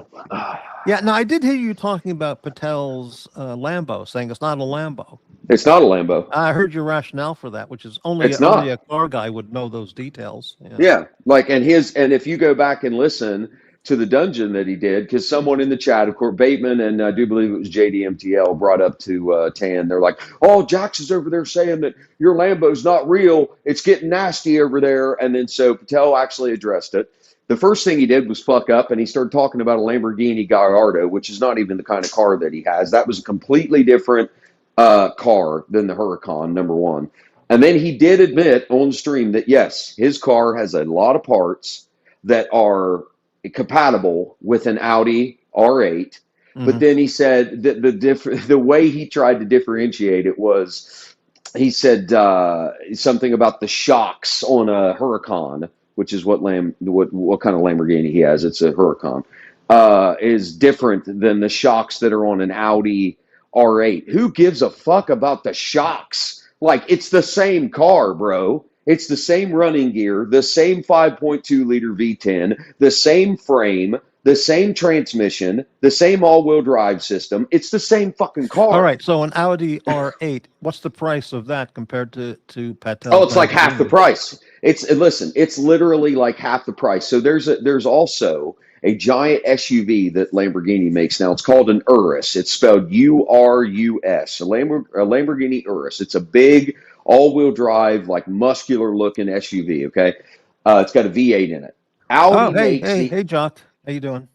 Yeah. Now I did hear you talking about Patel's Lambo, saying it's not a Lambo. It's not a Lambo. I heard your rationale for that, which is only It's not. a car guy would know those details. Yeah. Yeah, like and if you go back and listen to the dungeon that he did, because someone in the chat, of course, Bateman and I do believe it was JDMTL brought up to Tan. They're like, "Oh, Jax is over there saying that your Lambo's not real. It's getting nasty over there." And then so Patel actually addressed it. The first thing he did was fuck up, and he started talking about a Lamborghini Gallardo, which is not even the kind of car that he has. That was a completely different car than the Huracan, number one. And then he did admit on stream that yes, his car has a lot of parts that are compatible with an Audi R8. But then he said that the way he tried to differentiate it was he said something about the shocks on a Huracan, which is what kind of Lamborghini he has. It's a Huracan. Is different than the shocks that are on an Audi R8. Who gives a fuck about the shocks? Like, it's the same car, bro. It's the same running gear, the same 5.2 liter V10, the same frame, the same transmission, the same all-wheel drive system. It's the same fucking car. All right. So an Audi R8, what's the price of that compared to Patel's? Oh, it's like half the price. It's literally like half the price. So there's also a giant SUV that Lamborghini makes now. It's called an Urus. It's spelled Urus. A Lamborghini Urus. It's a big all-wheel drive, like muscular-looking SUV. Okay, it's got a V8 in it. Audi hey, Jock, how you doing?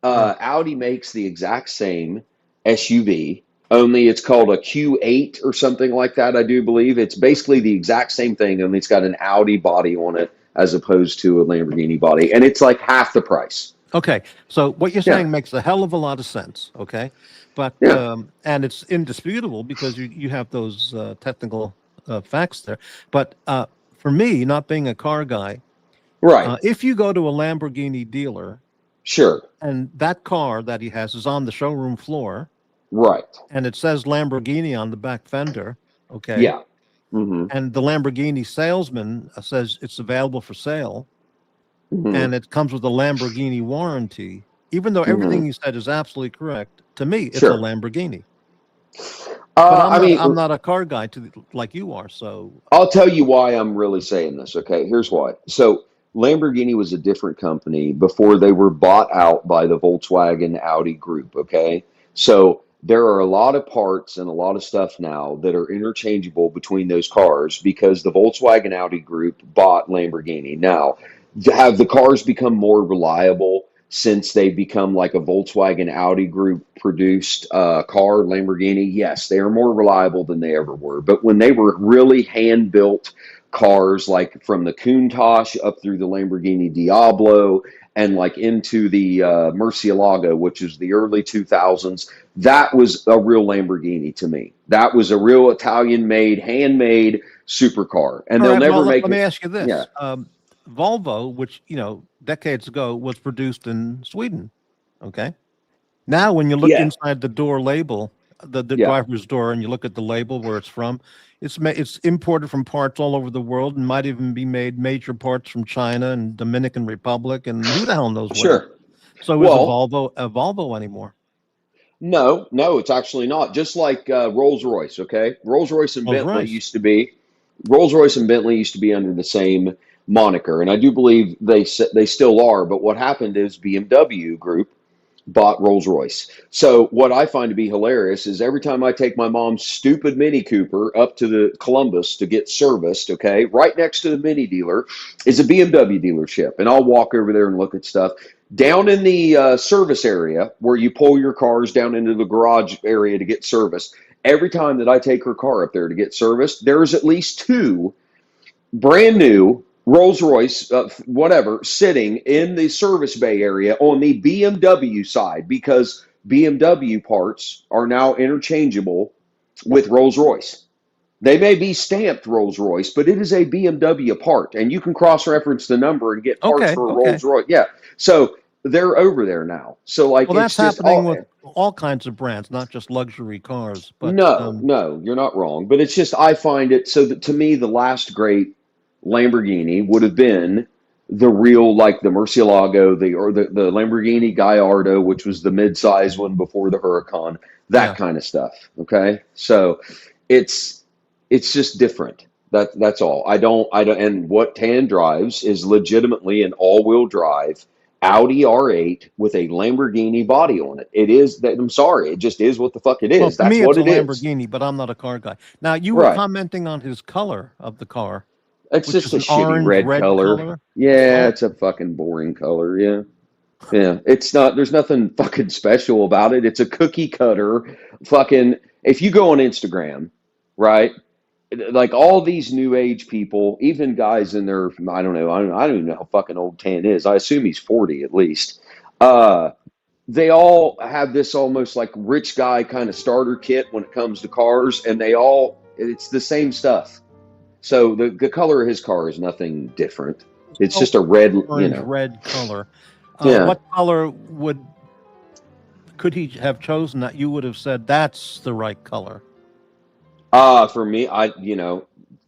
Audi makes the exact same SUV, only it's called a Q8 or something like that, I do believe. It's basically the exact same thing, only it's got an Audi body on it as opposed to a Lamborghini body. And it's like half the price. Okay. So what you're saying makes a hell of a lot of sense. Okay. But, and it's indisputable because you have those technical facts there. But for me, not being a car guy, right? If you go to a Lamborghini dealer, sure, and that car that he has is on the showroom floor, Right. and it says Lamborghini on the back fender. Okay. Yeah. Hmm. And the Lamborghini salesman says it's available for sale, Hmm. and it comes with a Lamborghini warranty. Even though everything you said is absolutely correct, to me, it's a Sure. Lamborghini. But I mean, I'm not a car guy like you are. So I'll tell you why I'm really saying this. Okay, here's why. So Lamborghini was a different company before they were bought out by the Volkswagen Audi group. Okay, so there are a lot of parts and a lot of stuff now that are interchangeable between those cars because the Volkswagen Audi group bought Lamborghini. Now, have the cars become more reliable since they become like a Volkswagen Audi group produced car, Lamborghini? Yes, they are more reliable than they ever were. But when they were really hand built cars, like from the Countach up through the Lamborghini Diablo and like into the Murcielago, which is the early 2000s, that was a real Lamborghini to me. That was a real Italian made, handmade supercar. And all they'll right, never well, make let me it. ask you this. Yeah. Volvo, which, decades ago was produced in Sweden. Okay. Now, when you look Yeah. inside the door label, the Yeah. driver's door, and you look at the label where it's from, it's imported from parts all over the world and might even be made major parts from China and Dominican Republic and who the hell knows where. Sure. So is Well, a Volvo anymore? no, no, it's actually not. Just like Rolls-Royce, okay? Rolls-Royce and Rolls Bentley Royce. used to be Rolls-Royce and Bentley used to be under the same moniker, and I do believe they still are. But what happened is BMW Group bought Rolls-Royce. So what I find to be hilarious is every time I take my mom's stupid Mini Cooper up to the Columbus to get serviced, okay, right next to the Mini dealer is a BMW dealership, and I'll walk over there and look at stuff. Down in the service area where you pull your cars down into the garage area to get serviced, every time that I take her car up there to get serviced, there's at least two brand new Rolls Royce, whatever, sitting in the service bay area on the BMW side because BMW parts are now interchangeable with Rolls Royce. They may be stamped Rolls Royce, but it is a BMW part, and you can cross reference the number and get parts Okay. for a Okay. Rolls Royce. Yeah. So they're over there now. So, like, Well, it's that's just happening all. with all kinds of brands, not just luxury cars. But No, no, you're not wrong. But it's just, I find it so that to me, the last great Lamborghini would have been the real, like the Murcielago, the Lamborghini Gallardo, which was the mid-size one before the Huracan, that yeah. kind of stuff. Okay, so it's just different. That's all. I don't. And what Tan drives is legitimately an all-wheel drive Audi R8 with a Lamborghini body on it. It is that. I'm sorry. It just is what the fuck it Well, is. to That's me, it's what a it is. Lamborghini, but I'm not a car guy. Now, you were Right. commenting on his color of the car, It's which just is a an shitty orange red red color. color. Yeah, Oh, it's a fucking boring color. Yeah. Yeah. It's not, there's nothing fucking special about it. It's a cookie cutter fucking, if you go on Instagram, right? Like all these new age people, even guys in their, I don't know, I don't even know how fucking old Tan is. I assume he's 40 at least. Uh, they all have this almost like rich guy kind of starter kit when it comes to cars, and it's the same stuff. So the color of his car is nothing different. It's oh, just a red, orange red color. Yeah. What color could he have chosen that you would have said that's the right color? For me,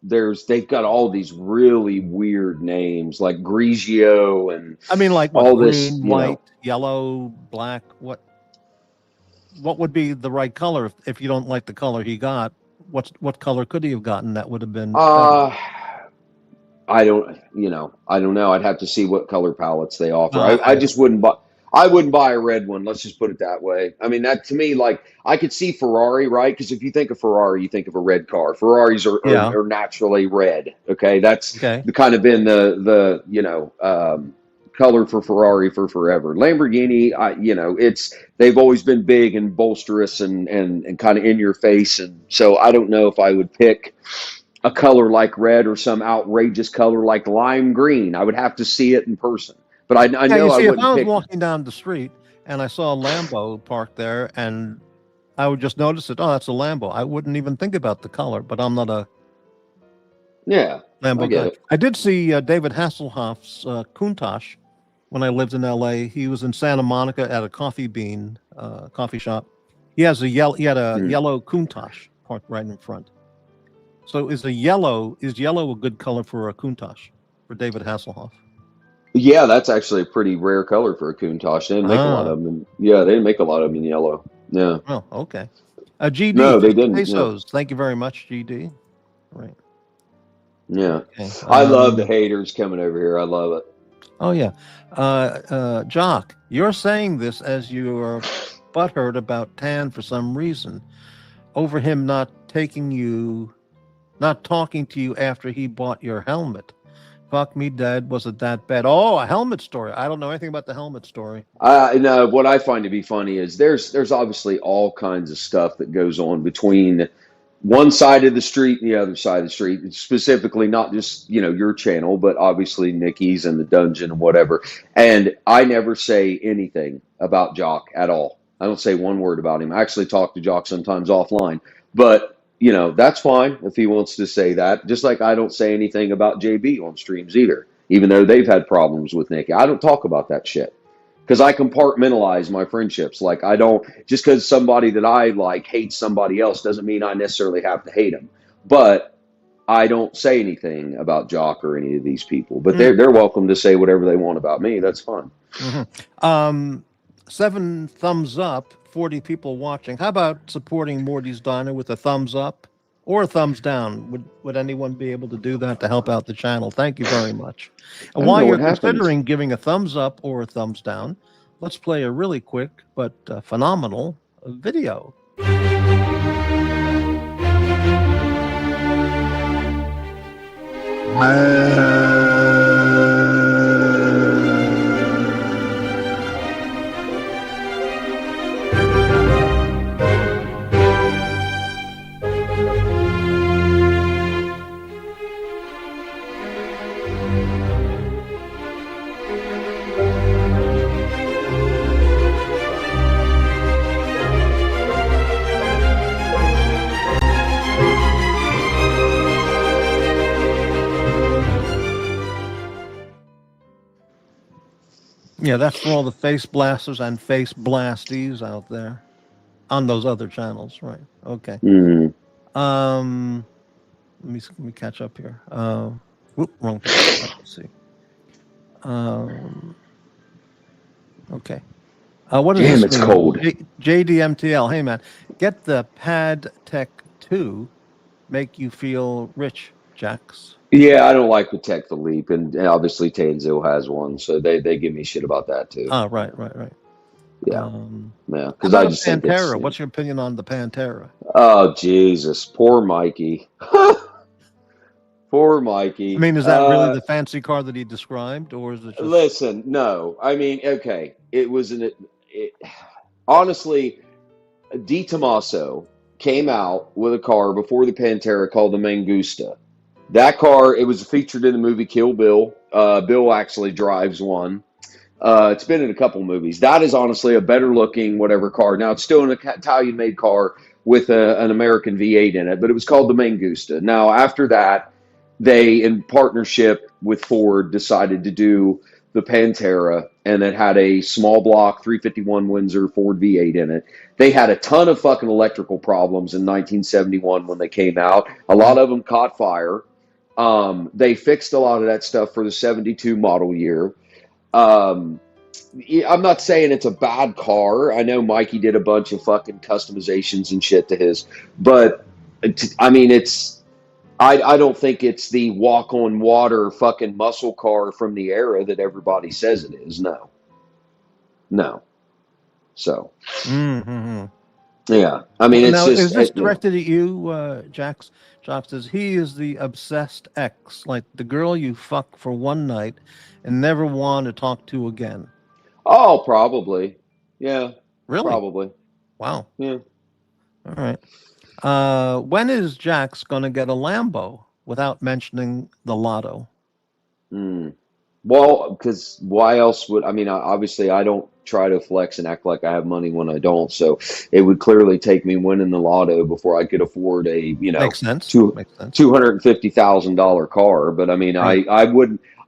they've got all these really weird names like Grigio and I mean, like what? all this, Green, white, yellow, black. What would be the right color if you don't like the color he got? What color could he have gotten that would have been better? I don't know. I'd have to see what color palettes they offer. I I just wouldn't buy. I wouldn't buy a red one. Let's just put it that way. I mean, that to me, like I could see Ferrari, right? Because if you think of Ferrari, you think of a red car. Ferraris Yeah. are naturally red. Okay, that's Okay. kind of been the color for Ferrari for forever. Lamborghini, they've always been big and bolsterous and kind of in your face, and so I don't know if I would pick a color like red or some outrageous color like lime green. I would have to see it in person. But I Yeah, know you I see, if wouldn't I was pick. walking down the street and I saw a Lambo parked there, and I would just notice it. Oh, that's a Lambo. I wouldn't even think about the color. But I'm not a Yeah, I Lambo get guy. it. I did see David Hasselhoff's Countach when I lived in L.A. He was in Santa Monica at a coffee shop, He had a Hmm. yellow Countach parked right in front. So is yellow a good color for a Countach for David Hasselhoff? Yeah, that's actually a pretty rare color for a Countach. They didn't make a lot Ah, of them. Yeah, they didn't make a lot of them in yellow. Yeah. oh, okay. GD, No, they 50 didn't. Yeah. pesos. Thank you very much, GD. Right. Yeah. Okay. I love the haters coming over here. I love it. Oh yeah, Jock, you're saying this as you're butthurt about Tan for some reason over him not talking to you after he bought your helmet. Fuck me dead. Was it that bad? Oh, a helmet story. I don't know anything about the helmet story. No, what I find to be funny is there's obviously all kinds of stuff that goes on between one side of the street and the other side of the street. Specifically, not just your channel, but obviously Nikki's and the dungeon and whatever. And I never say anything about Jock at all. I don't say one word about him. I actually talk to Jock sometimes offline, but that's fine if he wants to say that. Just like I don't say anything about JB on streams either, even though they've had problems with Nikki. I don't talk about that shit because I compartmentalize my friendships. Like I don't, just because somebody that I like hates somebody else doesn't mean I necessarily have to hate them. But I don't say anything about Jock or any of these people. But they're welcome to say whatever they want about me. That's fine. 7 thumbs up, 40 people watching. How about supporting Morty's Diner with a thumbs up or a thumbs down? Would anyone be able to do that to help out the channel? Thank you very much. And while you're considering giving a thumbs up or a thumbs down, let's play a really quick but phenomenal video. Yeah, that's for all the face blasters and face blasties out there on those other channels, right? Okay. Let me catch up here. Whoop, wrong. Let's see. Okay. What is Damn, this it's thing? cold. JDMTL. Hey man, get the Pad Tech 2. Make you feel rich, Jax. Yeah, I don't like Protect the Leap, and obviously Tanzil has one, so they give me shit about that too. Oh, right. Yeah, yeah, because How I about just think it's. Pantera? What's your opinion on the Pantera? Oh Jesus, poor Mikey. Poor Mikey. I mean, is that really the fancy car that he described, or is it just? Listen, no. I mean, okay, it was honestly, Di Tommaso came out with a car before the Pantera called the Mangusta. That car, it was featured in the movie Kill Bill. Bill actually drives one. It's been in a couple movies. That is honestly a better looking whatever car. Now, it's still an Italian-made car with an American V8 in it, but it was called the Mangusta. Now, after that, they, in partnership with Ford, decided to do the Pantera, and it had a small block 351 Windsor Ford V8 in it. They had a ton of fucking electrical problems in 1971 when they came out. A lot of them caught fire. They fixed a lot of that stuff for the 72 model year. I'm not saying it's a bad car. I know Mikey did a bunch of fucking customizations and shit to his, but I mean, I don't think it's the walk on water fucking muscle car from the era that everybody says it is. No. So, yeah. I mean, it's now, just. Is this directed at you, Jax? Jax says he is the obsessed ex, like the girl you fuck for one night and never want to talk to again. Oh, probably. Yeah. Really? Probably. Wow. Yeah. All right. When is Jax going to get a Lambo without mentioning the lotto? Well, because why else would, I mean, obviously I don't try to flex and act like I have money when I don't. So it would clearly take me winning the lotto before I could afford a, Makes sense. $250,000 car. But I mean, right.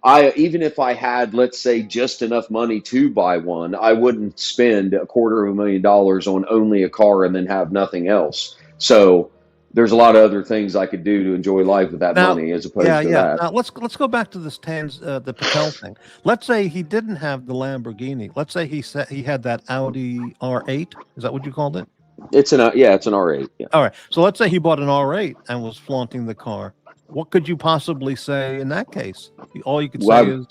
even if I had, let's say, just enough money to buy one, I wouldn't spend $250,000 on only a car and then have nothing else. So there's a lot of other things I could do to enjoy life with that money as opposed to that. Now let's go back to this the Patel thing. Let's say he didn't have the Lamborghini. Let's say he had that Audi R8. Is that what you called it? It's an R8. Yeah. All right. So let's say he bought an R8 and was flaunting the car. What could you possibly say in that case? All you could say is,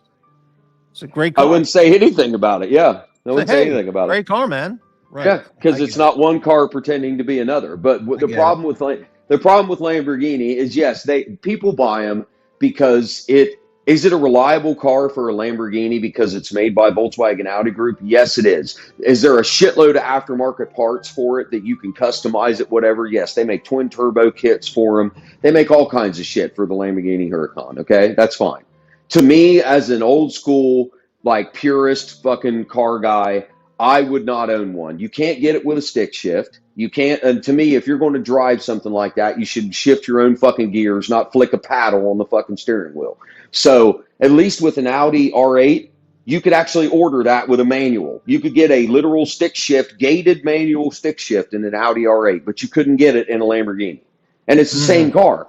it's a great car. I wouldn't say anything about it. Yeah. I wouldn't say anything about it. Great car, man. Right. Yeah, because it's not one car pretending to be another. But the problem with Lamborghini is, yes, people buy them because is it a reliable car for a Lamborghini because it's made by Volkswagen Audi Group? Yes, it is. Is there a shitload of aftermarket parts for it that you can customize it, whatever? Yes, they make twin turbo kits for them. They make all kinds of shit for the Lamborghini Huracan. Okay, that's fine. To me, as an old school, like purist fucking car guy, I would not own one. You can't get it with a stick shift. You can't. And to me, if you're going to drive something like that, you should shift your own fucking gears, not flick a paddle on the fucking steering wheel. So at least with an Audi R8, you could actually order that with a manual. You could get a literal stick shift, gated manual stick shift in an Audi R8, but you couldn't get it in a Lamborghini. And it's the same car.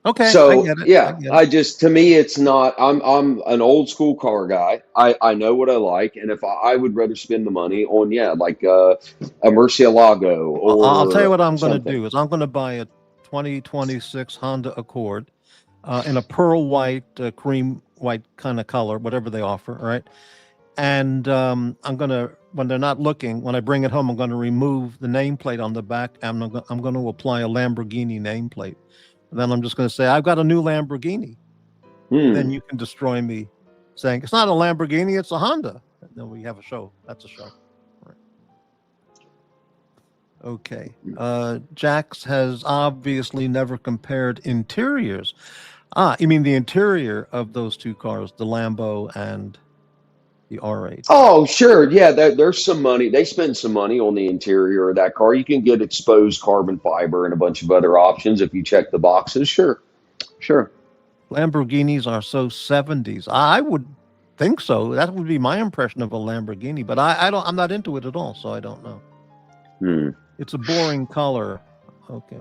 Okay. So I get it. yeah, to me, it's not. I'm an old school car guy. I know what I like, and if I would rather spend the money on like a Murcielago or. I'll tell you what I'm going to do is I'm going to buy a 2026 Honda Accord in a pearl white, cream white kind of color, whatever they offer. Right, and I'm going to, when they're not looking, when I bring it home, I'm going to remove the nameplate on the back, and I'm going to apply a Lamborghini nameplate. And then I'm just going to say, I've got a new Lamborghini. Then you can destroy me saying, it's not a Lamborghini, it's a Honda. And then we have a show. That's a show. Right. Okay. JAX has obviously never compared interiors. You mean the interior of those two cars, the Lambo and the R8? Oh, sure. Yeah, there's some money. They spend some money on the interior of that car. You can get exposed carbon fiber and a bunch of other options if you check the boxes. Sure. Lamborghinis are so 70s. I would think so. That would be my impression of a Lamborghini, but I'm not into it at all, so I don't know. It's a boring color. Okay.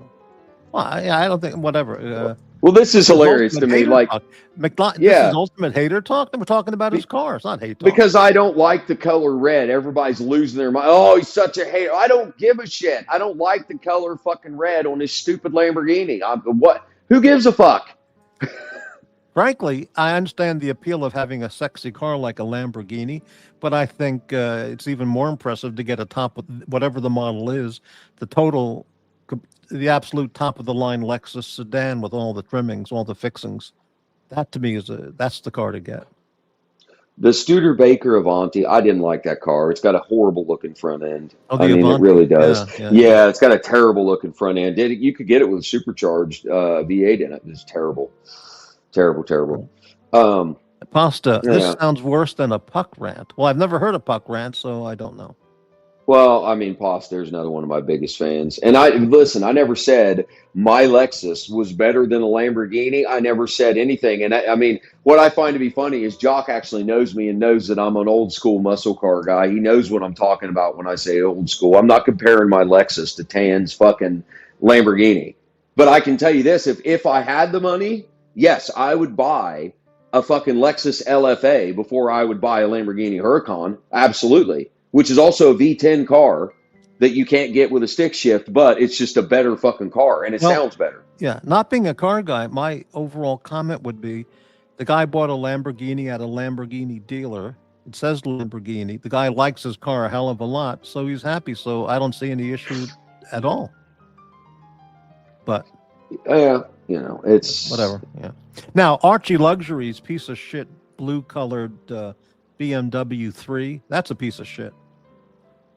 Well, I don't think, whatever. Well, this is hilarious to me. Like, this is ultimate hater talk. We're talking about his car. It's not hate talk. Because I don't like the color red. Everybody's losing their mind. Oh, he's such a hater. I don't give a shit. I don't like the color fucking red on his stupid Lamborghini. Who gives a fuck? Frankly, I understand the appeal of having a sexy car like a Lamborghini, but I think it's even more impressive to get a top with whatever the model is, the absolute top of the line Lexus sedan with all the trimmings, all the fixings. That to me that's the car to get. The Studebaker Avanti, I didn't like that car. It's got a horrible looking front end. Oh, I mean, Avanti? It really does. Yeah, it's got a terrible looking front end. You could get it with a supercharged V8 in it. It's terrible. Terrible. Pasta, this sounds worse than a puck rant. Well, I've never heard a puck rant, so I don't know. Well, I mean, Pasta is another one of my biggest fans. And I never said my Lexus was better than a Lamborghini. I never said anything. And I mean, what I find to be funny is JOCK actually knows me and knows that I'm an old school muscle car guy. He knows what I'm talking about when I say old school. I'm not comparing my Lexus to Tan's fucking Lamborghini. But I can tell you this, if I had the money, yes, I would buy a fucking Lexus LFA before I would buy a Lamborghini Huracan. Absolutely. Which is also a V10 car that you can't get with a stick shift, but it's just a better fucking car, and it sounds better. Yeah, not being a car guy, my overall comment would be, the guy bought a Lamborghini at a Lamborghini dealer. It says Lamborghini. The guy likes his car a hell of a lot, so he's happy. So I don't see any issue at all. But it's whatever. Yeah. Now Archie Luxuries, piece of shit, blue-colored BMW 3. That's a piece of shit.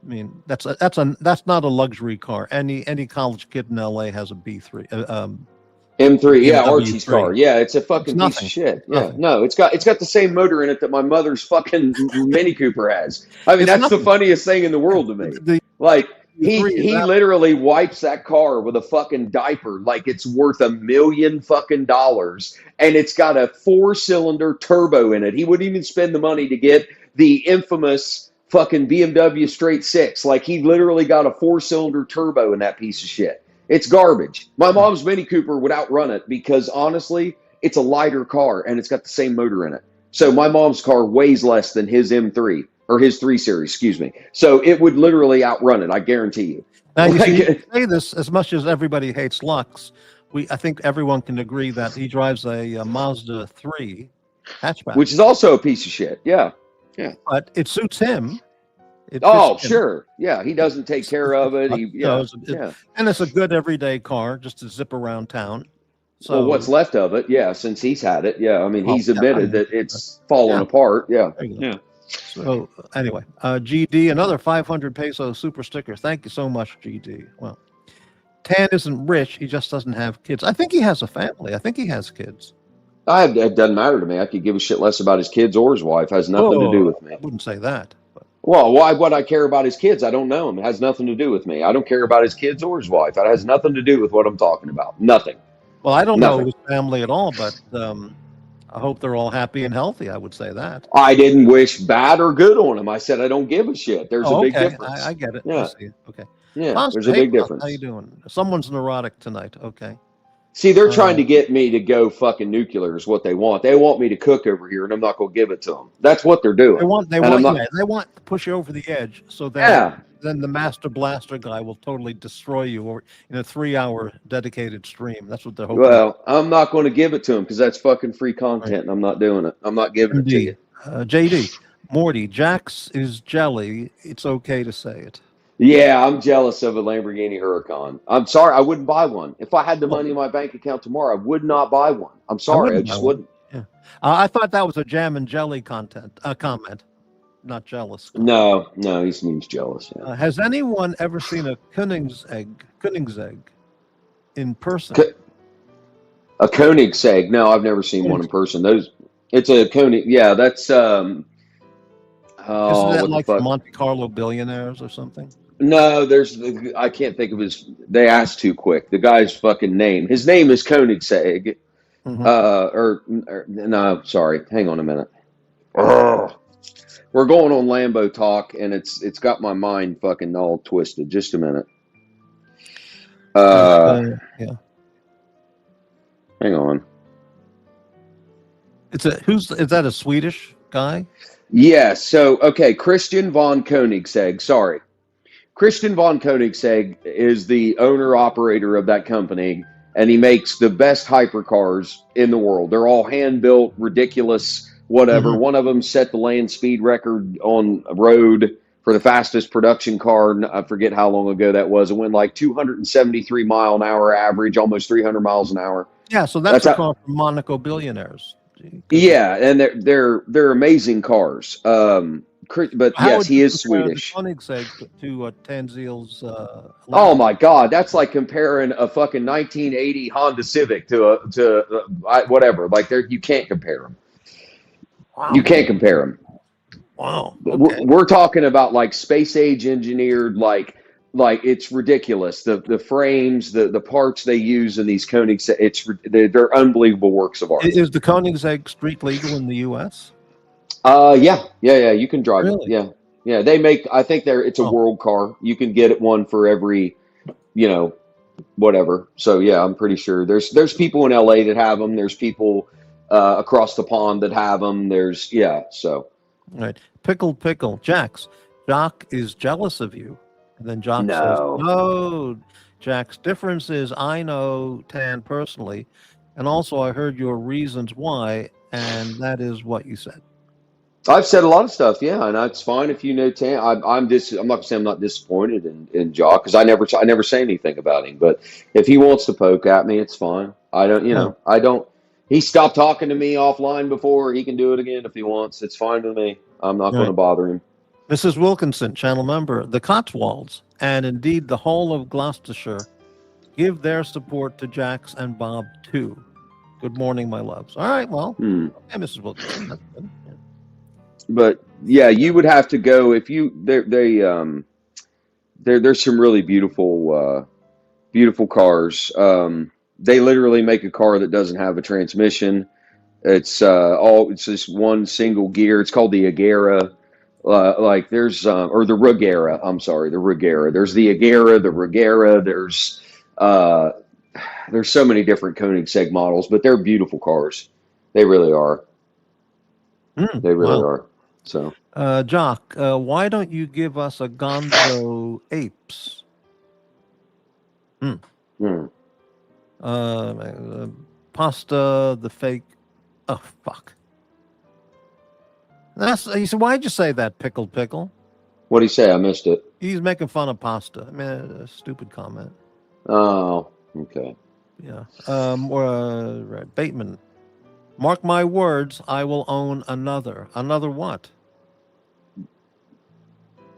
I mean, that's not a luxury car. Any college kid in LA has a B3, M3. Yeah, Archie's 3. car. Yeah, it's a fucking piece of shit. Yeah, no, it's got the same motor in it that my mother's fucking Mini Cooper has. I mean, that's the funniest thing in the world to me. he literally wipes that car with a fucking diaper like it's worth $1 million fucking dollars, and it's got a 4-cylinder turbo in it. He wouldn't even spend the money to get the infamous fucking BMW straight six. Like, he literally got a 4-cylinder turbo in that piece of shit. It's garbage. My mom's Mini Cooper would outrun it because, honestly, it's a lighter car and it's got the same motor in it. So my mom's car weighs less than his M3 or his 3 Series, excuse me. So it would literally outrun it. I guarantee you. Now, you see, you say this as much as everybody hates Lux. I think everyone can agree that he drives a Mazda 3 hatchback, which is also a piece of shit. Yeah. Yeah. But it suits him. Oh, sure. Yeah. He doesn't take care of it. And it's a good everyday car just to zip around town. So, well, what's left of it, yeah, since he's had it, yeah. I mean, he's admitted that it's fallen apart, yeah. Yeah. So anyway, GD, another 500 peso super sticker. Thank you so much, GD. Well, Tan isn't rich; he just doesn't have kids. I think he has a family. I think he has kids. It doesn't matter to me. I could give a shit less about his kids or his wife. It has nothing to do with me. I wouldn't say that. But. Well, why would I care about his kids? I don't know him. It has nothing to do with me. I don't care about his kids or his wife. It has nothing to do with what I'm talking about. Nothing. Well, I don't know his family at all, but I hope they're all happy and healthy. I would say that. I didn't wish bad or good on him. I said I don't give a shit. There's a big difference. I get it. Yeah. I see. Okay. Yeah, Monster, there's a big difference. How you doing? Someone's neurotic tonight. Okay. See, they're trying to get me to go fucking nuclear is what they want. They want me to cook over here, and I'm not going to give it to them. That's what they're doing. They want to push you over the edge so that then the Master Blaster guy will totally destroy you in a 3-hour dedicated stream. That's what they're hoping. Well, I'm not going to give it to them because that's fucking free content, and I'm not doing it. I'm not giving it to you. JD, Morty, JAX is jelly. It's okay to say it. Yeah, I'm jealous of a Lamborghini Huracan. I'm sorry, I wouldn't buy one. If I had the money in my bank account tomorrow, I would not buy one. I'm sorry, I just wouldn't. Yeah. I thought that was a jam and jelly comment, not jealous. No, he means jealous. Yeah. Has anyone ever seen a Koenigsegg in person? A Koenigsegg? No, I've never seen one in person. It's a Koenig. Yeah, that's isn't that like the Monte Carlo billionaires or something? No, I can't think of they asked too quick. The guy's fucking name. His name is Koenigsegg. Mm-hmm. No, sorry. Hang on a minute. We're going on Lambo talk, and it's got my mind fucking all twisted. Just a minute. Yeah. Hang on. Is that a Swedish guy? Yeah. So, okay. Christian von Koenigsegg. Sorry. Christian von Koenigsegg is the owner-operator of that company, and he makes the best hypercars in the world. They're all hand-built, ridiculous, whatever. Mm-hmm. One of them set the land speed record on a road for the fastest production car. I forget how long ago that was. It went like 273 mile an hour average, almost 300 miles an hour. Yeah, so that's a car from Monaco billionaires. Yeah, and they're amazing cars. But yes, he is Swedish. Koenigsegg to Tanzil's. Oh my God, that's like comparing a fucking 1980 Honda Civic to whatever. Like you can't compare them. Wow. You can't compare them. Wow. Okay. We're talking about like space age engineered, like it's ridiculous. The frames, the parts they use in these Koenigsegg, they're unbelievable works of art. Is the Koenigsegg street legal in the U.S.? Yeah. You can drive really? it. Yeah. They make. I think it's a world car. You can get one for every, whatever. So yeah, I'm pretty sure there's people in LA that have them. There's people across the pond that have them. So. All right. Pickle. JAX. JOCK is jealous of you. And then JOCK says, no, JAX. Difference is I know Tan personally, and also I heard your reasons why, and that is what you said. I've said a lot of stuff, yeah, and it's fine if you know Tan. I'm not gonna say I'm not disappointed in JOCK because I never say anything about him. But if he wants to poke at me, it's fine. I don't. He stopped talking to me offline before. He can do it again if he wants. It's fine with me. I'm not going to bother him. Mrs. Wilkinson, channel member, the Cotswolds, and indeed the whole of Gloucestershire give their support to JAX and Bob too. Good morning, my loves. All right, well, okay, Mrs. Wilkinson. That's good. Yeah. But yeah, you would have to go if there's some really beautiful beautiful cars. They literally make a car that doesn't have a transmission. It's just one single gear. It's called the Agera. Like there's or the Regera. I'm sorry, the Regera. There's the Agera, the Regera. There's so many different Koenigsegg models, but they're beautiful cars. They really are. They really are. So, Jock, why don't you give us a Gonzo Apes? Pasta, the fake. Oh, fuck. He said, why'd you say that, Pickle? what do you say? I missed it. He's making fun of pasta. I mean, a stupid comment. Oh, okay. Yeah. Right. Bateman. Mark my words, I will own another. Another what?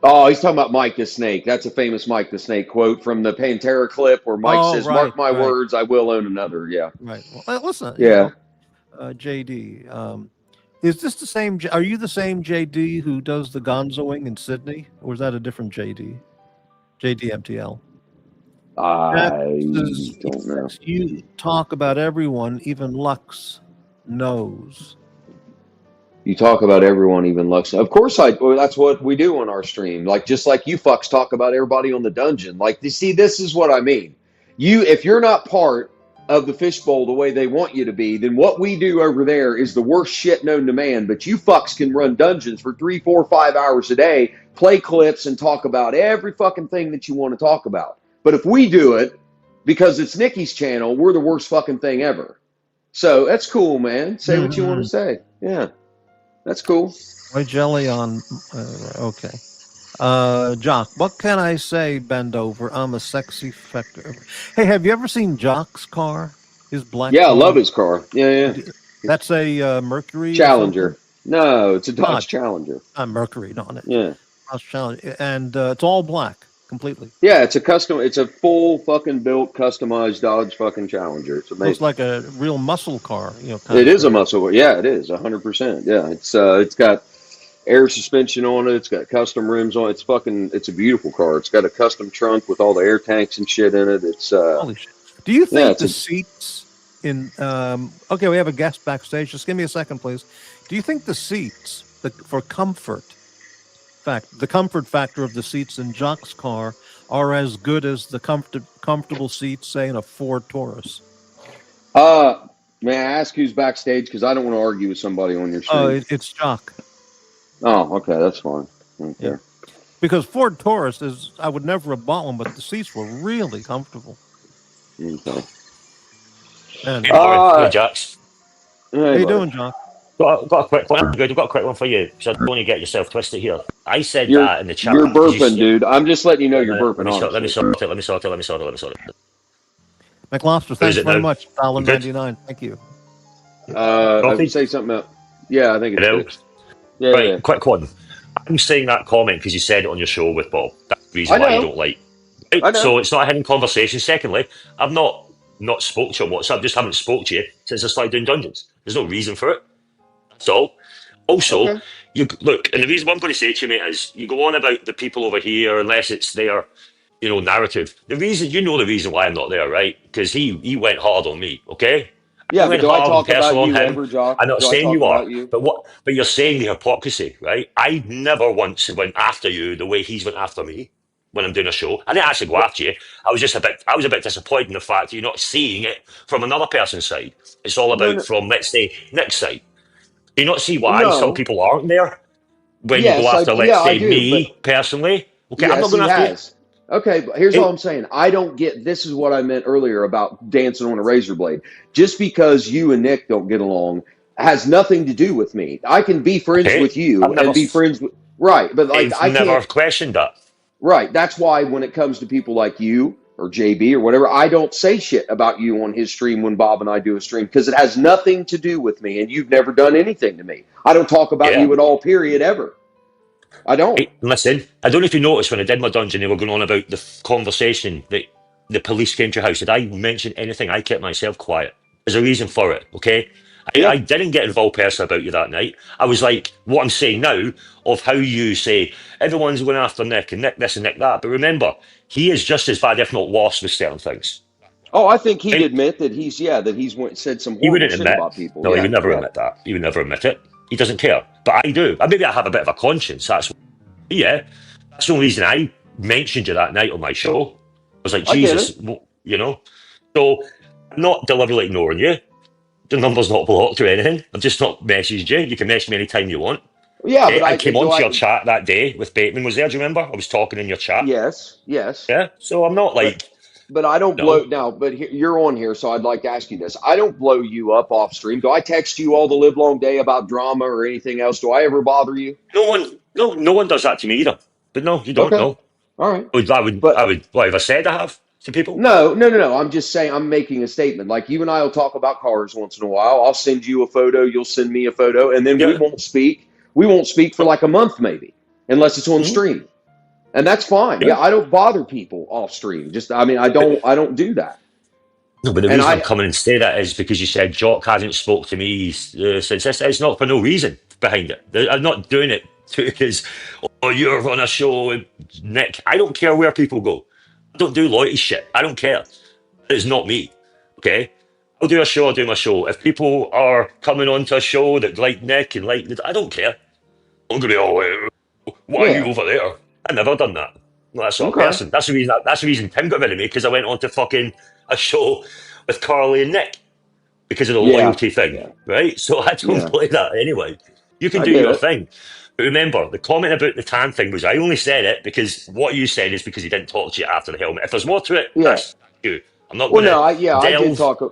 Oh, he's talking about Mike the Snake. That's a famous Mike the Snake quote from the Pantera clip where Mike says, "Mark my words, I will own another." Yeah. Right. Well, listen. Yeah. JD. Is this the same? Are you the same JD who does the Gonzoing in Sydney, or is that a different JD? JD MTL. I don't know. You talk about everyone, even Lux knows. You talk about everyone, even Lux. Of course, well, that's what we do on our stream. Like just like you fucks talk about everybody on the dungeon. Like you see, this is what I mean. If you're not part of the fishbowl the way they want you to be, then what we do over there is the worst shit known to man. But you fucks can run dungeons for 3, 4, 5 hours a day, play clips, and talk about every fucking thing that you want to talk about. But if we do it because it's Nikki's channel, we're the worst fucking thing ever. So that's cool, man. Say what you want to say. Yeah. That's cool. White jelly on. Okay. Jock, what can I say? Bend over. I'm a sexy factor. Hey, have you ever seen Jock's car? His black. Yeah, car? I love his car. Yeah. That's a Mercury Challenger. No, it's a Dodge Challenger. Mercury on it. Yeah. Dodge Challenger, and it's all black completely. Yeah, it's a full fucking built, customized Dodge fucking Challenger. It's amazing. It's like a real muscle car. It is a muscle. Yeah, it is 100%. Yeah, it's got air suspension on it. It's got custom rims on it. It's a beautiful car. It's got a custom trunk with all the air tanks and shit in it. It's holy shit. Do you think the seats in? Okay, we have a guest backstage. Just give me a second, please. Do you think the seats for comfort? The comfort factor of the seats in Jock's car are as good as the comfortable seats, say, in a Ford Taurus? May I ask who's backstage? Because I don't want to argue with somebody on your stream. Oh, it's Jock. Oh, okay, that's fine. Okay. Yeah. Because Ford Taurus I would never have bought one, but the seats were really comfortable. Okay. And, hey, JAX. How you doing, Jock? Got a quick one. Good. I've got a quick one for you. So don't want to get yourself twisted here. I said that in the chat. You're burping, dude. I'm just letting you know you're burping. Let me sort it. McLobster, thanks very much. $1.99. Thank you. Say something else. Yeah, I think it's fixed. Yeah, right, yeah. Quick one. I'm saying that comment because you said it on your show with Bob. That's the reason why you don't like. Right? So it's not a hidden conversation. Secondly, I've not spoke to you on WhatsApp. I just haven't spoke to you since I started doing dungeons. There's no reason for it. That's all. Also, you look, and the reason what I'm going to say to you, mate, is you go on about the people over here unless it's their, narrative. The reason why I'm not there, right? Because he went hard on me. Okay. Yeah, but do I talk about you ever, Jock? I'm not saying you are, but you're saying the hypocrisy, right? I never once went after you the way he's went after me when I'm doing a show. I didn't actually go after you. I was a bit disappointed in the fact that you're not seeing it from another person's side. It's all about from, let's say, Nick's side. Do you not see why some people aren't there when you go after, let's say, me personally? Okay, yes, I'm not going after you. Okay, but here's all I'm saying. I don't get, this is what I meant earlier about dancing on a razor blade. Just because you and Nick don't get along has nothing to do with me. I can be friends with you and be friends with, right, but like I never questioned that. Right, that's why when it comes to people like you or JB or whatever, I don't say shit about you on his stream when Bob and I do a stream because it has nothing to do with me and you've never done anything to me. I don't talk about you at all, period, ever. I don't. Hey, listen, I don't know if you noticed when I did my dungeon, they were going on about the conversation that the police came to your house. Did I mention anything? I kept myself quiet. There's a reason for it, okay? I didn't get involved personally about you that night. I was like, what I'm saying now of how you say everyone's going after Nick and Nick this and Nick that. But remember, he is just as bad, if not worse, with certain things. Oh, I think he'd Right? admit that he's said some He horrible wouldn't shit admit. about people. No, he would never admit that. He would never admit it. He doesn't care. But I do. Maybe I have a bit of a conscience. That's the only reason I mentioned you that night on my show. I was like, Jesus, you know. So I'm not deliberately ignoring you. The number's not blocked or anything. I've just not messaged you. You can message me anytime you want. Yeah, but I came onto your chat that day with Bateman was there. Do you remember? I was talking in your chat. Yes. Yeah. So I'm not like. But I don't blow now. But you're on here, so I'd like to ask you this. I don't blow you up off stream. Do I text you all the live long day about drama or anything else? Do I ever bother you? No one does that to me either. But no, you don't know. All right. I would. What have I said? I have to people? No. I'm just saying. I'm making a statement. Like you and I will talk about cars once in a while. I'll send you a photo. You'll send me a photo, and then we won't speak. We won't speak for like a month, maybe, unless it's on stream. And that's fine. Yeah, I don't bother people off stream. I don't do that. No, but the reason I'm coming and say that is because you said Jock hasn't spoke to me since this. It's not for no reason behind it. I'm not doing it because you're on a show with Nick. I don't care where people go. I don't do loyalty shit. I don't care. It's not me. Okay? I'll do a show, I'll do my show. If people are coming onto a show that like Nick and like, I don't care. I'm going to be, why are you over there? I've never done that. No, that's not a person. That's the reason Tim got rid of me, because I went on to fucking a show with Carly and Nick because of the loyalty thing, right? So I don't play that anyway. You can do your thing. But remember, the comment about the tan thing was I only said it because what you said is because he didn't talk to you after the helmet. If there's more to it, that's you. I'm not going to I did talk.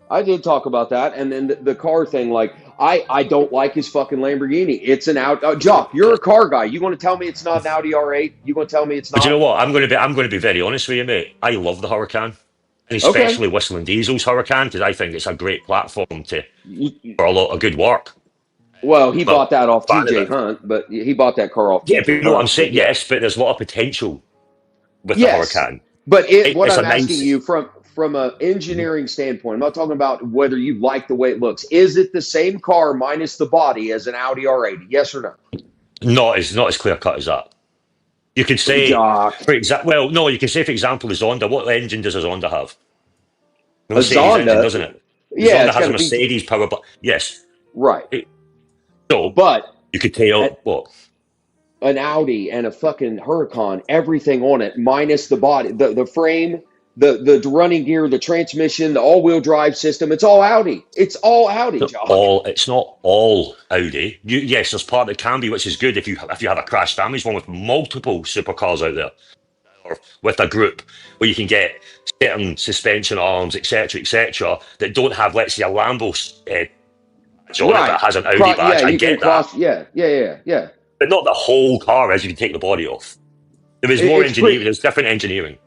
I did talk about that, and then the car thing. Like, I don't like his fucking Lamborghini. It's an Jock, you're a car guy. You going to tell me it's not an Audi R8? You going to tell me it's not? But you know what? I'm going to be very honest with you, mate. I love the Huracan, and especially Whistling Diesel's Huracan, because I think it's a great platform for a lot of good work. Well, he bought that off TJ Hunt, but he bought that car off. Yeah, but you know what I'm saying? Yes, but there's a lot of potential with the Huracan. But what I'm asking you from an engineering standpoint, I'm not talking about whether you like the way it looks. Is it the same car minus the body as an Audi R8? Yes or no? No, it's not as clear cut as that. You could say, for example, the Zonda. What engine does a Zonda have? A Mercedes engine, doesn't it? The Zonda has a Mercedes power, but yes, right. But you could tell what an Audi and a fucking Huracan, everything on it minus the body, the frame. The running gear, the transmission, the all-wheel drive system, it's all Audi. It's all Audi, Jock. It's not all Audi. Yes, there's part that can be, which is good if you have a crash damage one with multiple supercars out there, or with a group where you can get certain suspension arms, etc., that don't have, let's say, a Lambo that has an Audi badge. I get that. Yeah. But not the whole car as you can take the body off. There is more engineering. There's different engineering.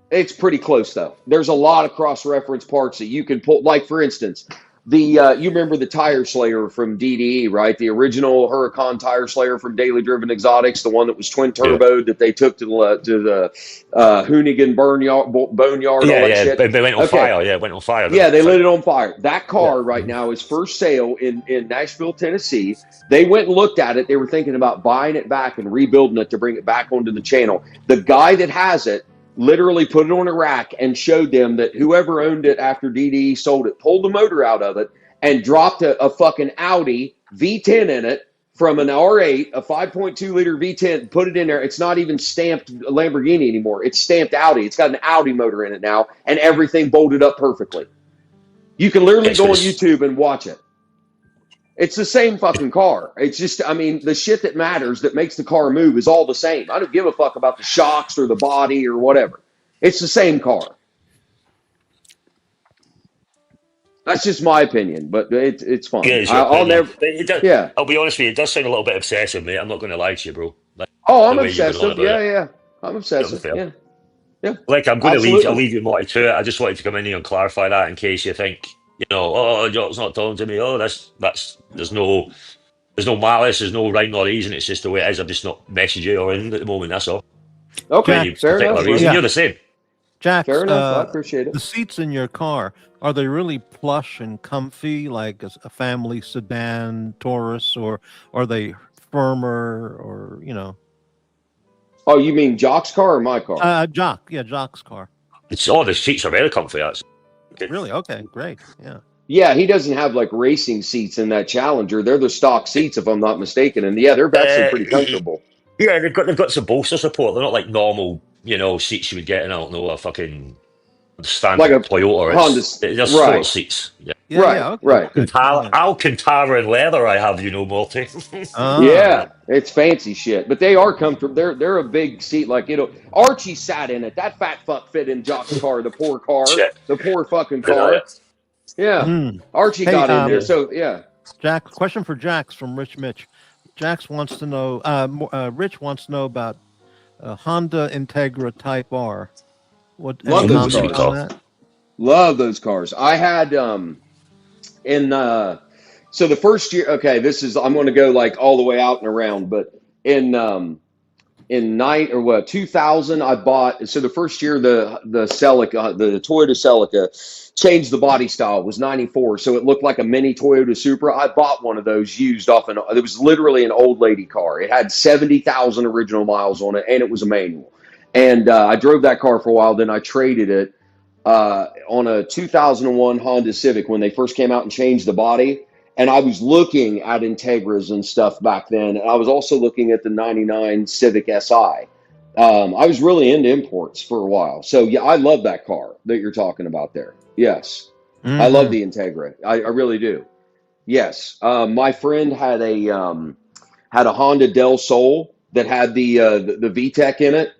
It's pretty close, though. There's a lot of cross-reference parts that you can pull. Like, for instance, you remember the Tire Slayer from DDE, right? The original Huracan Tire Slayer from Daily Driven Exotics, the one that was twin-turboed that they took to the Hoonigan Boneyard. Shit. They went on fire. Yeah, it went on fire. Yeah, they lit it on fire. That car right now is for sale in Nashville, Tennessee. They went and looked at it. They were thinking about buying it back and rebuilding it to bring it back onto the channel. The guy that has it literally put it on a rack and showed them that whoever owned it after DDE sold it, pulled the motor out of it, and dropped a fucking Audi V10 in it from an R8, a 5.2 liter V10, put it in there. It's not even stamped Lamborghini anymore. It's stamped Audi. It's got an Audi motor in it now, and everything bolted up perfectly. You can literally go on YouTube and watch it. It's the same fucking car. It's just, the shit that matters that makes the car move is all the same. I don't give a fuck about the shocks or the body or whatever. It's the same car. That's just my opinion, but it's fine. I'll never. I'll be honest with you. It does sound a little bit obsessive, mate. I'm not going to lie to you, bro. I'm obsessive. Yeah. I'm obsessive. Yeah. Like, I'm going to leave you more to it. I just wanted to come in here and clarify that in case you think, Jock's not talking to me. There's no malice, there's no rhyme or reason. It's just the way it is. I'm just not messaging you or in at the moment. That's all. Okay, fair enough. You're the same. Jax, Fair enough. I appreciate it. the seats in your car, are they really plush and comfy, like a family sedan Taurus, or are they firmer, or, you know? Oh, you mean Jock's car or my car? Jock, yeah, Jock's car. The seats are very comfy. That's Really? Okay, great. Yeah. Yeah, he doesn't have like racing seats in that Challenger. They're the stock seats, if I'm not mistaken. And yeah, they're actually pretty comfortable. Yeah, they've got some bolster support. They're not like normal, seats you would get in, I don't know, a fucking standard Like a Toyota. Honda, They're sport seats. Yeah. Yeah, Right, yeah, okay, right. good. Alcantara and leather I have, Morty. Yeah, it's fancy shit, but they are comfortable. They're a big seat. Like, Archie sat in it. That fat fuck fit in Jock's car. The poor car. Shit. The poor fucking car. Yeah, Archie got in there. So yeah. Jack, question for Jax from Rich Mitch. Jax wants to know. Rich wants to know about Honda Integra Type R. What? Love those comments cars. on that? Love those cars. I had so the first year. Okay, I'm going to go like all the way out and around, but in 2000 I bought. So the first year the Celica, the Toyota Celica, changed the body style. It was 94, so it looked like a mini Toyota Supra. I bought one of those used off it was literally an old lady car. It had 70,000 original miles on it, and it was a manual. And I drove that car for a while. Then I traded it on a 2001 Honda Civic when they first came out and changed the body. And I was looking at Integras and stuff back then. And I was also looking at the 99 Civic Si. I was really into imports for a while. So, yeah, I love that car that you're talking about there. Yes. Mm-hmm. I love the Integra. I really do. Yes. My friend had a Honda Del Sol that had the VTEC in it.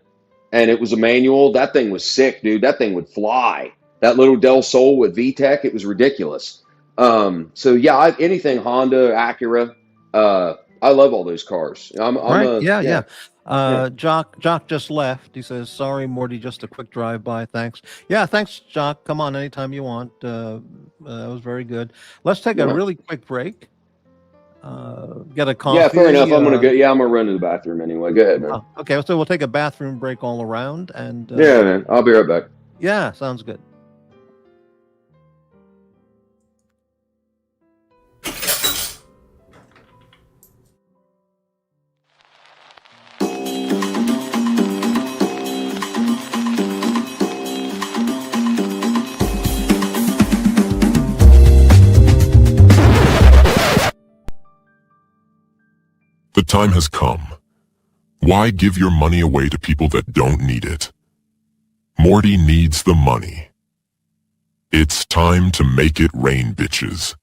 And it was a manual. That thing was sick, dude. That thing would fly. That little Del Sol with VTEC, it was ridiculous. So yeah, anything Honda, Acura, I love all those cars. Jock just left. He says, "Sorry, Morty, just a quick drive by. Thanks." Yeah, thanks, Jock. Come on anytime you want. That was very good. Let's take a really quick break. Get a coffee. Yeah, fair enough. I'm gonna go. Yeah, I'm gonna run to the bathroom anyway. Go ahead, man. Oh, okay, so we'll take a bathroom break all around, and yeah, man. I'll be right back. Yeah, sounds good. The time has come. Why give your money away to people that don't need it? Morty needs the money. It's time to make it rain, bitches.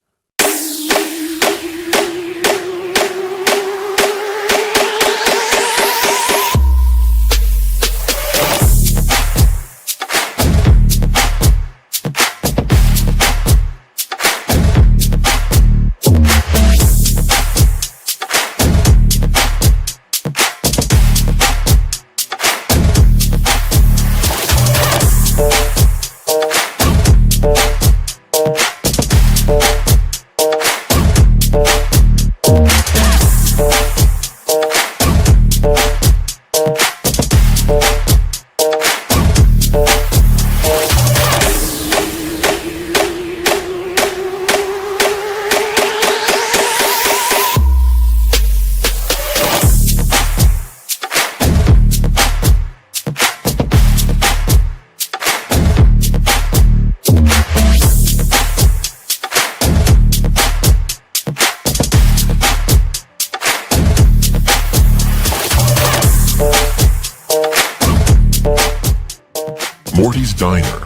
Morty's Diner.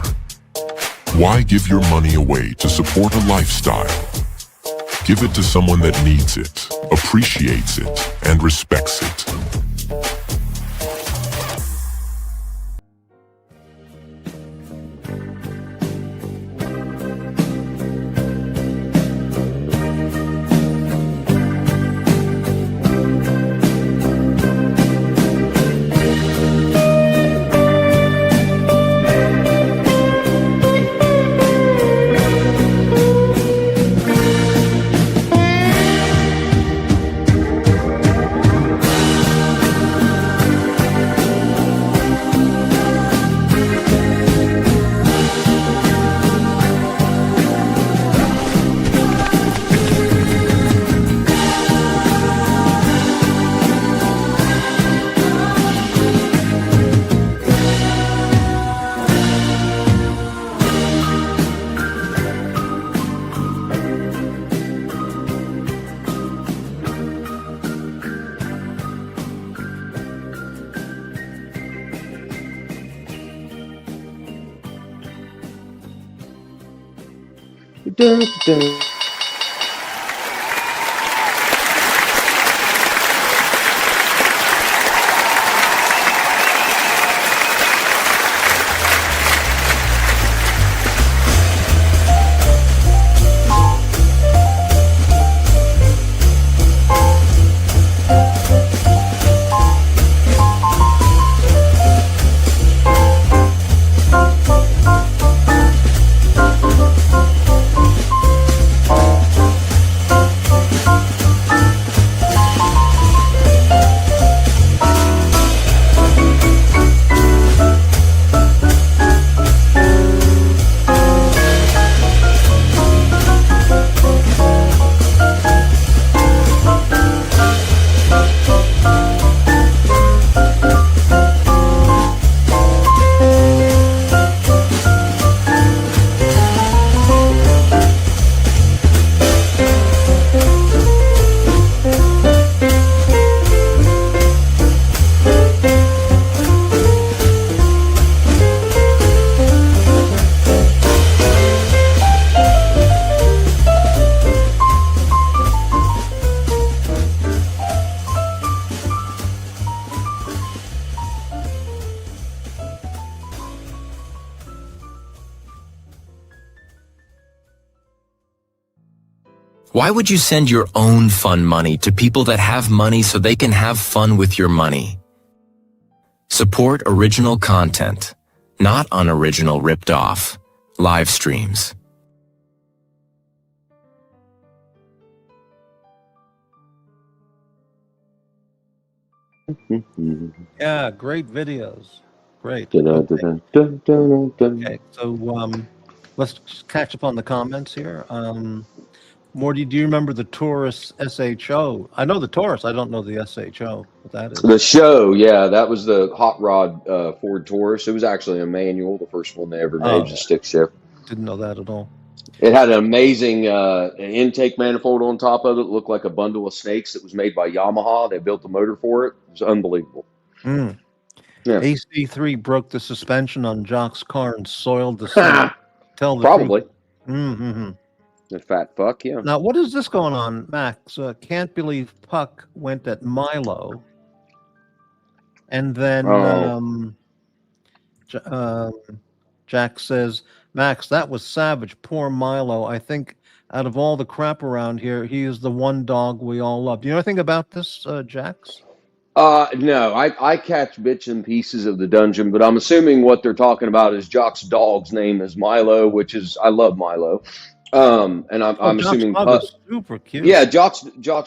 Why give your money away to support a lifestyle? Give it to someone that needs it, appreciates it, and respects it. dun, dun. Why would you send your own fun money to people that have money so they can have fun with your money? Support original content, not unoriginal ripped off. Live streams. Yeah, great videos. Great. Dun, dun, Okay. dun, dun, dun, dun. Okay, so let's just catch up on the comments here. Morty, do you remember the Taurus SHO? I know the Taurus. I don't know the SHO. What that is? The show, yeah, that was the hot rod Ford Taurus. It was actually a manual, the first one they ever made, Oh. was a stick shift. Didn't know that at all. It had an amazing intake manifold on top of it. It looked like a bundle of snakes that was made by Yamaha. They built the motor for it. It was unbelievable. Mm. Yeah. AC3 broke the suspension on Jock's car and soiled the seat. Tell the Probably. Mm-hmm. The fat fuck, yeah. Now, what is this going on, Max? Can't believe Puck went at Milo. And then Jack says, Max, that was savage. Poor Milo. I think out of all the crap around here, he is the one dog we all love. Do you know anything about this, Jax? No, I catch bits and pieces of the dungeon, but I'm assuming what they're talking about is Jock's dog's name is Milo, which is, I love Milo. And I'm Jock's assuming dog Puck, is super cute. yeah, Jock's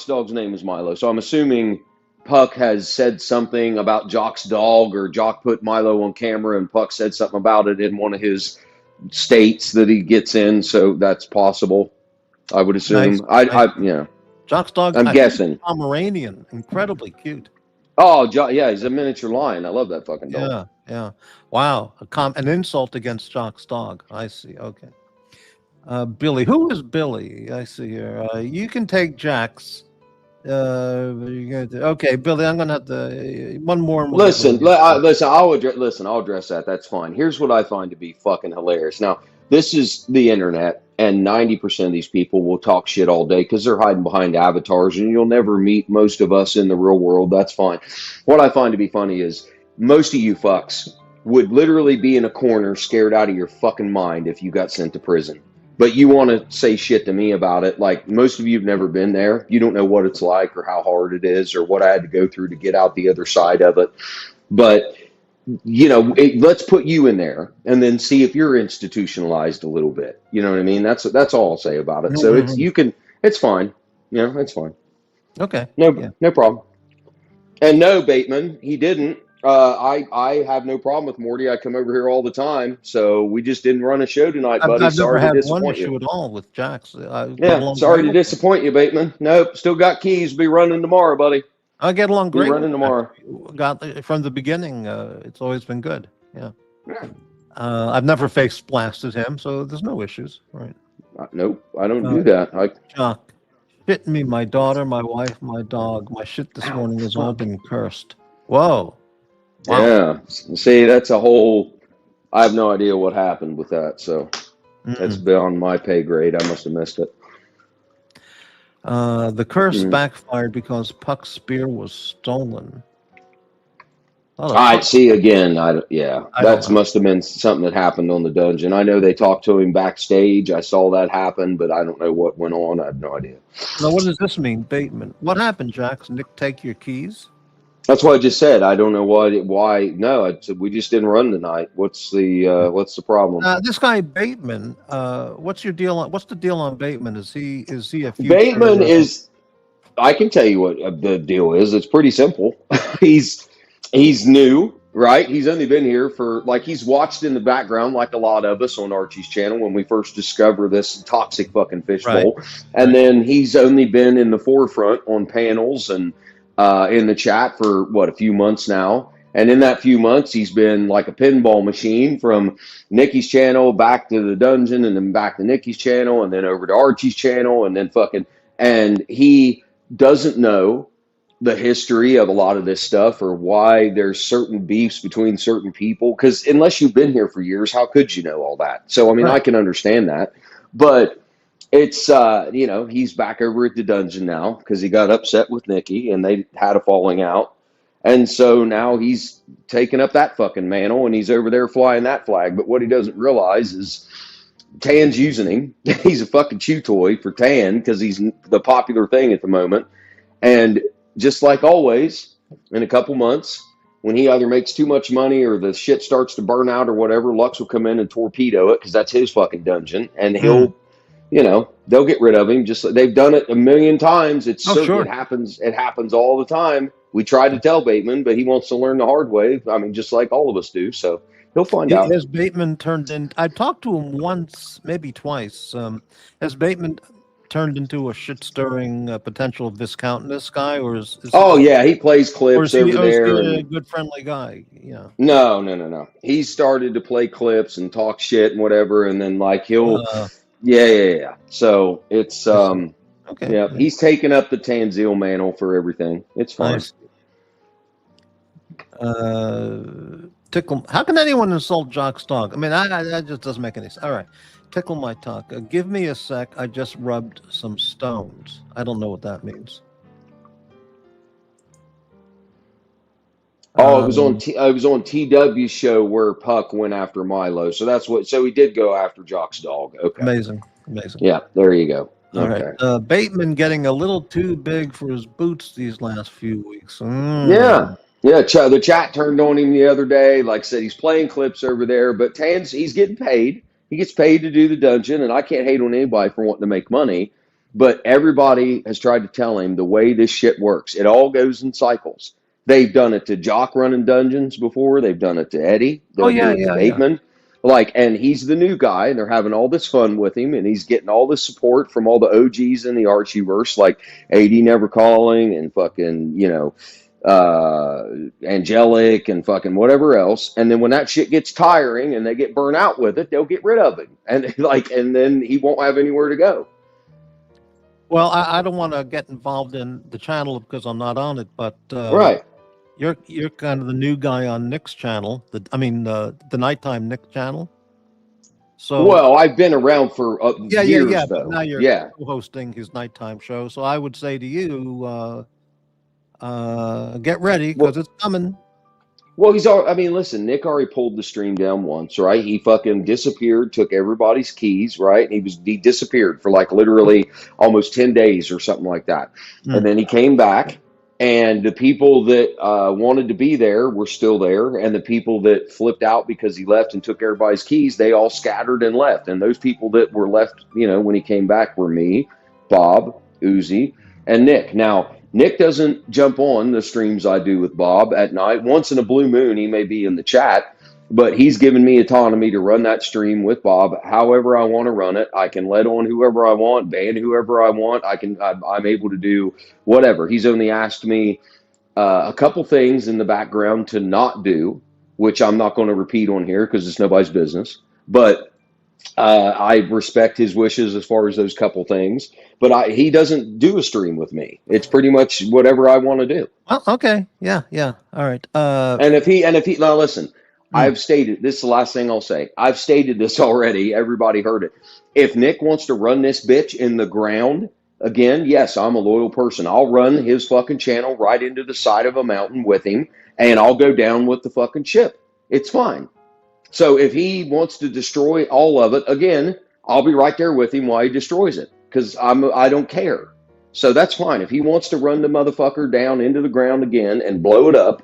dog's name is Milo. So I'm assuming Puck has said something about Jock's dog, or Jock put Milo on camera and Puck said something about it in one of his states that he gets in. So that's possible, I would assume. Nice. Yeah. Jock's dog, I'm guessing. Pomeranian, incredibly cute. Oh, yeah, he's a miniature lion. I love that fucking dog. Yeah. Wow, an insult against Jock's dog. I see. Okay. Billy, who is Billy? I see here. You can take Jax. Okay, Billy, I'm gonna have to one more. Listen, I'll address that. That's fine. Here's what I find to be fucking hilarious. Now, this is the internet, and 90% of these people will talk shit all day because they're hiding behind avatars, and you'll never meet most of us in the real world. That's fine. What I find to be funny is most of you fucks would literally be in a corner scared out of your fucking mind if you got sent to prison. But you want to say shit to me about it. Like, most of you have never been there. You don't know what it's like or how hard it is or what I had to go through to get out the other side of it. But, you know, let's put you in there and then see if you're institutionalized a little bit. You know what I mean? That's all I'll say about it. So it's fine. You know, it's fine. Okay. No problem. And no, Bateman, he didn't. I have no problem with Morty. I come over here all the time, so we just didn't run a show tonight, buddy. I've never sorry to had disappoint one you. issue at all with Jax. Yeah, sorry to disappoint you, Bateman. Nope, still got keys. Be running tomorrow, buddy. I get along great. Be running tomorrow. Got from the beginning. It's always been good. Yeah. I've never face blasted him, so there's no issues. Right. Nope, I don't do that. Jock, shit me, my daughter, my wife, my dog. My shit this morning has all been cursed. Whoa. Wow. Yeah. See, that's a whole. I have no idea what happened with that. So. That's beyond my pay grade. I must have missed it. The curse backfired because Puck's spear was stolen. I see again. That must have been something that happened on the dungeon. I know they talked to him backstage. I saw that happen, but I don't know what went on. I have no idea. Now, what does this mean, Bateman? What happened, Jax? Nick, take your keys? That's what I just said. I don't know why. No, we just didn't run tonight. What's the problem? This guy Bateman. What's your deal? What's the deal on Bateman? Is he a future? Bateman is. I can tell you what the deal is. It's pretty simple. He's new, right? He's only been here for he's watched in the background like a lot of us on Archie's channel when we first discover this toxic fucking fishbowl, and then he's only been in the forefront on panels and. In the chat for a few months now, and in that few months he's been like a pinball machine from Nikki's channel back to the dungeon, and then back to Nikki's channel, and then over to Archie's channel, and then and he doesn't know the history of a lot of this stuff or why there's certain beefs between certain people, because unless you've been here for years, how could you know all that? So I mean, I can understand that, but it's, he's back over at the dungeon now because he got upset with Nikki and they had a falling out. And so now he's taking up that fucking mantle and he's over there flying that flag. But what he doesn't realize is Tan's using him. He's a fucking chew toy for Tan because he's the popular thing at the moment. And just like always, in a couple months, when he either makes too much money or the shit starts to burn out or whatever, Lux will come in and torpedo it because that's his fucking dungeon. And he'll... they'll get rid of him. Just like they've done it a million times. It's It happens. It happens all the time. We try to tell Bateman, but he wants to learn the hard way. I mean, just like all of us do. So he'll find out. Has Bateman turned in? I talked to him once, maybe twice. Has Bateman turned into a shit-stirring potential Viscountess guy, or is he plays clips over there. Is he a good, friendly guy? Yeah. No. He started to play clips and talk shit and whatever, and then he'll. Yeah. So it's okay. Yeah, he's taking up the Tanzil mantle for everything. It's fine. Nice. Tickle. How can anyone insult Jock's dog? I mean, that just doesn't make any sense. All right, tickle my talk. Give me a sec. I just rubbed some stones. I don't know what that means. Oh, it was on TW's show where Puck went after Milo. So that's what. So he did go after Jock's dog. Okay. Amazing. Yeah, there you go. All right. Bateman getting a little too big for his boots these last few weeks. Yeah. The chat turned on him the other day. Like I said, he's playing clips over there, but he's getting paid. He gets paid to do the dungeon, and I can't hate on anybody for wanting to make money. But everybody has tried to tell him the way this shit works. It all goes in cycles. They've done it to Jock running dungeons before. They've done it to Eddie. They'll do it to Bateman. And he's the new guy, and they're having all this fun with him, and he's getting all this support from all the OGs in the Archieverse, like AD Never Calling and fucking, Angelic and fucking whatever else. And then when that shit gets tiring and they get burnt out with it, they'll get rid of him. And and then he won't have anywhere to go. Well, I don't want to get involved in the channel because I'm not on it, but right. You're kind of the new guy on Nick's channel. The nighttime Nick channel. So I've been around for years. Though. Now you're hosting his nighttime show, so I would say to you, get ready because it's coming. Well, listen, Nick already pulled the stream down once, right? He fucking disappeared, took everybody's keys, right? And he disappeared for literally almost 10 days or something like that. And then he came back. And the people that wanted to be there were still there. And the people that flipped out because he left and took everybody's keys, they all scattered and left. And those people that were left, when he came back were me, Bob, Uzi, and Nick. Now, Nick doesn't jump on the streams I do with Bob at night. Once in a blue moon, he may be in the chat. But he's given me autonomy to run that stream with Bob however I want to run it. I can let on whoever I want, ban whoever I want. I'm able to do whatever. He's only asked me a couple things in the background to not do, which I'm not going to repeat on here because it's nobody's business. But I respect his wishes as far as those couple things. But he doesn't do a stream with me. It's pretty much whatever I want to do. Oh, okay. Yeah. All right. And if he now listen. I've stated, this is the last thing I'll say. I've stated this already. Everybody heard it. If Nick wants to run this bitch in the ground, again, yes, I'm a loyal person. I'll run his fucking channel right into the side of a mountain with him, and I'll go down with the fucking ship. It's fine. So if he wants to destroy all of it, again, I'll be right there with him while he destroys it, because I don't care. So that's fine. If he wants to run the motherfucker down into the ground again and blow it up,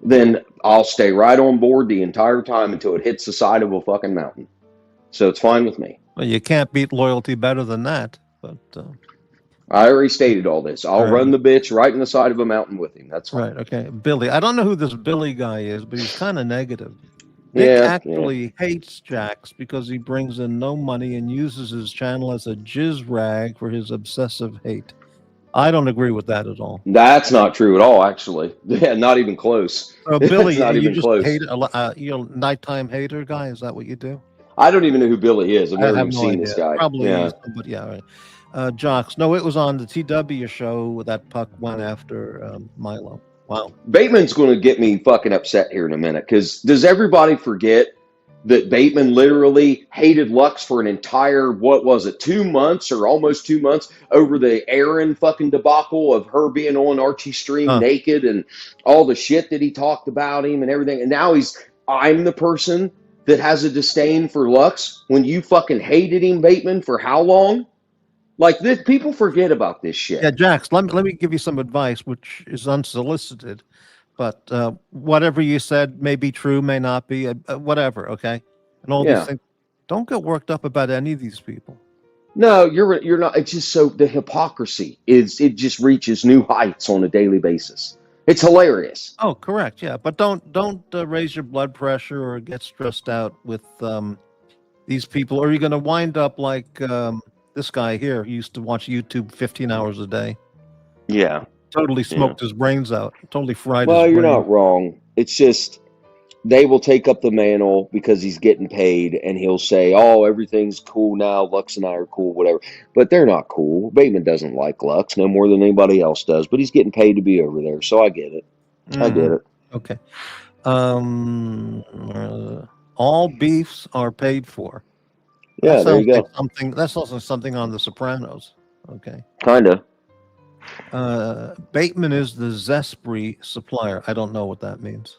then I'll stay right on board the entire time until it hits the side of a fucking mountain. So it's fine with me. Well, you can't beat loyalty better than that. But I already stated all this. I'll run the bitch right in the side of a mountain with him. That's fine. Right. Okay. Billy. I don't know who this Billy guy is, but he's kind of negative. Nick actually hates JAX because he brings in no money and uses his channel as a jizz rag for his obsessive hate. I don't agree with that at all. That's not true at all, actually. Yeah, not even close. Billy, not you even just close. hate you're a nighttime hater guy. Is that what you do? I don't even know who Billy is. I've never even seen idea. this guy. Probably, but yeah, right. JOCK. No, it was on the TW show that Puck went after Milo. Wow. Bateman's going to get me fucking upset here in a minute, because does everybody forget that Bateman literally hated Lux for an entire, what was it, 2 months or almost 2 months over the Aaron fucking debacle of her being on Archie's stream naked and all the shit that he talked about him and everything. And now I'm the person that has a disdain for Lux when you fucking hated him, Bateman, for how long? Like, this, people forget about this shit. Yeah, JAX, let me give you some advice, which is unsolicited. But whatever you said may be true, may not be, whatever, okay? And all these things. Don't get worked up about any of these people. No, you're not. It's just so the hypocrisy it just reaches new heights on a daily basis. It's hilarious. Oh, correct, yeah. But don't raise your blood pressure or get stressed out with these people, or you're going to wind up like this guy here. He used to watch YouTube 15 hours a day. Yeah. Totally smoked his brains out. Totally fried his Well, brain. you're not wrong. It's just they will take up the mantle because he's getting paid, and he'll say, oh, everything's cool now. Lux and I are cool, whatever. But they're not cool. Bateman doesn't like Lux no more than anybody else does, but he's getting paid to be over there, so I get it. I get it. Okay. All beefs are paid for. Yeah, there you go. Like that's also something on The Sopranos. Okay. Kind of. Bateman is the Zespri supplier. I don't know what that means.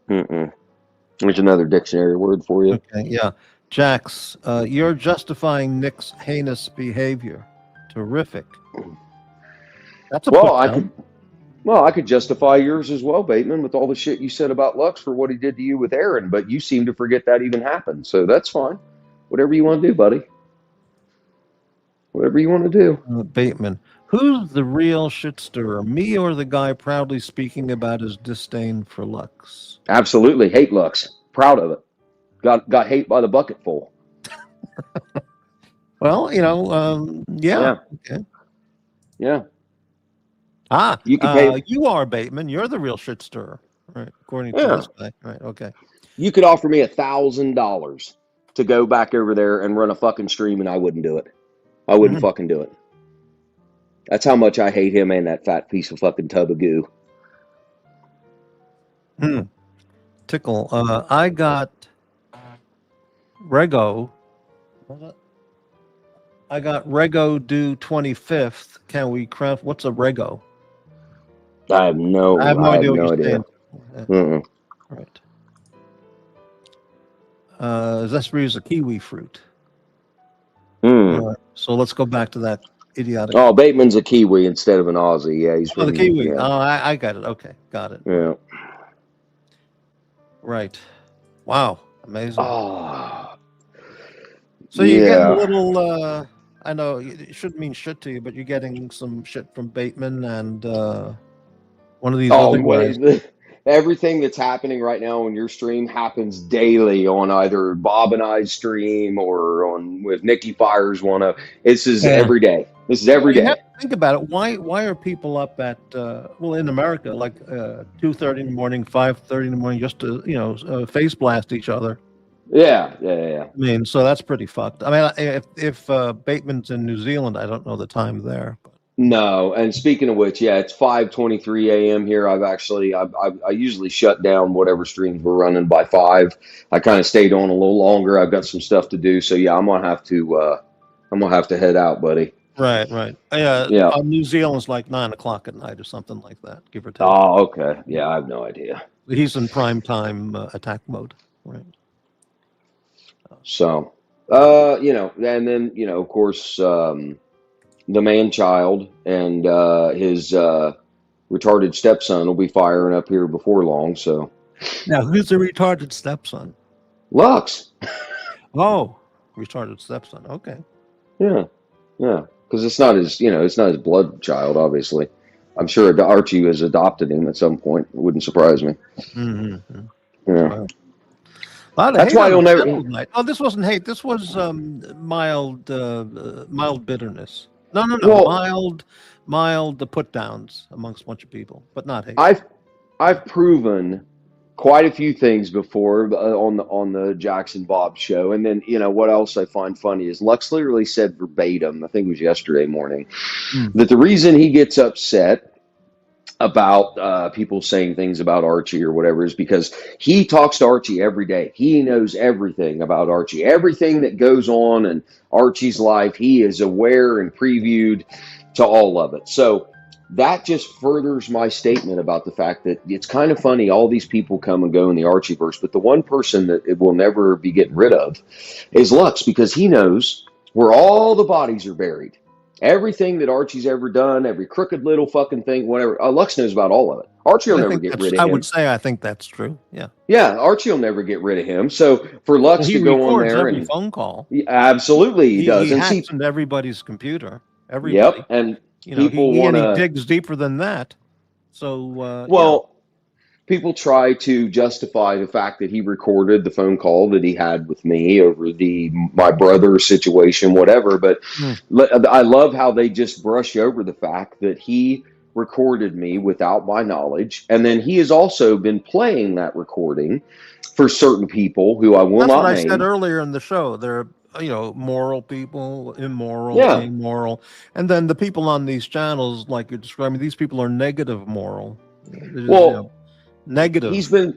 There's another dictionary word for you. Okay, yeah. JAX, you're justifying Nick's heinous behavior. Terrific. That's a I could justify yours as well, Bateman, with all the shit you said about Lux for what he did to you with Aaron, but you seem to forget that even happened. So that's fine. Whatever you want to do, buddy. Whatever you want to do. Bateman. Who's the real shit stirrer, me or the guy proudly speaking about his disdain for Lux? Absolutely. Hate Lux. Proud of it. Got hate by the bucketful. Well, yeah. Okay. Yeah. You are Bateman. You're the real shit stirrer, right? According to this guy. Right. Okay. You could offer me $1,000 to go back over there and run a fucking stream, and I wouldn't do it. I wouldn't fucking do it. That's how much I hate him and that fat piece of fucking tub of goo. Tickle. I got Rego. I got Rego due 25th. Can we craft? What's a Rego? I have no idea what you're saying. Right. Zespri is a kiwi fruit. So let's go back to that idiotic. Oh, Bateman's a Kiwi instead of an Aussie. Yeah, he's the Kiwi. Yeah. Oh, I got it. Okay, got it. Yeah. Right. Wow. Amazing. Oh. So you're getting a little. I know it shouldn't mean shit to you, but you're getting some shit from Bateman and one of these other guys. Everything that's happening right now on your stream happens daily on either Bob and I's stream or on with Nikki Fires one. This is every day. This is every day. You have to think about it. Why are people up at in America like 2:30 in the morning, 5:30 in the morning just to face blast each other? Yeah. I mean, so that's pretty fucked. I mean, if Bateman's in New Zealand, I don't know the time there. But No, and speaking of which, yeah, it's 5:23 a.m. here. I usually shut down whatever streams we're running by 5. I kind of stayed on a little longer. I've got some stuff to do, so yeah, I'm gonna have to head out, buddy. Right. Yeah. Yeah. New Zealand's like 9 o'clock at night or something like that, give or take. Oh, okay. Yeah, I have no idea. He's in prime time attack mode. Right. So, and then of course, the man-child and his retarded stepson will be firing up here before long. So, Now, who's the retarded stepson? Lux. Oh, retarded stepson. Okay. Yeah, because it's not his blood child. Obviously, I'm sure Archie has adopted him at some point. It wouldn't surprise me. Mm-hmm. Yeah. Wow. That's why he'll never. Oh, this wasn't hate. This was mild bitterness. No. Well, mild put downs amongst a bunch of people, but not hate. I've proven quite a few things before on the Jackson Bob show, and then what else I find funny is Lux literally said verbatim, I think it was yesterday morning, that the reason he gets upset about people saying things about Archie or whatever is because he talks to Archie every day. He knows everything about Archie, everything that goes on in Archie's life. He is aware and previewed to all of it. So that just furthers my statement about the fact that it's kind of funny. All these people come and go in the Archieverse, but the one person that it will never be getting rid of is Lux, because he knows where all the bodies are buried. Everything that Archie's ever done, every crooked little fucking thing, whatever. Lux knows about all of it. Archie will never get rid of him. I would say I think that's true. Yeah. Yeah, Archie will never get rid of him. So for Lux to go on there and phone call, absolutely he does. He hacks into everybody's computer. Everybody. Yep, and people he want digs deeper than that. So people try to justify the fact that he recorded the phone call that he had with me over my brother situation, whatever. But I love how they just brush over the fact that he recorded me without my knowledge. And then he has also been playing that recording for certain people who I will not name. That's what I said earlier in the show. They're, moral people, immoral, amoral. And then the people on these channels, like you're describing, these people are negative moral. Well, negative. He's been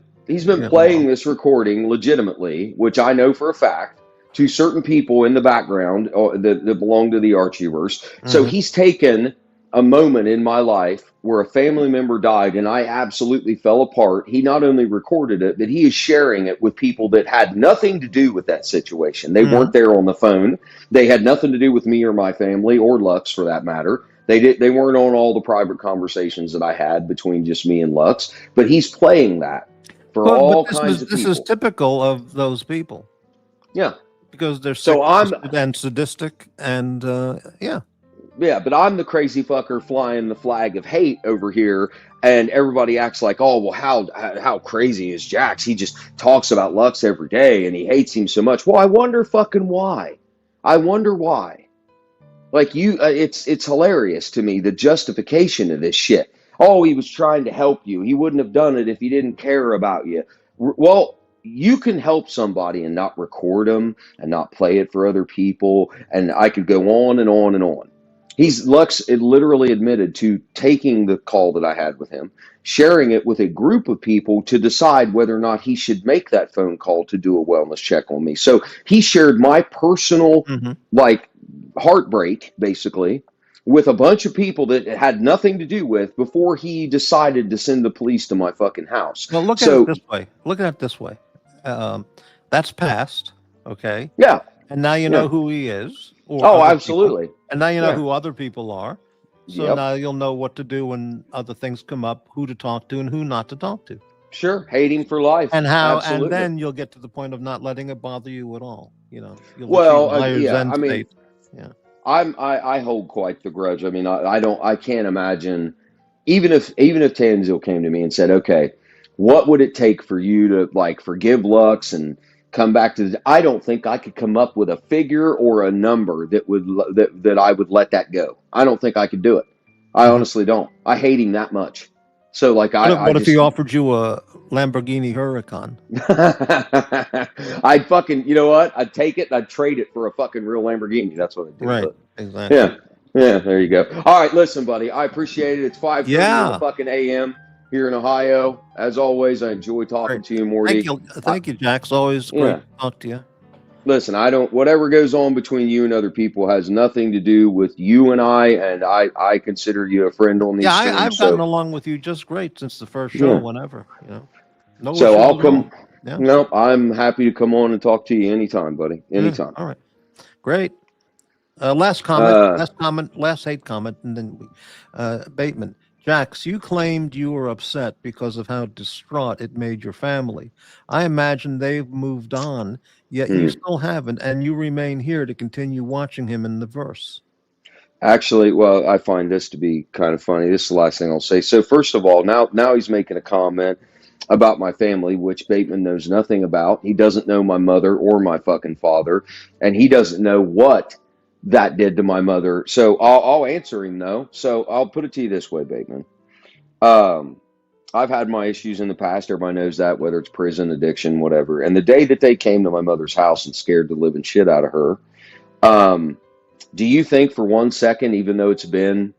playing this recording legitimately, which I know for a fact, to certain people in the background that belong to the Archieverse. So he's taken a moment in my life where a family member died and I absolutely fell apart. He not only recorded it, but he is sharing it with people that had nothing to do with that situation. They weren't there on the phone. They had nothing to do with me or my family or Lux for that matter. They weren't on all the private conversations that I had between just me and Lux, but he's playing that for all kinds of people. This is typical of those people. Yeah. Because they're and sadistic and Yeah, but I'm the crazy fucker flying the flag of hate over here, and everybody acts like, oh, well, how crazy is JAX? He just talks about Lux every day, and he hates him so much. Well, I wonder fucking why. I wonder why. Like it's hilarious to me, the justification of this shit. Oh, he was trying to help you. He wouldn't have done it if he didn't care about you. Well, you can help somebody and not record them and not play it for other people, and I could go on and on and on. Lux literally admitted to taking the call that I had with him, sharing it with a group of people to decide whether or not he should make that phone call to do a wellness check on me. So he shared my personal heartbreak, basically, with a bunch of people that it had nothing to do with before he decided to send the police to my fucking house. Well, look at it this way. Look at it this way. That's past, okay? Yeah. And now you know who he is. Absolutely. People. And now you know who other people are. So now you'll know what to do when other things come up, who to talk to and who not to talk to. Sure. Hate him for life. And how, Absolutely. and then you'll get to the point of not letting it bother you at all. You'll I hold quite the grudge. I mean, I can't imagine, even if Tanzil came to me and said, okay, what would it take for you to forgive Lux and come back to I don't think I could come up with a figure or a number that I would let that go. I don't think I could do it. I honestly don't. I hate him that much. So what if he offered you a Lamborghini Huracan? I'd fucking, you know what? I'd take it and I'd trade it for a fucking real Lamborghini. That's what I'd do. Right. Exactly. Yeah, there you go. All right, listen, buddy. I appreciate it. It's 5:30 in Yeah. the fucking a.m. here in Ohio. As always, I enjoy talking Great. to you, Morty. Thank you, Jax. Always great to talk to you. Listen, whatever goes on between you and other people has nothing to do with you and I consider you a friend on these Yeah, streams. I've gotten along with you just great since the first show, Yeah. whenever, you know. No So issues I'll at come. all. Yeah. No, I'm happy to come on and talk to you anytime, buddy. Anytime. All right. Great. Last hate comment, and then Bateman. Jax, you claimed you were upset because of how distraught it made your family. I imagine they've moved on, yet you still haven't, and you remain here to continue watching him in the verse. Actually, well, I find this to be kind of funny. This is the last thing I'll say. So first of all, now he's making a comment about my family, which Bateman knows nothing about. He doesn't know my mother or my fucking father, and he doesn't know what that did to my mother. So I'll answer him though. So I'll put it to you this way, Bateman. I've had my issues in the past. Everybody knows that, whether it's prison, addiction, whatever. And the day that they came to my mother's house and scared the living shit out of her, do you think for 1 second, even though it's been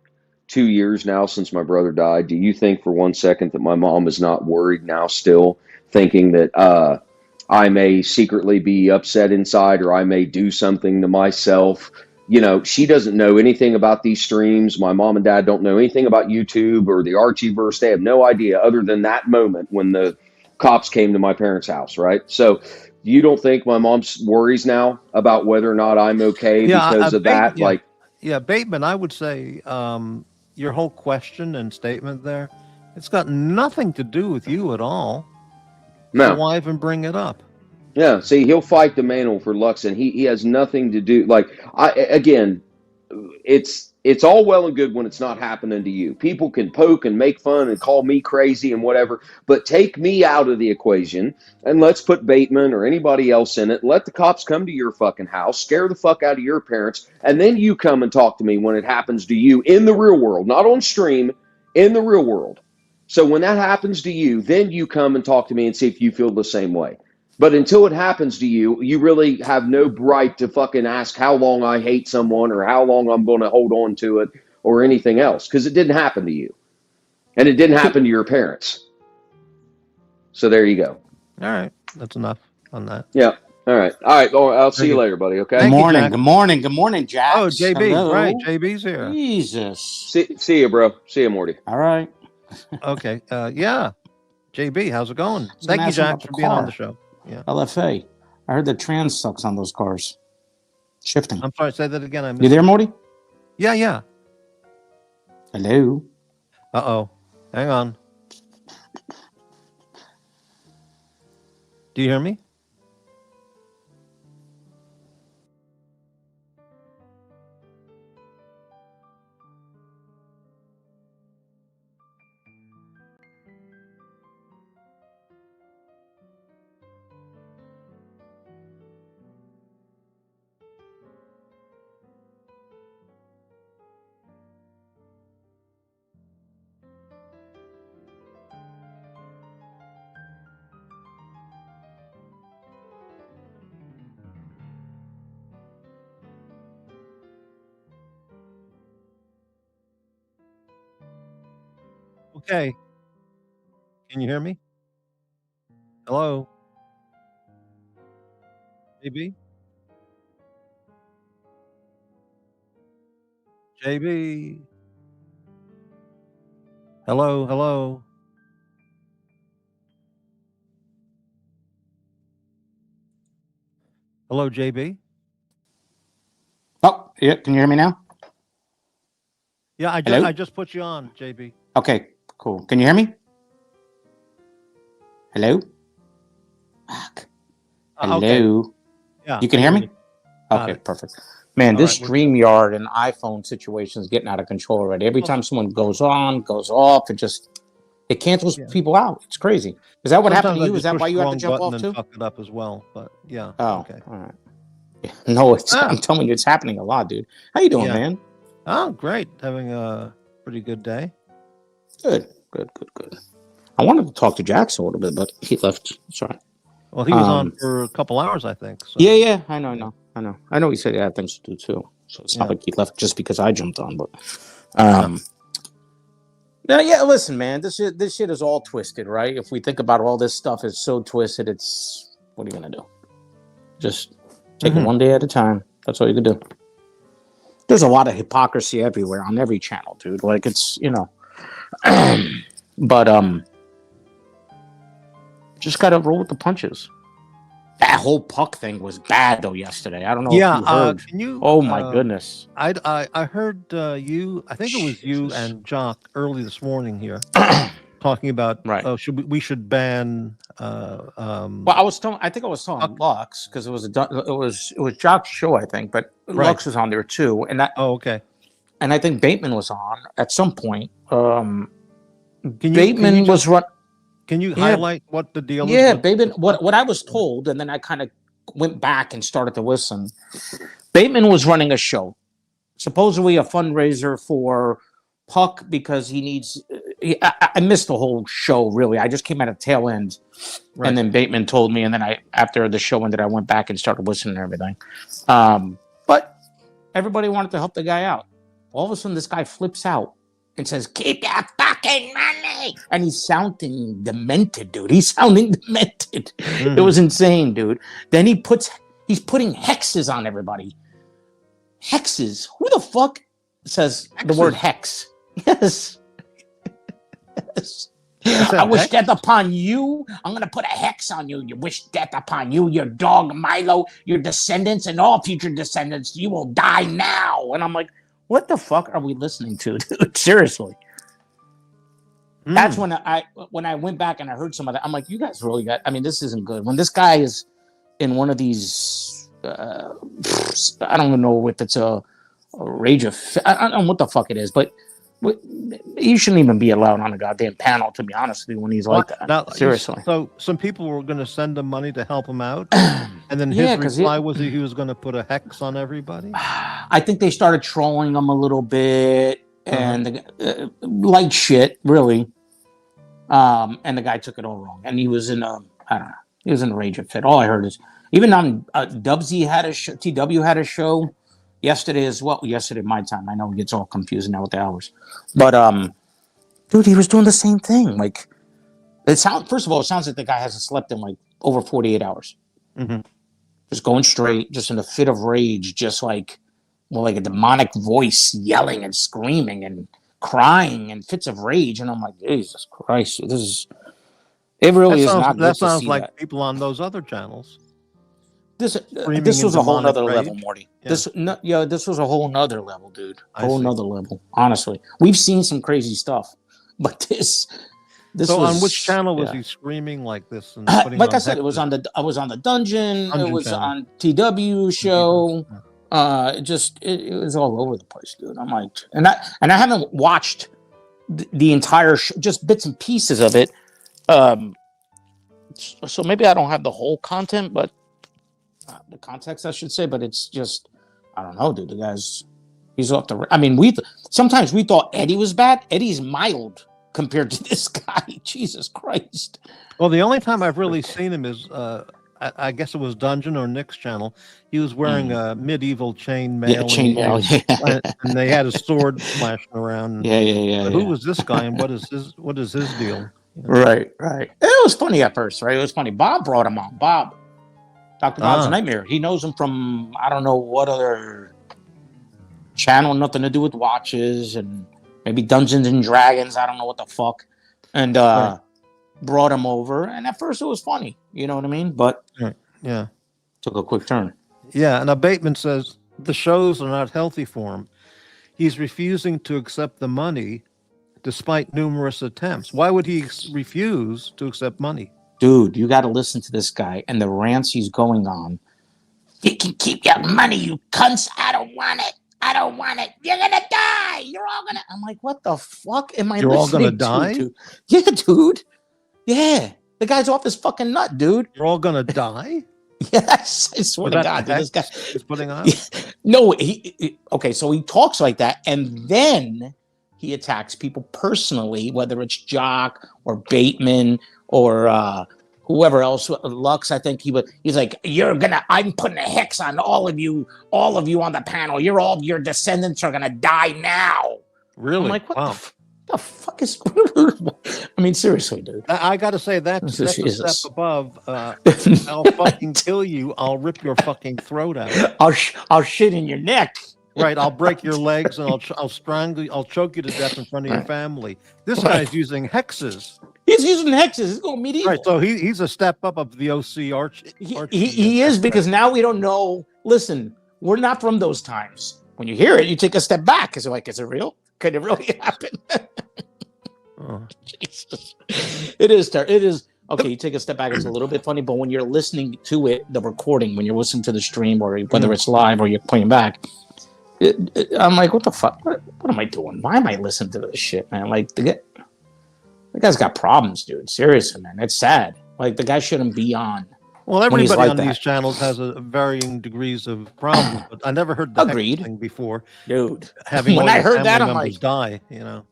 2 years now since my brother died, do you think for 1 second that my mom is not worried now still, thinking that I may secretly be upset inside or I may do something to myself? You know, she doesn't know anything about these streams. My mom and dad don't know anything about YouTube or the Archieverse. They have no idea other than that moment when the cops came to my parents' house, right? So you don't think my mom worries now about whether or not I'm okay because of that? Bateman, I would say your whole question and statement there, it's got nothing to do with you at all. No. So why even bring it up? Yeah, see, he'll fight the mantle for Lux, and he has nothing to do. It's all well and good when it's not happening to you. People can poke and make fun and call me crazy and whatever, but take me out of the equation and let's put Bateman or anybody else in it. Let the cops come to your fucking house, scare the fuck out of your parents, and then you come and talk to me when it happens to you in the real world, not on stream, in the real world. So when that happens to you, then you come and talk to me and see if you feel the same way. But until it happens to you, you really have no right to fucking ask how long I hate someone or how long I'm going to hold on to it or anything else, because it didn't happen to you. And it didn't happen to your parents. So there you go. All right. That's enough on that. Yeah. All right. Well, I'll see you later, buddy. Okay. Good morning, Jax. Oh, JB. Hello. Right. JB's here. Jesus. See you, bro. See you, Morty. All right. Okay. Yeah. JB, how's it going? Thank you, Jax, for being on the show. Yeah. LFA. I heard the trans sucks on those cars. Shifting. I'm sorry, say that again. You there, Morty? Yeah. Hello. Uh-oh. Hang on. Do you hear me? Okay. Can you hear me? Hello? JB? JB? Hello? Hello, JB? Oh, yeah. Can you hear me now? Yeah, I just put you on, JB. Okay, cool. Can you hear me? Hello? Fuck. Hello? Okay. Yeah. You can hear me? Got Okay, it. perfect. Man, this right, StreamYard and iPhone situation is getting out of control already. Every time someone goes on, goes off, it cancels people out. It's crazy. Is that what happened to you? Is that why you have to jump off too? Fuck it up as well, but yeah. Oh, okay. all right. Yeah, no, I'm telling you, it's happening a lot, dude. How you doing, man? Oh, great. Having a pretty good day. Good. I wanted to talk to Jax a little bit, but he left. Sorry. Well, he was on for a couple hours, I think. So. Yeah. I know. He said he had things to do too. So it's not like he left just because I jumped on. But yeah. Listen, man, this shit is all twisted, right? If we think about all this stuff, is so twisted. It's what are you gonna do? Just take it one day at a time. That's all you can do. There's a lot of hypocrisy everywhere on every channel, dude. Like it's but just gotta roll with the punches. That whole Puck thing was bad though yesterday. I don't know if you heard. Can you, oh my goodness. I heard you. I think it was you and JOCK early this morning here talking about we should ban. Well, I think I was telling Lux because it was JOCK's show, I think, but Lux was on there too, and that. Oh, okay. And I think Bateman was on at some point. Bateman was run. Can you highlight what the deal is? Yeah, Bateman. What I was told, and then I kind of went back and started to listen. Bateman was running a show, supposedly a fundraiser for Puck because he needs. I missed the whole show. Really, I just came at a tail end, and then Bateman told me, and then after the show ended, I went back and started listening to everything. But everybody wanted to help the guy out. All of a sudden, this guy flips out and says, "Keep your fucking money!" And he's sounding demented, dude. He's sounding demented. It was insane, dude. Then he's putting hexes on everybody. Hexes? Who the fuck says the word hex? Yes. Yes. I wish death upon you. I'm going to put a hex on you. You wish death upon you, your dog Milo, your descendants, and all future descendants. You will die now. And I'm like, what the fuck are we listening to, dude? Seriously. That's when I went back and I heard some of that. I'm like, you guys really this isn't good. When this guy is in one of these, I don't even know if it's a rage of, I don't know what the fuck it is, but he shouldn't even be allowed on a goddamn panel, to be honest with you, when he's like that. Now, seriously. So some people were going to send him money to help him out, and then his reply was he was going to put a hex on everybody. I think they started trolling him a little bit, and light shit, really. And the guy took it all wrong, and he was in I don't know, he was in a rage of fit. All I heard is even on Dubsy had a show, TW had a show yesterday as well. Yesterday my time. I know it gets all confusing now with the hours, but dude, he was doing the same thing. Like first of all, it sounds like the guy hasn't slept in like over 48 hours. Just going straight, just in a fit of rage, just like a demonic voice yelling and screaming and crying and fits of rage. And I'm like, Jesus Christ, it really is not good. That sounds to see like that. people on those other channels. This was a whole nother level, Morty. Yeah. This was a whole nother level, dude. Whole nother level. Honestly, we've seen some crazy stuff, but this. So was, on which channel was he screaming like this? And like I said, I was on the Dungeon. It was channel. on TW show. It was all over the place, dude. I'm like, and I haven't watched the entire show, just bits and pieces of it. So maybe I don't have the whole content, but the context, I should say. But it's just, I don't know, dude. The guy's, he's off the. I mean, sometimes we thought Eddie was bad. Eddie's mild compared to this guy. Jesus Christ. Well, the only time I've really seen him is, I guess it was Dungeon or Nick's channel. He was wearing a medieval chainmail. Yeah, chainmail. And they had a sword flashing around. Yeah. Who was this guy, and what is his deal? Right. It was funny at first, right? It was funny. Bob brought him on. Bob, Dr. Bob's Nightmare. He knows him from I don't know what other channel, nothing to do with watches, and maybe Dungeons and Dragons. I don't know what the fuck. And brought him over, and at first it was funny. You know what I mean? But took a quick turn. Yeah, and Bateman says the shows are not healthy for him. He's refusing to accept the money despite numerous attempts. Why would he refuse to accept money? Dude, you got to listen to this guy and the rants he's going on. You can keep your money, you cunts. I don't want it. You're going to die. You're all going to... I'm like, what the fuck am I listening to? You're all going to die? Dude? Yeah, dude. Yeah. The guy's off his fucking nut, dude. You're all going to die? Yes, I swear to God, dude, this guy is putting on. No, okay, so he talks like that, and then he attacks people personally, whether it's JOCK or Bateman or whoever else, Lux, I think he's like, I'm putting a hex on all of you on the panel. Your descendants are gonna die now. Really? I'm like, what wow. the fuck is? I mean, seriously, dude. I got to say that's a Jesus. step above. I'll fucking kill you. I'll rip your fucking throat out. I'll shit in your neck. Right. I'll break your legs and I'll strangle you. I'll choke you to death in front of your family. This guy's using hexes. He's using hexes. He's going medieval. Right. So he's a step up of the OC arch. He is, because now we don't know. Listen, we're not from those times. When you hear it, you take a step back. Is it real? Could it really happen? Oh. Jesus. It is. Okay, you take a step back. It's a little bit funny, but when you're listening to it, the recording, when you're listening to the stream, or whether it's live or you're playing back, I'm like, what the fuck? What am I doing? Why am I listening to this shit, man? Like, the guy's got problems, dude. Seriously, man. It's sad. Like, the guy shouldn't be on. Well, everybody like on that. these channels has a varying degrees of problems, but I never heard the hex thing before, dude. Having when all I your heard family that, I'm members like, die. You know.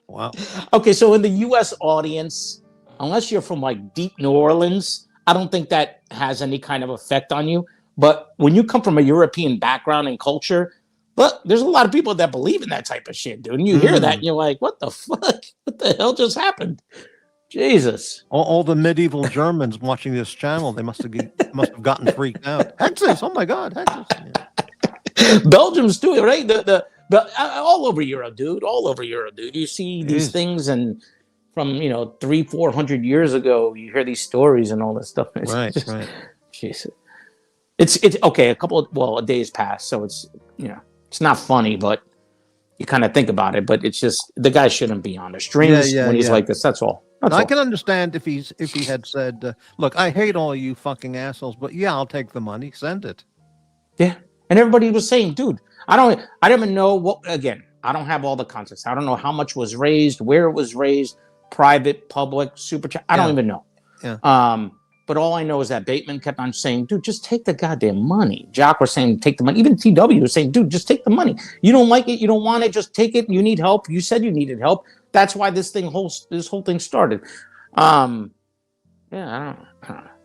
Wow. Okay, so in the U.S. audience, unless you're from like deep New Orleans, I don't think that has any kind of effect on you. But when you come from a European background and culture, but there's a lot of people that believe in that type of shit, dude. And you hear that, and you're like, what the fuck? What the hell just happened? Jesus. All the medieval Germans watching this channel, they must have gotten freaked out. Hexes! Oh my God, hexes! Yeah. Belgium's too, right? But all over Europe, dude. All over Europe, dude. You see these things, and from 300-400 years ago, you hear these stories and all this stuff. It's just, right. Jesus. It's okay. A day's passed, so it's it's not funny, but you kind of think about it. But it's just the guy shouldn't be on the streams when he's like this. That's all. I can understand if he had said, "Look, I hate all you fucking assholes, but yeah, I'll take the money. Send it." Yeah, and everybody was saying, "Dude, I don't even know what." Again, I don't have all the context. I don't know how much was raised, where it was raised, private, public, super chat. I don't even know. Yeah. But all I know is that Bateman kept on saying, "Dude, just take the goddamn money." JOCK was saying, "Take the money." Even TW was saying, "Dude, just take the money. You don't like it, you don't want it, just take it. You need help. You said you needed help. That's why this whole thing started." I don't know.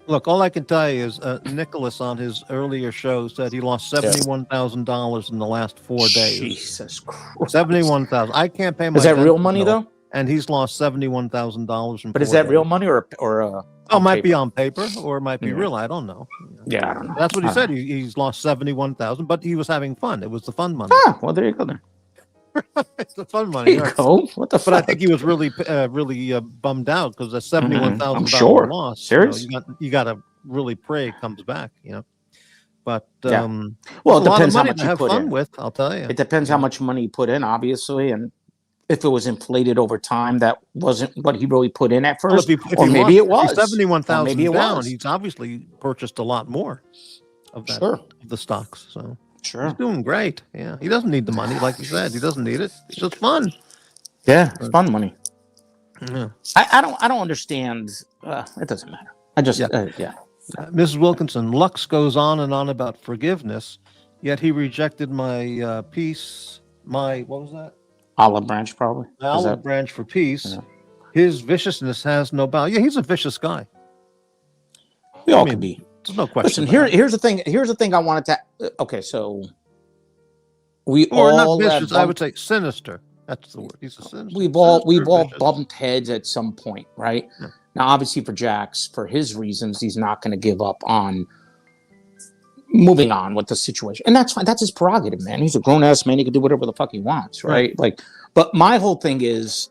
Look, all I can tell you is Nicholas on his earlier show said he lost $71,000 in the last 4 days. Jesus Christ. 71,000. I can't pay my. Is that real money though? And he's lost $71,000 in. But is that real money or it might be on paper or it might be real. I don't know. Yeah, I don't know. That's what he said. He's lost 71,000, but he was having fun. It was the fun money. Ah, well, there you go then. It's the fun money. There you go. What the fuck? But I think he was really bummed out because that's $71,000 I'm sure. loss. Serious? You got to really pray it comes back. But well, it depends how much you have put fun in. with. I'll tell you. It depends how much money you put in, obviously, and if it was inflated over time, that wasn't what he really put in at first, or maybe it was 71,000 down. He's obviously purchased a lot more of that of the stocks. So he's doing great. Yeah, he doesn't need the money, like you said. He doesn't need it. It's just fun. Yeah, it's fun money. Yeah. I don't understand. It doesn't matter. I just Mrs. Wilkinson, Lux goes on and on about forgiveness, yet he rejected my peace. What was that? Olive branch, probably. Olive branch for peace. Yeah. His viciousness has no bounds. Yeah, he's a vicious guy. We all can be. There's no question. Listen, here's the thing. Here's the thing I wanted to. Okay, so we or all not vicious. I would say sinister. That's the word. He's a sinister. We've all bumped heads at some point, right? Yeah. Now, obviously, for JAX, for his reasons, he's not going to give up on moving on with the situation, and that's fine. That's his prerogative, man. He's a grown ass man. He can do whatever the fuck he wants, right? Like, but my whole thing is,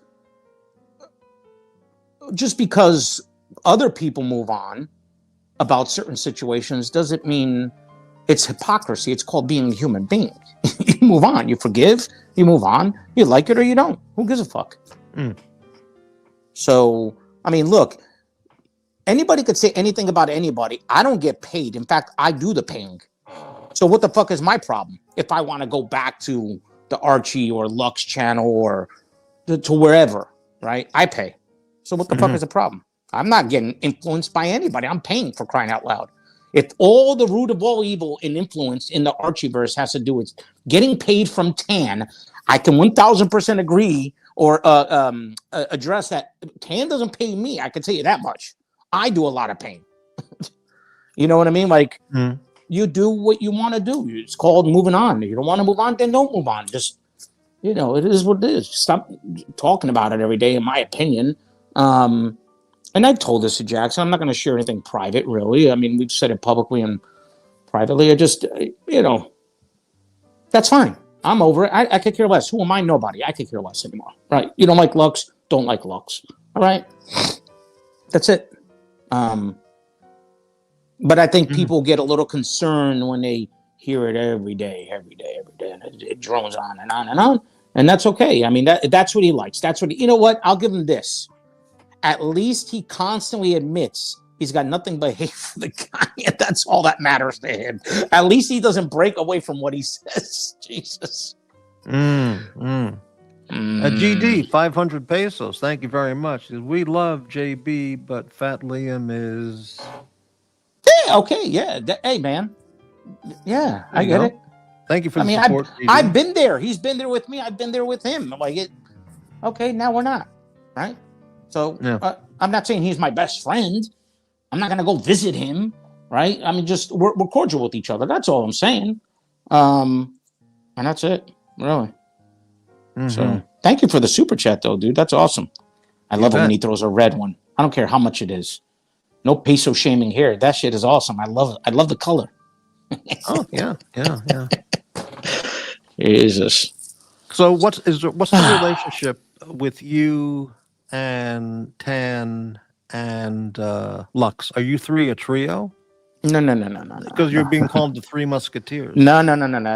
just because other people move on about certain situations doesn't mean it's hypocrisy. It's called being a human being. You move on. You forgive. You move on. You like it or you don't. Who gives a fuck? So, I mean, look. Anybody could say anything about anybody. I don't get paid. In fact, I do the paying. So what the fuck is my problem? If I want to go back to the Archie or Lux channel or to wherever, right? I pay. So what the fuck is the problem? I'm not getting influenced by anybody. I'm paying, for crying out loud. If all the root of all evil and influence in the Archieverse has to do with getting paid from Tan, I can 1000% agree address that. Tan doesn't pay me. I can tell you that much. I do a lot of paying. You know what I mean? Like, you do what you want to do. It's called moving on. You don't want to move on, then don't move on. Just, you know, it is what it is. Stop talking about it every day, in my opinion. And I've told this to Jackson. I'm not going to share anything private, really. I mean, we've said it publicly and privately. I just, you know, that's fine. I'm over it. I could care less. Who am I? Nobody. I could care less anymore. Right? You don't like Lux? Don't like Lux. All right? That's it. But I think people get a little concerned when they hear it every day, and it drones on and on and on. And that's okay. I mean, that's what he likes. That's what you know what? I'll give him this. At least he constantly admits he's got nothing but hate for the guy, and that's all that matters to him. At least he doesn't break away from what he says. Jesus. GD, 500 pesos. Thank you very much. We love JB, but Fat Liam is... Yeah, okay, yeah. Hey, man. Yeah, I get it. Thank you for the support. I've been there. He's been there with me. I've been there with him. I'm like, okay, now we're not, right? So I'm not saying he's my best friend. I'm not going to go visit him, right? I mean, just we're cordial with each other. That's all I'm saying. And that's it, really. So thank you for the super chat, though, dude. That's awesome. I love it when he throws a red one. I don't care how much it is. No peso shaming here. That shit is awesome. I love it. I love the color. Oh, yeah. Jesus. So what's the relationship with you and Tan and Lux? Are you three a trio? No. Because you're being called the Three Musketeers. No.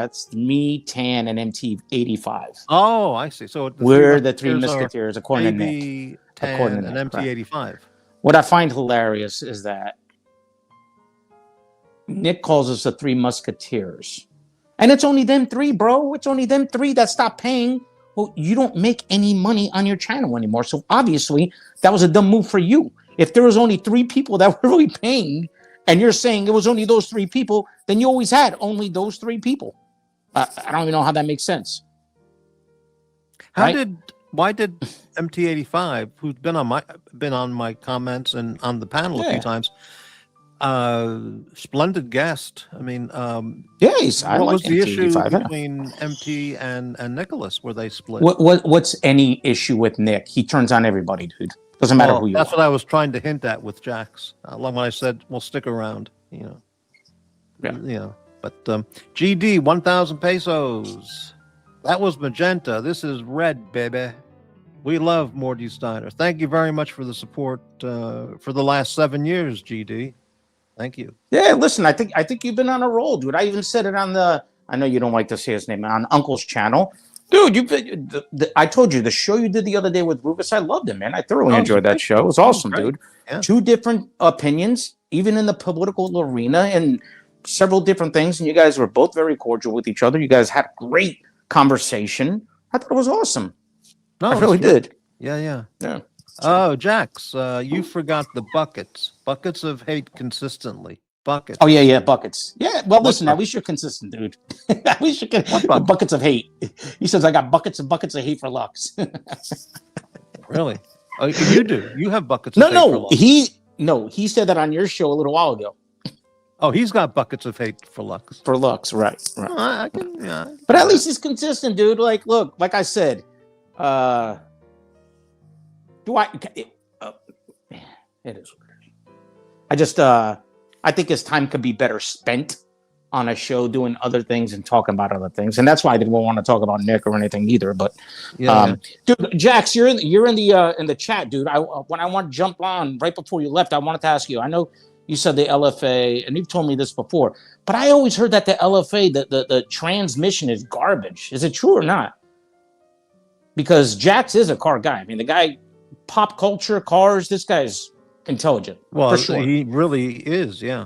It's me, Tan, and MT85. Oh, I see. So we're the Three Musketeers, according to Nick. Tan, and MT85. What I find hilarious is that Nick calls us the Three Musketeers. And it's only them three, bro. It's only them three that stop paying. Well, you don't make any money on your channel anymore. So obviously, that was a dumb move for you. If there was only three people that were really paying, and you're saying it was only those three people, then you always had only those three people. I don't even know how that makes sense. Why did MT85, who's been on my comments and on the panel a few times, splendid guest. I mean, what was the issue between MT and Nicholas? Were they split? What's any issue with Nick? He turns on everybody, dude. Doesn't matter who you are. That's what I was trying to hint at with JAX. When I said, "Well, stick around," you know. Yeah. But GD, 1,000 pesos. That was magenta. This is red, baby. We love Morty Steiner. Thank you very much for the support for the last 7 years, GD. Thank you. Yeah, listen, I think you've been on a roll, dude. I even said it on I know you don't like to say his name, on Uncle's channel. Dude, I told you, the show you did the other day with Rufus, I loved it, man. I thoroughly enjoyed that show. It was awesome, dude. Yeah. 2 different opinions, even in the political arena, and several different things. And you guys were both very cordial with each other. You guys had a great conversation. I thought it was awesome. No, I really did. Yeah. Oh, JAX, you forgot the buckets. Buckets of hate consistently. Buckets. Oh, yeah, buckets. Yeah, well, listen, at least you're consistent, dude. At least you can. Buckets of hate. He says, I got buckets and buckets of hate for Lux. Really? Oh, you do. You have buckets of hate for Lux. He said that on your show a little while ago. Oh, he's got buckets of hate for Lux. For Lux, right. I can, but at least he's consistent, dude. Like, look, like I said, it is what it is. I just, I think his time could be better spent on a show doing other things and talking about other things, and that's why I didn't want to talk about Nick or anything either. But, dude, Jax, you're in the chat, dude. When I want to jump on right before you left, I wanted to ask you. I know you said the LFA, and you've told me this before, but I always heard that the LFA, the transmission is garbage. Is it true or not? Because Jax is a car guy. I mean, the guy, pop culture, cars. This guy's intelligent. Well, for sure. He really is. Yeah,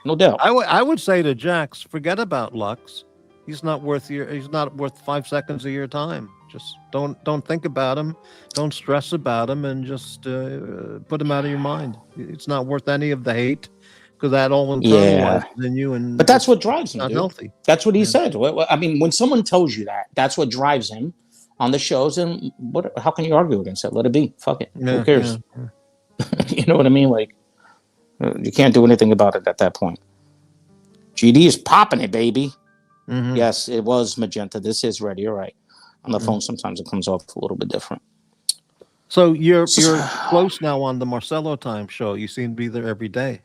no doubt. I would say to JAX, forget about Lux. He's not worth 5 seconds of your time. Just don't think about him. Don't stress about him, and just put him out of your mind. It's not worth any of the hate, because that all internalizes in you. But that's what drives him. Not dude. Healthy. That's what he said. I mean, when someone tells you that, that's what drives him. on the shows, and how can you argue against that? Let it be. Fuck it. Yeah, Who cares? yeah. You know what I mean? Like, you can't do anything about it at that point. GD is popping it, baby. Mhm. Yes, it was magenta. This is red. You're right. On the phone, sometimes it comes off a little bit different. So you're close now on the Marcelo Time show. You seem to be there every day,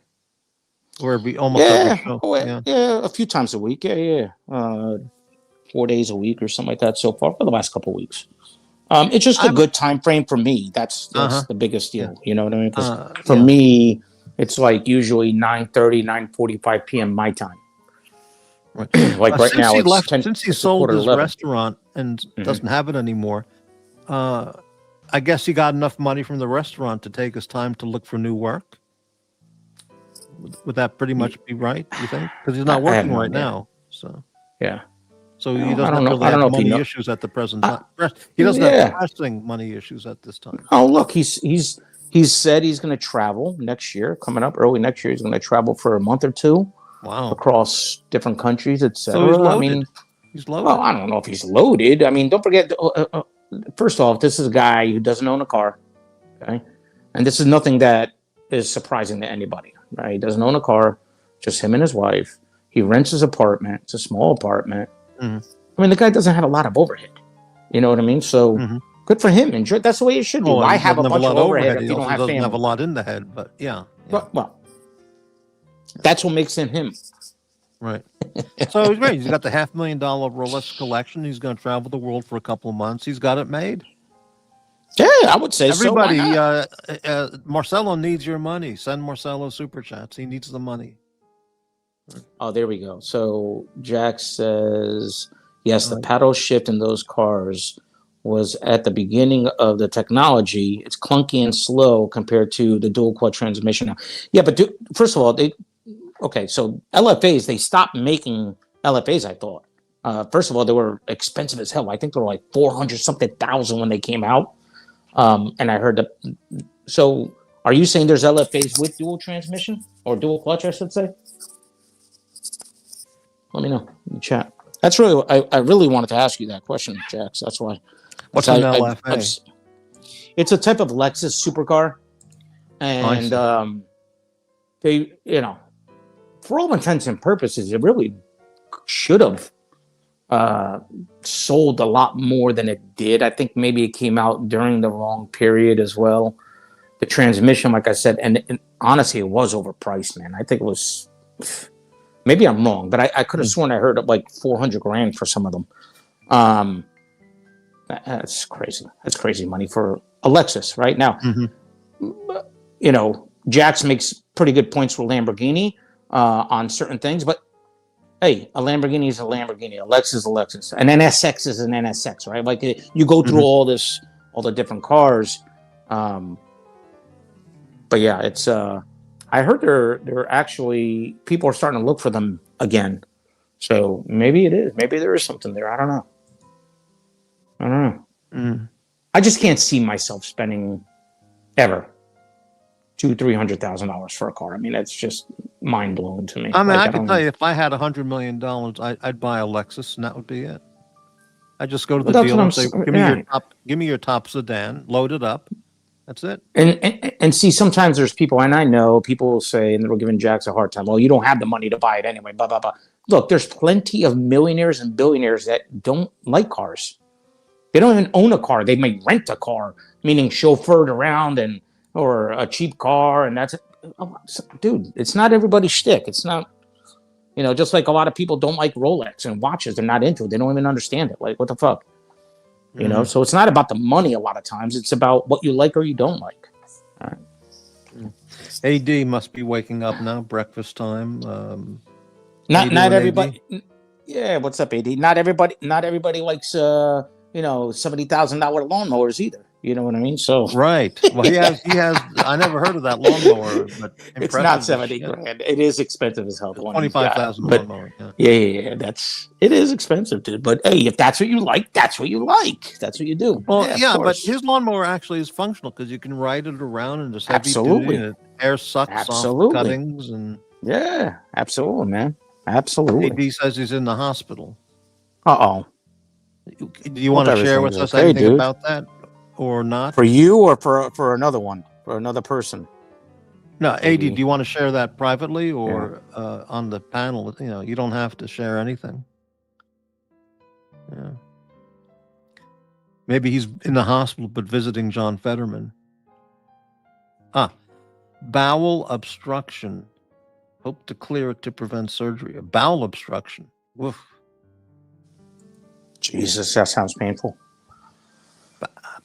or almost every show. Yeah, a few times a week. Yeah. 4 days a week or something like that so far for the last couple of weeks. It's just a good time frame for me. That's the biggest deal. You know what I mean? Because for me, it's like usually 9:30, 9:45 p.m. my time. Right. Like right now, it's 10, since he it's sold his 11. restaurant and doesn't have it anymore, I guess he got enough money from the restaurant to take his time to look for new work. Would that pretty much be right? You think? Because he's not working right now. So yeah. So he doesn't really have money issues at the present time. He doesn't have pressing money issues at this time. Oh, look, he's said he's going to travel next year, coming up early next year. He's going to travel for a month or two. Wow. Across different countries, etc. So he's loaded. I mean, he's loaded. Well, I don't know if he's loaded. I mean, don't forget. First off, this is a guy who doesn't own a car. Okay, and this is nothing that is surprising to anybody. Right? He doesn't own a car. Just him and his wife. He rents his apartment. It's a small apartment. I mean, the guy doesn't have a lot of overhead. You know what I mean? So good for him. Enjoy. That's the way it should be. Why have a bunch of overhead if you don't have family? Doesn't have a lot in the head, but yeah. Well, that's what makes him him. Right. So he's great. He's got the $500,000 Rolex collection. He's going to travel the world for a couple of months. He's got it made. Yeah, I would say everybody. So, Marcelo needs your money. Send Marcelo super chats. He needs the money. Oh, there we go. So JAX says, yes, the paddle shift in those cars was at the beginning of the technology. It's clunky and slow compared to the dual quad transmission now. Yeah, but first of all, so LFAs, they stopped making LFAs, I thought. First of all, they were expensive as hell. I think they were like 400-something thousand when they came out. And I heard that. So are you saying there's LFAs with dual transmission or dual clutch, I should say? Let me know in the chat. That's really, I really wanted to ask you that question, Jax. That's why. What's an LFA? It's a type of Lexus supercar. And they, for all intents and purposes, it really should have sold a lot more than it did. I think maybe it came out during the wrong period as well. The transmission, like I said, and honestly, it was overpriced, man. I think it was, maybe I'm wrong, but I could have sworn I heard of like $400,000 for some of them. That's crazy. That's crazy money for a Lexus right now. JAX makes pretty good points for Lamborghini on certain things, but hey, a Lamborghini is a Lamborghini, a Lexus is a Lexus, an NSX is an NSX, right? Like you go through all the different cars. But yeah, it's I heard they're actually, people are starting to look for them again. So maybe it is. Maybe there is something there. I don't know. I just can't see myself spending ever $200,000-$300,000 for a car. I mean, that's just mind blowing to me. I mean, I can tell you, if I had $100 million, I'd buy a Lexus, and that would be it. I just go to the dealer and say, "Give me your top sedan, load it up." That's it. And see, sometimes there's people, and I know people will say, and they're giving JAX a hard time. Well, you don't have the money to buy it anyway. Blah blah blah. Look, there's plenty of millionaires and billionaires that don't like cars. They don't even own a car. They may rent a car, meaning chauffeured around or a cheap car, and that's it. Oh, dude, it's not everybody's shtick. It's not, just like a lot of people don't like Rolex and watches. They're not into it. They don't even understand it. Like, what the fuck? So it's not about the money a lot of times. It's about what you like or you don't like. All right. AD must be waking up now. Breakfast time. Not everybody. AD? Yeah, what's up, AD? Not everybody likes $70,000 lawnmowers either. You know what I mean? So right. Well, he has. I never heard of that lawnmower, but it's not $70,000. It is expensive as hell. $25,000 lawnmower. Yeah. It is expensive, dude. But hey, if that's what you like, that's what you like. That's what you do. Well, yeah, but his lawnmower actually is functional because you can ride it around and just heavy duty, and air sucks off cuttings and. Yeah, absolutely, man. Absolutely. AD says he's in the hospital. Uh-oh. Do you want to share with us anything about that or not? For you or for another one, for another person? No, AD, do you want to share that privately or on the panel? You know, you don't have to share anything. Yeah. Maybe he's in the hospital but visiting John Fetterman. Bowel obstruction. Hope to clear it to prevent surgery. A bowel obstruction. Woof. Jesus, that sounds painful.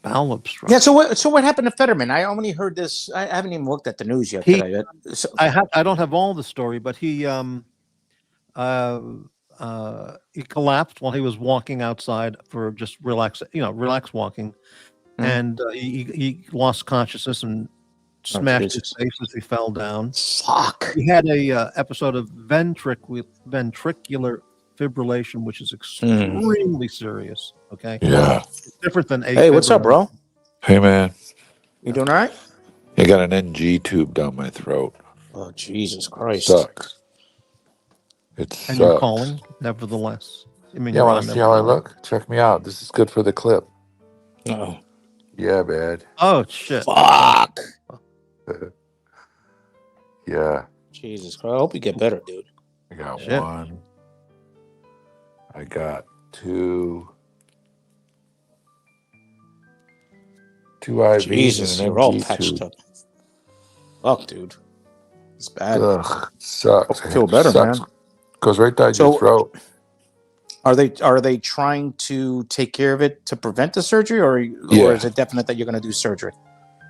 Bowel obstruction. Yeah. So what happened to Fetterman? I only heard this. I haven't even looked at the news yet. I don't have all the story, but he collapsed while he was walking outside for just relax walking, and he lost consciousness and smashed his face as he fell down. Fuck. He had a episode of ventricular fibrillation, which is extremely serious. Okay. Yeah. It's different than Hey, what's up, bro? Hey, man. You doing all right? I got an NG tube down my throat. Oh, Jesus Christ. Sucks. It sucks. And you're calling, nevertheless. I mean, yeah, want to see how I look? Check me out. This is good for the clip. Oh. Yeah, man. Oh, shit. Fuck. Yeah. Jesus Christ. I hope you get better, dude. I got one. I got two. Two IVs Jesus, and an you're all NG patched tube. up. Fuck, dude. It's bad. Ugh, sucks. I feel better, sucks. man. Goes right down your throat. Are they trying to take care of it to prevent the surgery, or is it definite that you're going to do surgery?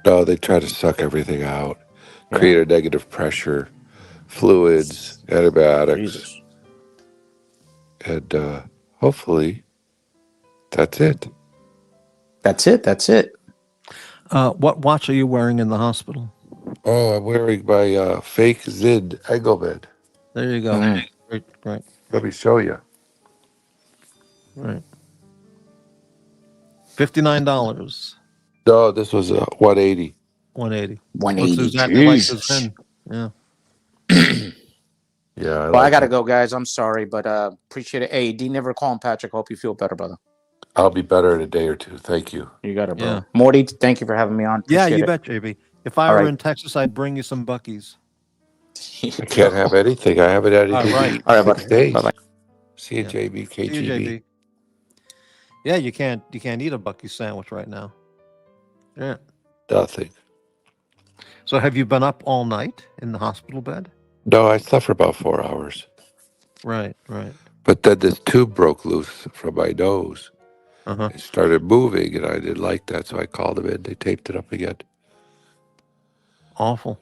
No, they try to suck everything out, create a negative pressure, fluids, antibiotics, Jesus. and hopefully that's it. That's it. What watch are you wearing in the hospital? Oh, I'm wearing my fake Zid Engelman. There you go. Right. Let me show you. Right. $59. No, this was $180. $180. $180. Looks exactly like this pen. Yeah. Yeah. I got to go, guys. I'm sorry, but appreciate it. Hey, D, never call him Patrick. Hope you feel better, brother. I'll be better in a day or two. Thank you. You got it, bro. Yeah. Morty, thank you for having me on. Appreciate You it. bet, JB. If I were in Texas, I'd bring you some Buc-ee's. I can't have anything. I haven't had anything to eat All right, in 6 days. Bye-bye. See you, JB, KGB. See you, JB. Yeah, you can't eat a Buc-ee's sandwich right now. Yeah. Nothing. So have you been up all night in the hospital bed? No, I slept for about 4 hours. Right. But then this tube broke loose from my nose. It started moving, and I didn't like that, so I called them in. They taped it up again. Awful.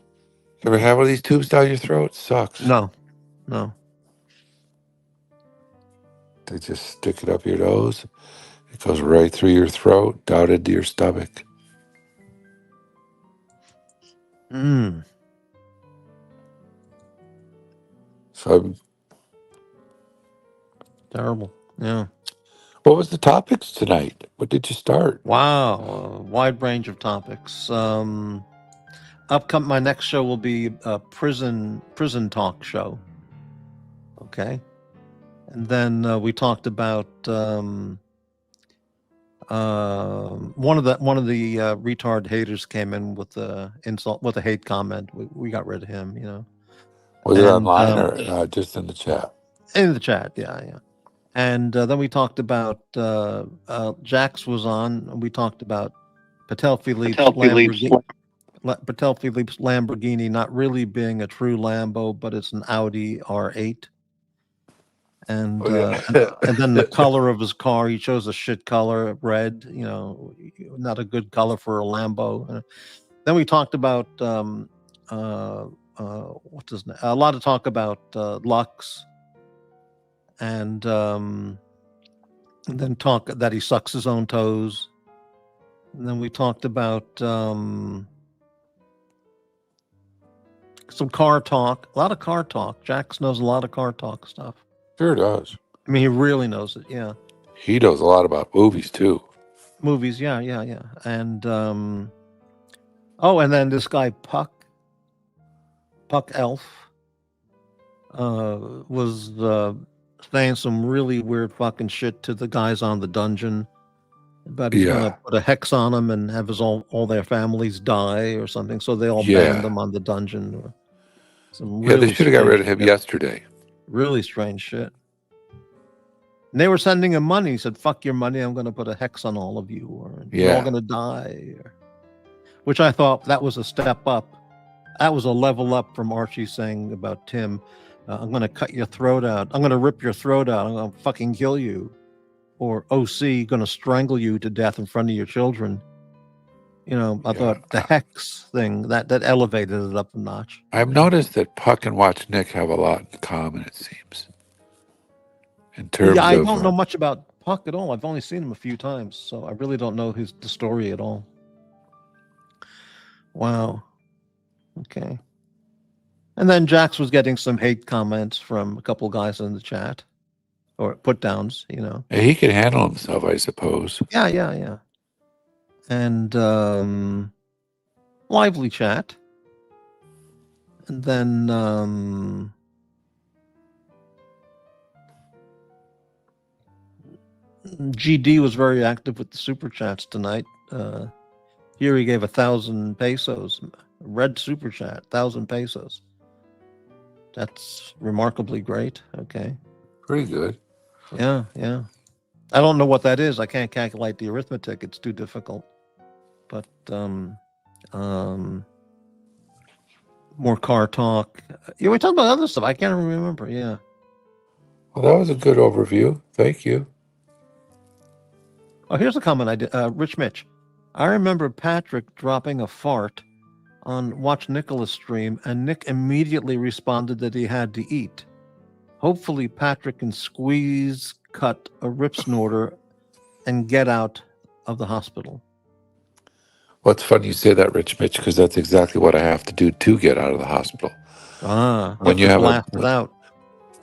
You ever have one of these tubes down your throat? Sucks. No. They just stick it up your nose. It goes right through your throat, down into your stomach. So terrible. Yeah. What was the topics tonight? What did you start? Wow, a wide range of topics. My next show will be a prison talk show. Okay, and then we talked about one of the retard haters came in with the insult, with a hate comment. We got rid of him. You know, Was it online or just in the chat? In the chat, yeah. And then we talked about JAX was on. And we talked about Patel Philippe's Lamborghini not really being a true Lambo, but it's an Audi R8. And and then the color of his car, he chose a shit color, red. You know, not a good color for a Lambo. Then we talked about what's his name? A lot of talk about Lux. And then talk that he sucks his own toes. And then we talked about some car talk, a lot of car talk. JAX knows a lot of car talk stuff. Sure does. I mean, he really knows it. Yeah. He knows a lot about movies too. Movies, yeah. And and then this guy Puck Elf was saying some really weird fucking shit to the guys on the dungeon about he's gonna put a hex on them and have all their families die or something. So they all banned them on the dungeon. Or some really they should have got rid of him shit. yesterday. Really strange shit. And they were sending him money. He said, "Fuck your money. I'm going to put a hex on all of you, or you're all going to die." Which I thought that was a step up. That was a level up from Archie saying about Tim, "I'm going to cut your throat out. I'm going to rip your throat out. I'm going to fucking kill you." Or OC going to strangle you to death in front of your children. You know, I thought the hex thing that elevated it up a notch. I've noticed that Puck and Watch Nick have a lot in common. It seems. In terms I of, don't know much about Puck at all. I've only seen him a few times, so I really don't know the story at all. Wow. Okay. And then Jax was getting some hate comments from a couple guys in the chat, or put downs. You know. He can handle himself, I suppose. Yeah. And lively chat. And then GD was very active with the super chats tonight. Here he gave 1,000 pesos. Red super chat, 1,000 pesos. That's remarkably great. Okay. Pretty good. Yeah. I don't know what that is. I can't calculate the arithmetic. It's too difficult. But more car talk. Yeah, we talked about other stuff. I can't remember. Yeah. Well, that was a good overview. Thank you. Oh, here's a comment I did. Rich Mitch. I remember Patrick dropping a fart on Watch Nicholas stream, and Nick immediately responded that he had to eat. Hopefully, Patrick can squeeze, cut a rip snorter, and get out of the hospital. Well, it's funny you say that, Rich Mitch, because that's exactly what I have to do to get out of the hospital. When you have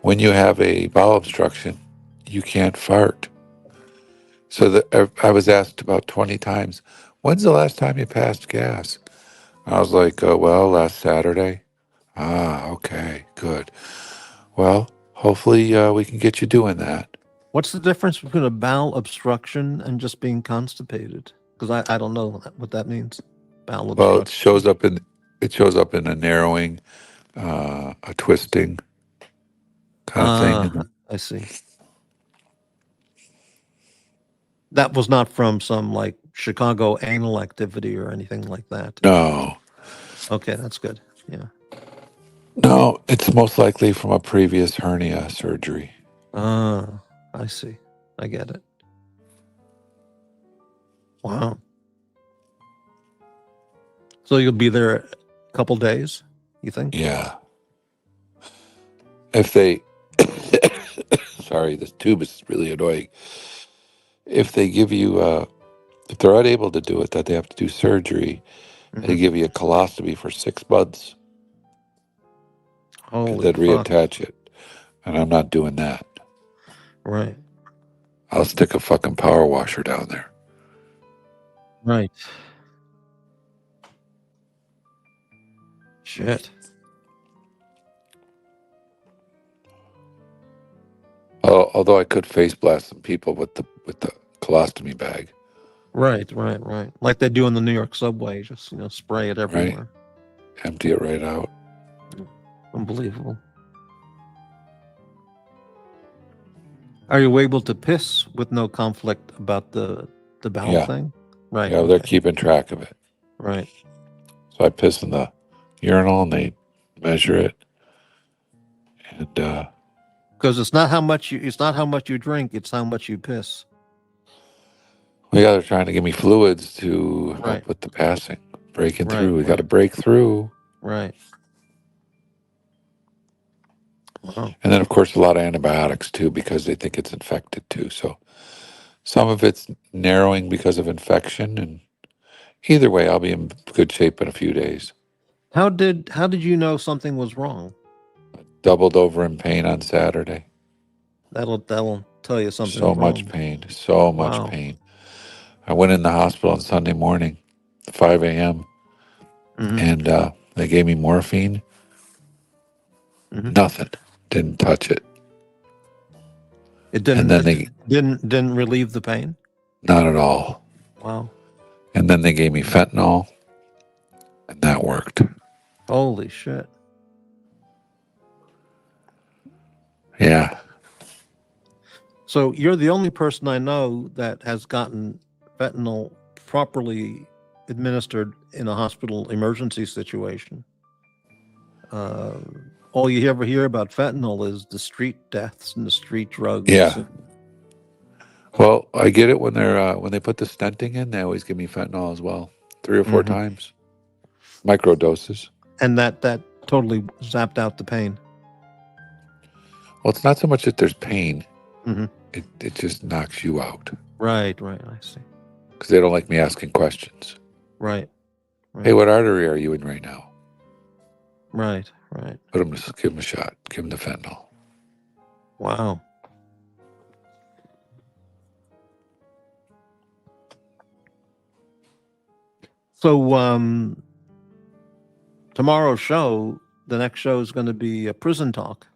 when you have a bowel obstruction, you can't fart. So I was asked about 20 times, "When's the last time you passed gas?" I was like, "Well, last Saturday." Okay, good. Well, hopefully we can get you doing that. What's the difference between a bowel obstruction and just being constipated? Because I don't know what that means. Bowel obstruction. Well, it shows up in a narrowing, a twisting kind of thing. I see. That was not from some like Chicago anal activity or anything like that. No. Okay, that's good. Yeah. No, it's most likely from a previous hernia surgery. I see. I get it. Wow. So you'll be there a couple days, you think? Yeah. If they, sorry, this tube is really annoying. If they give you, if they're unable to do it, that they have to do surgery, they give you a colostomy for 6 months. And then reattach it. And I'm not doing that. Right. I'll stick a fucking power washer down there. Right. Shit. Although I could face blast some people with the colostomy bag. Right. Like they do in the New York subway, just spray it everywhere. Right. Empty it right out. Unbelievable. Are you able to piss with no conflict about the bowel thing? Right. Yeah, they're keeping track of it. Right. So I piss in the urinal and they measure it. And because it's not how much you drink, it's how much you piss. Well, yeah, they're trying to give me fluids to help with the passing, breaking through. We got to break through. Right. Wow. And then, of course, a lot of antibiotics, too, because they think it's infected, too. So some of it's narrowing because of infection. And either way, I'll be in good shape in a few days. How did you know something was wrong? Doubled over in pain on Saturday. That'll tell you something. So much pain. So much pain. I went in the hospital on Sunday morning, 5 a.m., and they gave me morphine. Nothing. Didn't touch it. It didn't. And then Didn't relieve the pain. not at all. Wow. And then they gave me fentanyl, and that worked. Holy shit. Yeah. So you're the only person I know that has gotten fentanyl properly administered in a hospital emergency situation. All you ever hear about fentanyl is the street deaths and the street drugs. Yeah. Well, I get it when they put the stenting in. They always give me fentanyl as well, 3 or 4 times, micro doses. And that totally zapped out the pain. Well, it's not so much that there's pain; Mm-hmm. it just knocks you out. Right. I see. Because they don't like me asking questions. Right. Hey, what artery are you in right now? Right. Put him, give him a shot. Give him the fentanyl. Wow. So tomorrow's show, the next show is going to be a prison talk.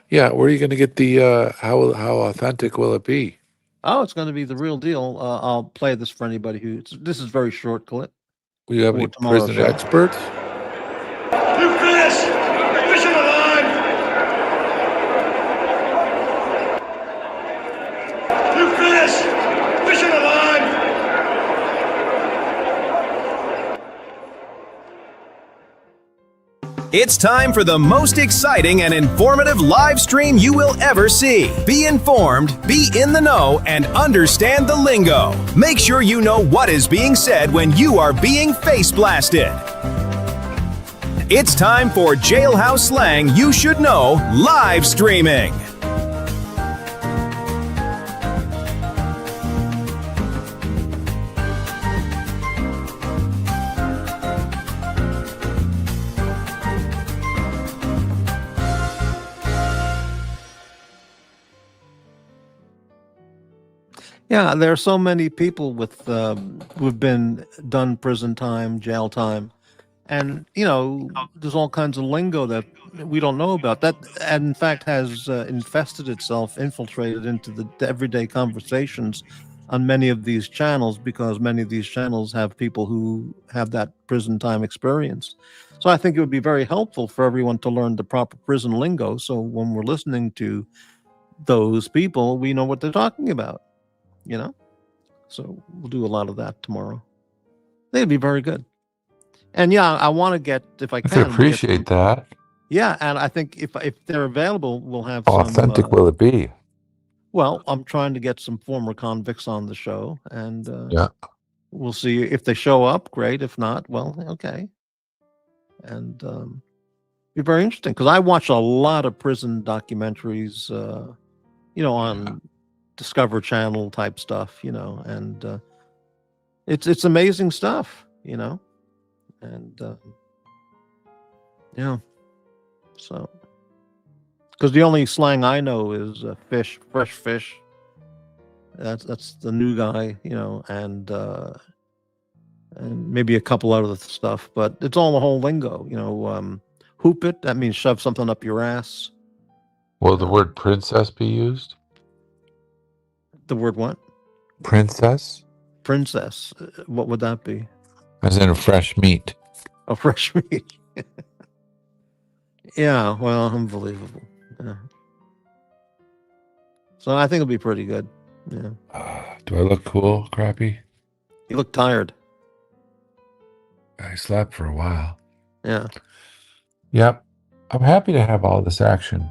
Yeah, where are you going to get the how authentic will it be? Oh, it's going to be the real deal. I'll play this for anybody this is a very short clip. Will you have any tomorrow's prison show. experts? You fish! Fish on the line! You fish! Fish on the line! It's time for the most exciting and informative live stream you will ever see. Be informed, be in the know, and understand the lingo. Make sure you know what is being said when you are being face blasted. It's time for Jailhouse Slang You Should Know live streaming. Yeah, there are so many people with who've been done prison time, jail time, and there's all kinds of lingo that we don't know about. That, in fact, has infiltrated into the everyday conversations on many of these channels, because many of these channels have people who have that prison time experience. So I think it would be very helpful for everyone to learn the proper prison lingo, so when we're listening to those people, we know what they're talking about. So we'll do a lot of that tomorrow. They'd be very good. And yeah, I want to get, if I can, appreciate that. Yeah, and I think if they're available, we'll have How some, authentic will it be? Well, I'm trying to get some former convicts on the show, and Yeah. we'll see if they show up. Great. If not, well, okay. And be very interesting, because I watch a lot of prison documentaries, on Discover Channel type stuff, and it's amazing stuff, and so, because the only slang I know is fish, fresh fish. That's the new guy, and maybe a couple other stuff, but it's all the whole lingo, hoop it, that means shove something up your ass. Will the word princess be used? The word what? Princess? Princess. What would that be? As in a fresh meat. A fresh meat. Yeah, well, unbelievable. Yeah. So I think it'll be pretty good. Yeah. Do I look cool, Crappy? You look tired. I slept for a while. Yeah. Yep. I'm happy to have all this action.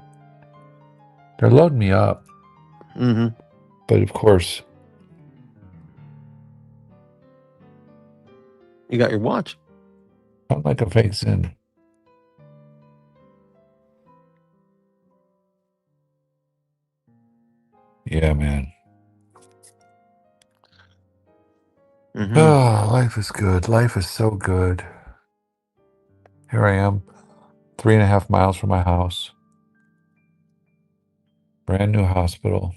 They're loading me up. Mm-hmm. But of course. You got your watch. I'm like a fake sin. Yeah, man. Mm-hmm. Oh, life is good. Life is so good. Here I am, 3.5 miles from my house. Brand new hospital.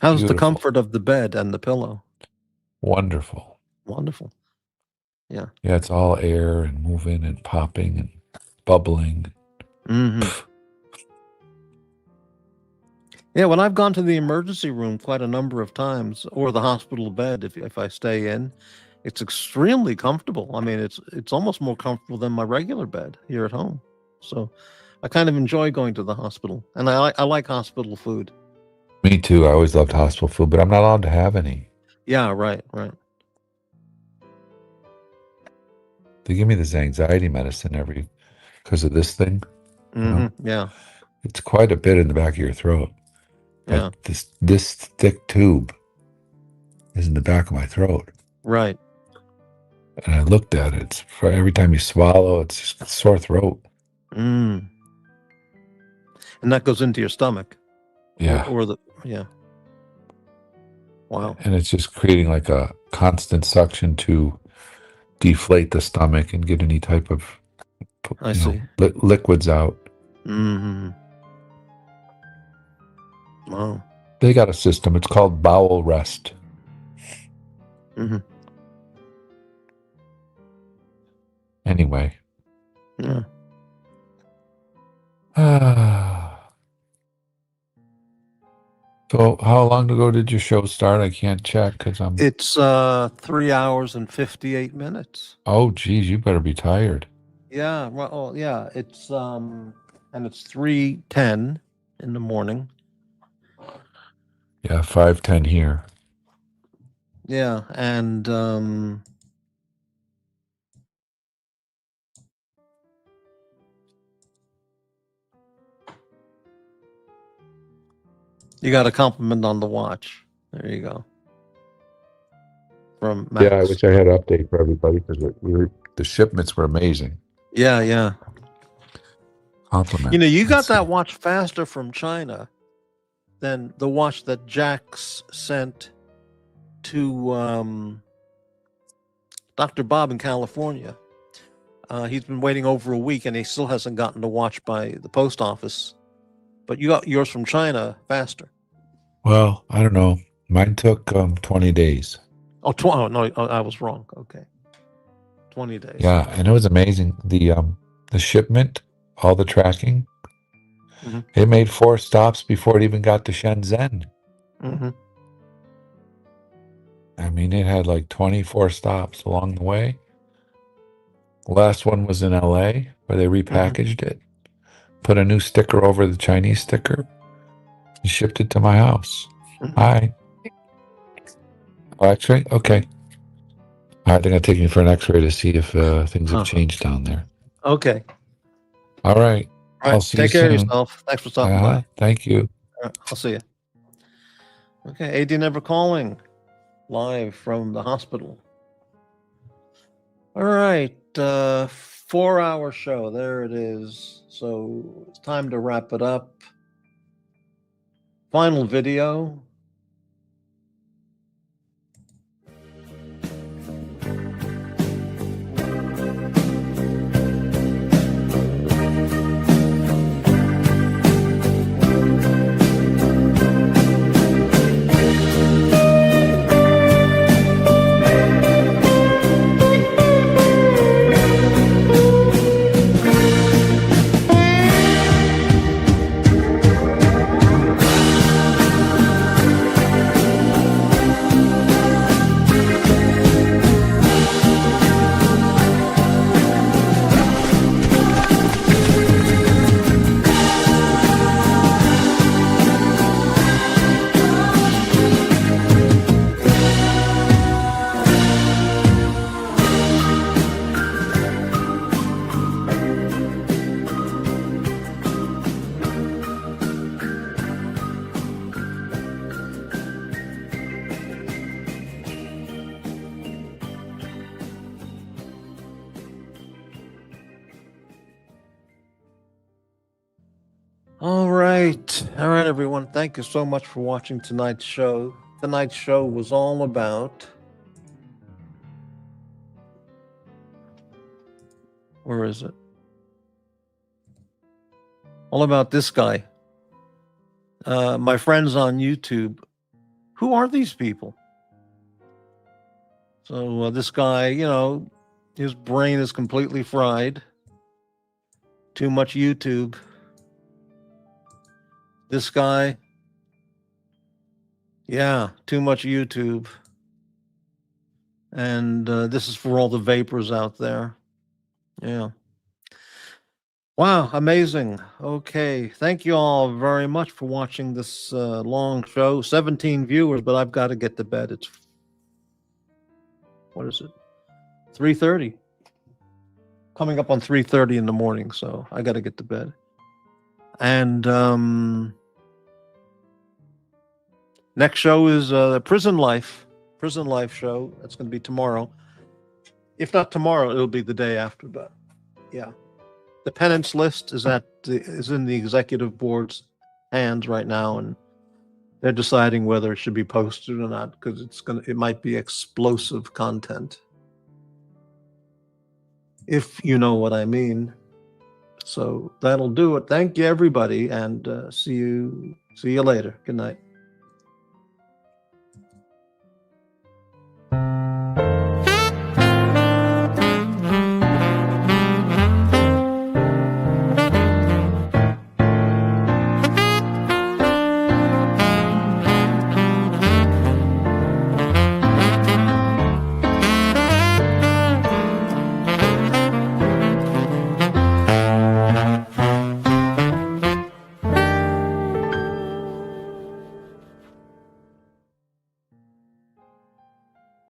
How's the Beautiful. comfort of the bed and the pillow? Wonderful. Wonderful. Yeah. Yeah, it's all air and moving and popping and bubbling. Mm-hmm. Yeah, when I've gone to the emergency room quite a number of times, or the hospital bed, if I stay in, it's extremely comfortable. I mean, it's almost more comfortable than my regular bed here at home. So, I kind of enjoy going to the hospital, and I like hospital food. Me too. I always loved hospital food, but I'm not allowed to have any. Yeah, right, right. They give me this anxiety medicine because of this thing. You know? Yeah, It's quite a bit in the back of your throat. yeah, But this thick tube is in the back of my throat. right. And I looked at it. It's for every time you swallow, it's just a sore throat. And that goes into your stomach. Yeah. Yeah. Wow. And it's just creating like a constant suction to deflate the stomach and get any type of I see. liquids out. Wow. They got a system. It's called bowel rest. Anyway. Yeah. So how long ago did your show start? I can't check because I'm... It's 3 hours and 58 minutes. Oh, geez, you better be tired. Yeah, well, yeah, it's and it's 3:10 in the morning. Yeah, 5:10 here. Yeah, and you got a compliment on the watch. There you go. From Max. Yeah, I wish I had an update for everybody because the shipments were amazing. Yeah, yeah. Compliment. You know, you got that watch faster from China than the watch that JAX sent to Dr. Bob in California. He's been waiting over a week and he still hasn't gotten the watch by the post office. But you got yours from China faster. Well, I don't know. Mine took 20 days. Oh, no, I was wrong. Okay. 20 days. Yeah, and it was amazing. The shipment, all the tracking, it made 4 stops before it even got to Shenzhen. I mean, it had like 24 stops along the way. The last one was in LA where they repackaged it, put a new sticker over the Chinese sticker, and shipped it to my house. Hi. Oh, X-ray? Okay. I think I'm taking you for an X-ray to see if things have changed down there. Okay. All right. I'll see Take you care of soon. yourself. Thanks for stopping by. Thank you. All right, I'll see you. Okay, AD Never Calling, live from the hospital. All right, 4-hour show. There it is. So it's time to wrap it up. Final video. All right, everyone. Thank you so much for watching tonight's show. Tonight's show was all about... Where is it? All about this guy. My friends on YouTube. Who are these people? So this guy, you know, his brain is completely fried. Too much YouTube. This guy, Yeah, too much YouTube. And this is for all the vapors out there. Yeah. Wow, amazing. Okay. Thank you all very much for watching this long show. 17 viewers, but I've got to get to bed. It's, what is it? 3:30. Coming up on 3:30 in the morning, so I got to get to bed. And next show is Prison Life show. That's going to be tomorrow. If not tomorrow, it'll be the day after. But yeah, the penance list is in the executive board's hands right now, and they're deciding whether it should be posted or not because it might be explosive content, if you know what I mean. So that'll do it. Thank you, everybody, and see you later. Good night.